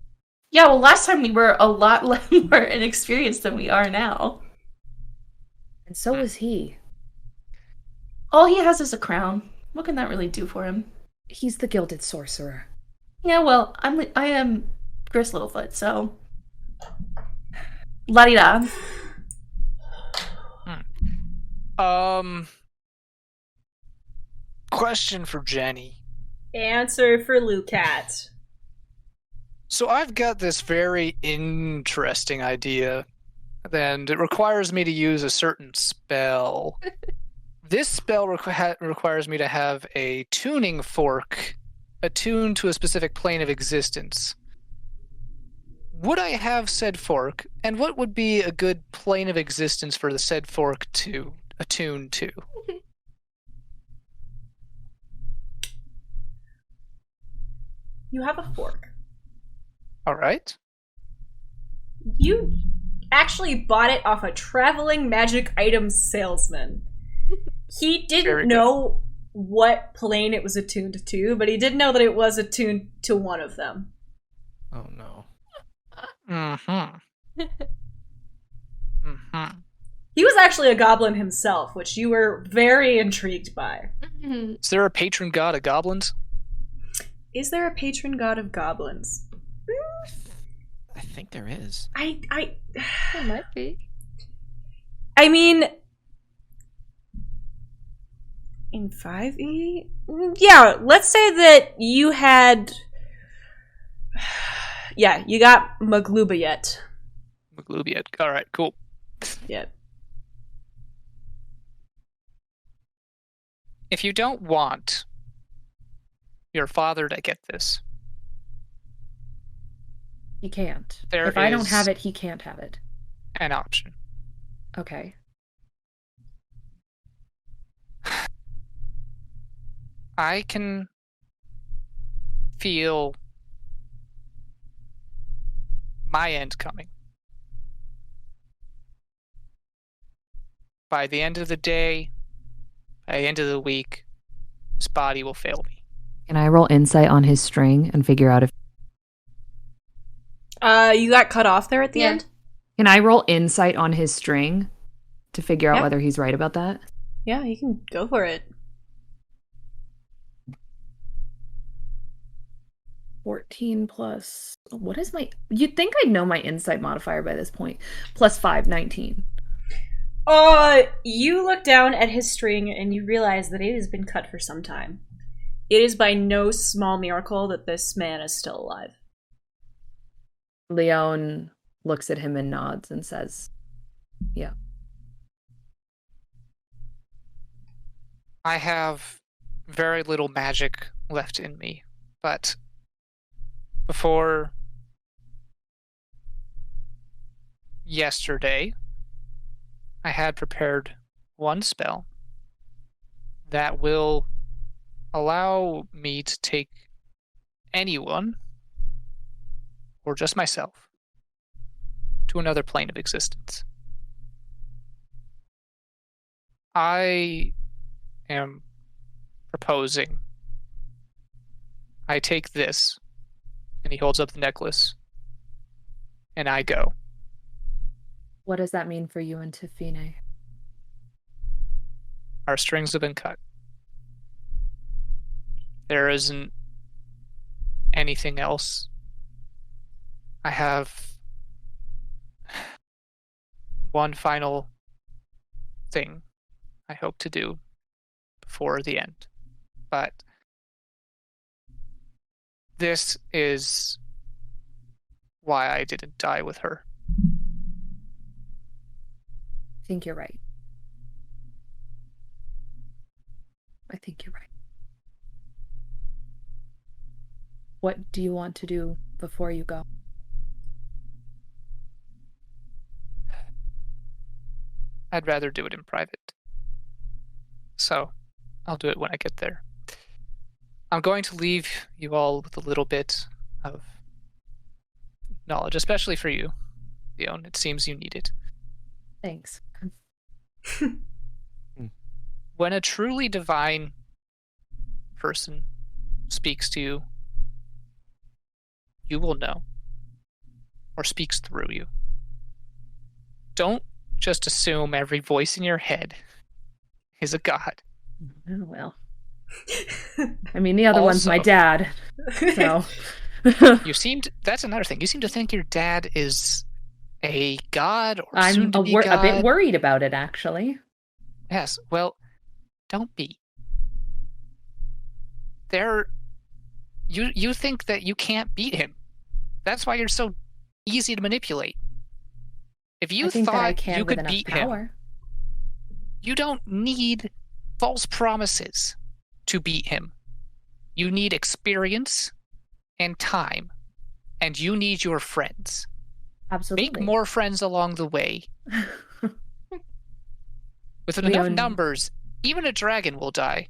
Yeah, well, last time we were a lot more inexperienced than we are now. And so was he. All he has is a crown. What can that really do for him? He's the gilded sorcerer. Yeah, well, I am Gris Littlefoot, so la-di-da. Question for Jenny. Answer for Lucat. So I've got this very interesting idea, and it requires me to use a certain spell. This spell requires me to have a tuning fork attuned to a specific plane of existence. Would I have said fork, and what would be a good plane of existence for the said fork to attune to? You have a fork. All right. You actually bought it off a traveling magic item salesman. He didn't know what plane it was attuned to, but he did know that it was attuned to one of them. Oh no. Mm-hmm. Mm-hmm. He was actually a goblin himself, which you were very intrigued by. Is there a patron god of goblins? Is there a patron god of goblins? I think there is. There might be. I mean, in 5e? Yeah, let's say that you had... Yeah, you got Maglubayet. Maglubiet. All right, cool. Yeah. If you don't want your father to get this, He can't. There If I don't is- have it, he can't have it. an option. Okay. I can feel my end coming. By the end of the day, by the end of the week, this body will fail me. Can I roll insight on his string and figure out if... You got cut off there at the Yeah. end? Can I roll insight on his string to figure out Yeah. whether he's right about that? Yeah, you can go for it. 14 plus... What is my... You'd think I'd know my insight modifier by this point. Plus 5, 19. You look down at his string and you realize that it has been cut for some time. It is by no small miracle that this man is still alive. Lione looks at him and nods and says, yeah. I have very little magic left in me, but before yesterday, I had prepared one spell that will allow me to take anyone, or just myself, to another plane of existence. I am proposing I take this, and he holds up the necklace, and I go. What does that mean for you and Tafine? Our strings have been cut. There isn't anything else. I have one final thing I hope to do before the end. But this is why I didn't die with her. I think you're right. I think you're right. What do you want to do before you go? I'd rather do it in private. So, I'll do it when I get there. I'm going to leave you all with a little bit of knowledge, especially for you, Lione. It seems you need it. Thanks. When a truly divine person speaks to you, you will know, or speaks through you. Don't just assume every voice in your head is a god. Oh, well. I mean, the other one's my Also- dad, so... That's another thing. You seem to think your dad is a god or I'm soon to be a god. bit worried about it, actually. Yes, well, don't be. You think that you can't beat him. That's why you're so easy to manipulate. If you I think that I thought can you with could enough beat him, power. you don't need false promises to beat him. You need experience and time, and you need your friends. Absolutely. Make more friends along the way. With enough Lione- numbers, even a dragon will die.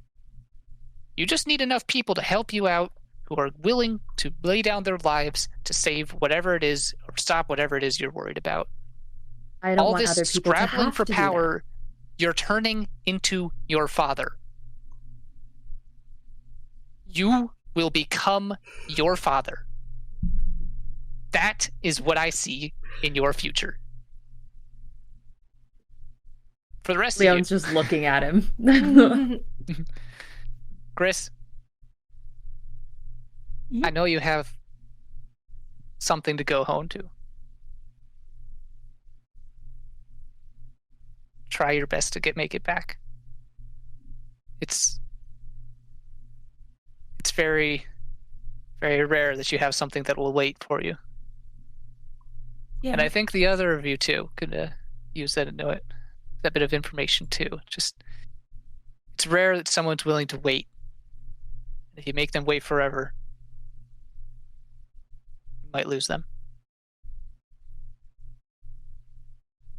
You just need enough people to help you out who are willing to lay down their lives to save whatever it is or stop whatever it is you're worried about. I don't All want this other people to scrabbling have for to power, you're turning into your father. You will become your father. That is what I see in your future. For the rest do that. Leon's of just looking at him. Mhm. you, Chris, I know you have something to go home to. Try your best to make it back. It's very, very rare that you have something that will wait for you. Yeah. And I think the other of you too could use that bit of information too. Just, it's rare that someone's willing to wait. If you make them wait forever, you might lose them.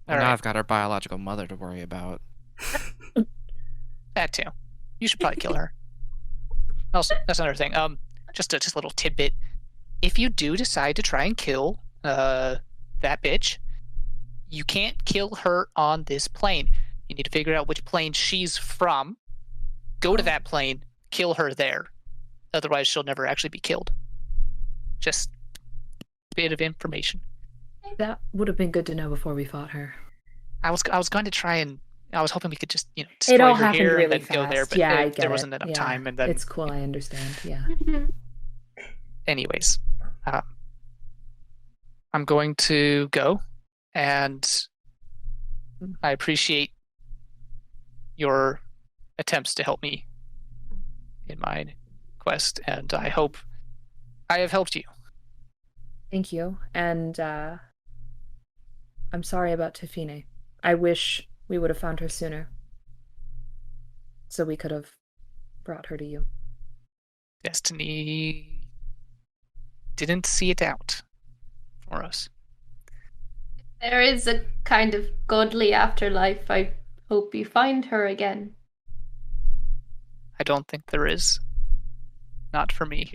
Well, now I've got our biological mother to worry about. That too. You should probably kill her. Also, that's another thing. Just a little tidbit. If you do decide to try and kill that bitch, you can't kill her on this plane. You need to figure out which plane she's from. Go to that plane, kill her there. Otherwise, she'll never actually be killed. Just a bit of information. That would have been good to know before we fought her. I was going to try and I was hoping we could just It destroy all her happened here really and then go fast. there, but Yeah, I get there it. wasn't enough Yeah. time. And then It's cool, I understand. Yeah. anyways, I'm going to go, and I appreciate your attempts to help me in my quest, and I hope I have helped you. Thank you. And I'm sorry about Tefine. I wish we would have found her sooner. So we could have brought her to you. Destiny didn't see it out for us. There is a kind of godly afterlife. I hope you find her again. I don't think there is. Not for me.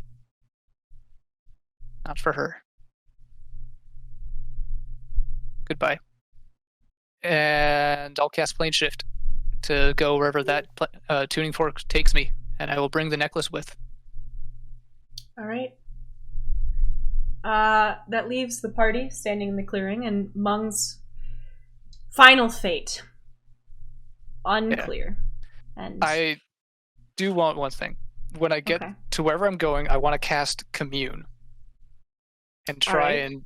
Not for her. Goodbye. And I'll cast Plane Shift to go wherever that tuning fork takes me, and I will bring the necklace with. All right. That leaves the party standing in the clearing, and Meng's final fate unclear. Yeah. And I do want one thing. When I get to wherever I'm going, I want to cast Commune and try and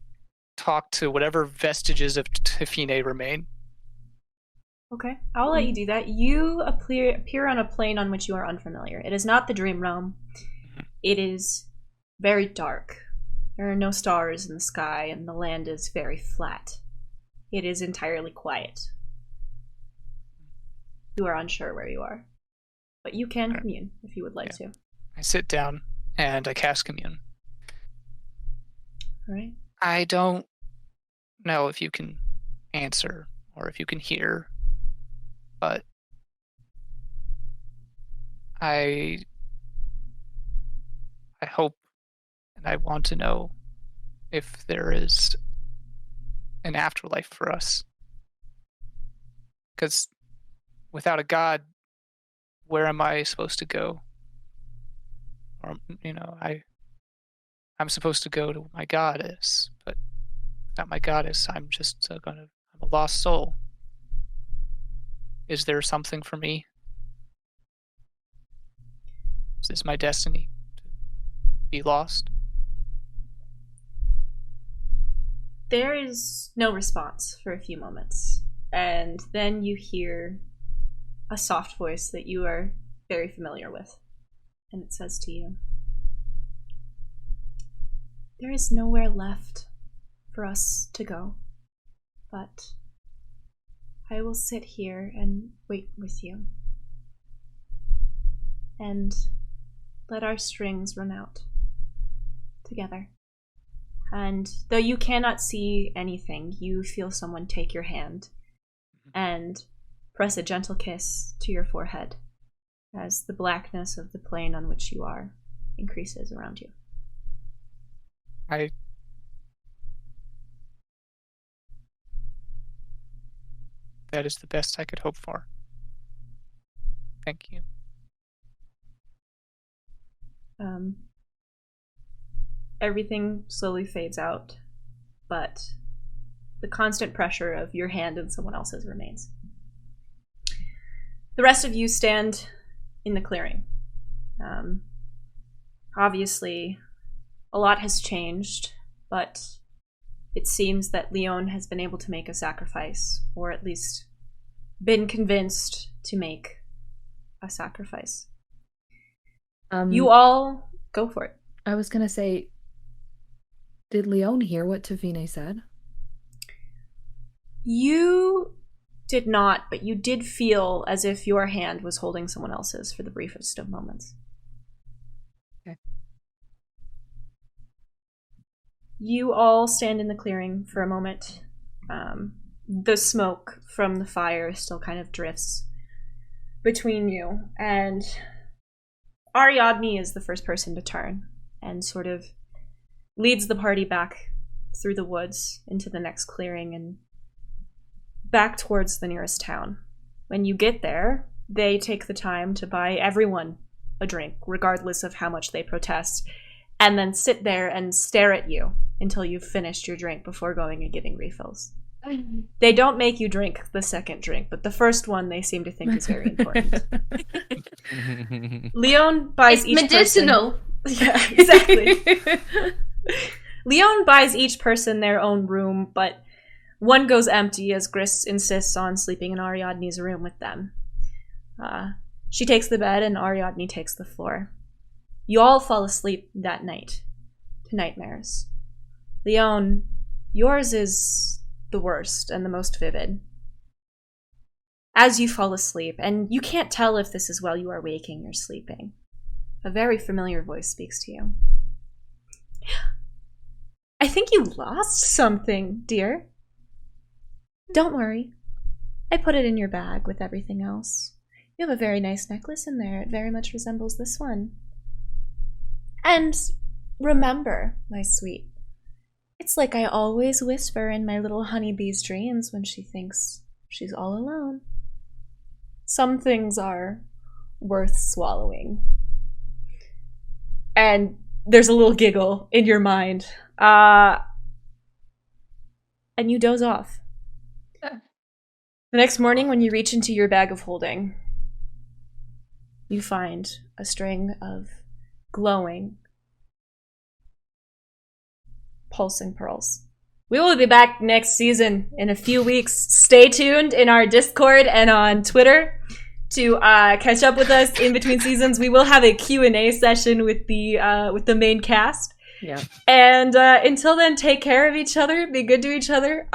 talk to whatever vestiges of Tefine remain. Okay, I'll let you do that. You appear on a plane on which you are unfamiliar. It is not the Dream Realm. It is very dark. There are no stars in the sky, and the land is very flat. It is entirely quiet. You are unsure where you are. But you can commune if you would like to. I sit down and I cast Commune. All right. I don't know if you can answer or if you can hear, but I hope and I want to know if there is an afterlife for us. Because without a god, where am I supposed to go? Or, I'm supposed to go to where my goddess, but without my goddess, I'm just I'm a lost soul. Is there something for me? Is this my destiny to be lost? There is no response for a few moments, and then you hear a soft voice that you are very familiar with, and it says to you, "There is nowhere left for us to go, but I will sit here and wait with you, and let our strings run out together. And though you cannot see anything, you feel someone take your hand and press a gentle kiss to your forehead as the blackness of the plane on which you are increases around you." That is the best I could hope for. Thank you. Everything slowly fades out, but the constant pressure of your hand in someone else's remains. The rest of you stand in the clearing. Obviously, a lot has changed, but it seems that Lione has been able to make a sacrifice, or at least been convinced to make a sacrifice. You all go for it. I was gonna say, did Lione hear what Tavine said? You did not, but you did feel as if your hand was holding someone else's for the briefest of moments. Okay. You all stand in the clearing for a moment. The smoke from the fire still kind of drifts between you, and Ariadne is the first person to turn and sort of leads the party back through the woods into the next clearing and back towards the nearest town. When you get there, they take the time to buy everyone a drink, regardless of how much they protest, and then sit there and stare at you until you've finished your drink before going and getting refills. They don't make you drink the second drink, but the first one they seem to think is very important. Lione buys It's each medicinal. person... Yeah, exactly. Lione buys each person their own room, but one goes empty as Gris insists on sleeping in Ariadne's room with them. She takes the bed and Ariadne takes the floor. You all fall asleep that night to nightmares. Lione, yours is the worst and the most vivid. As you fall asleep, and you can't tell if this is while you are waking or sleeping, a very familiar voice speaks to you. "I think you lost something, dear. Don't worry. I put it in your bag with everything else. You have a very nice necklace in there. It very much resembles this one. And remember, my sweet, it's like I always whisper in my little honeybee's dreams when she thinks she's all alone. Some things are worth swallowing." And there's a little giggle in your mind. And you doze off. The next morning, when you reach into your bag of holding, you find a string of glowing, pulsing pearls. We will be back next season in a few weeks. Stay tuned in our Discord and on Twitter to catch up with us in between seasons. We will have a Q&A session with the main cast. Yeah. And until then, take care of each other. Be good to each other.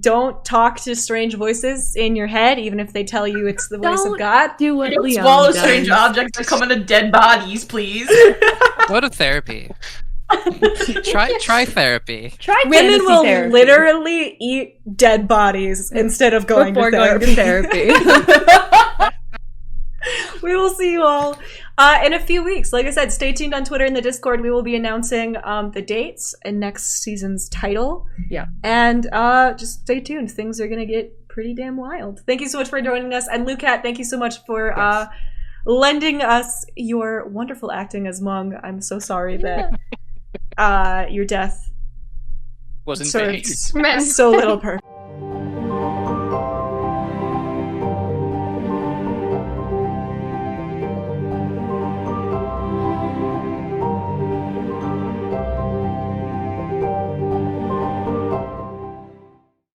Don't talk to strange voices in your head, even if they tell you it's the voice of God. Do what Don't Lione swallow does. strange objects that come into dead bodies, please. Go to therapy. Try therapy. Try Women fantasy will therapy literally eat dead bodies instead of going before to therapy. going to therapy. We will see you all in a few weeks. Like I said, stay tuned on Twitter and the Discord. We will be announcing the dates and next season's title. Yeah. And just stay tuned. Things are going to get pretty damn wild. Thank you so much for joining us. And Lucat, thank you so much for lending us your wonderful acting as Meng. I'm so sorry that your death Wasn't served vain. so little purpose.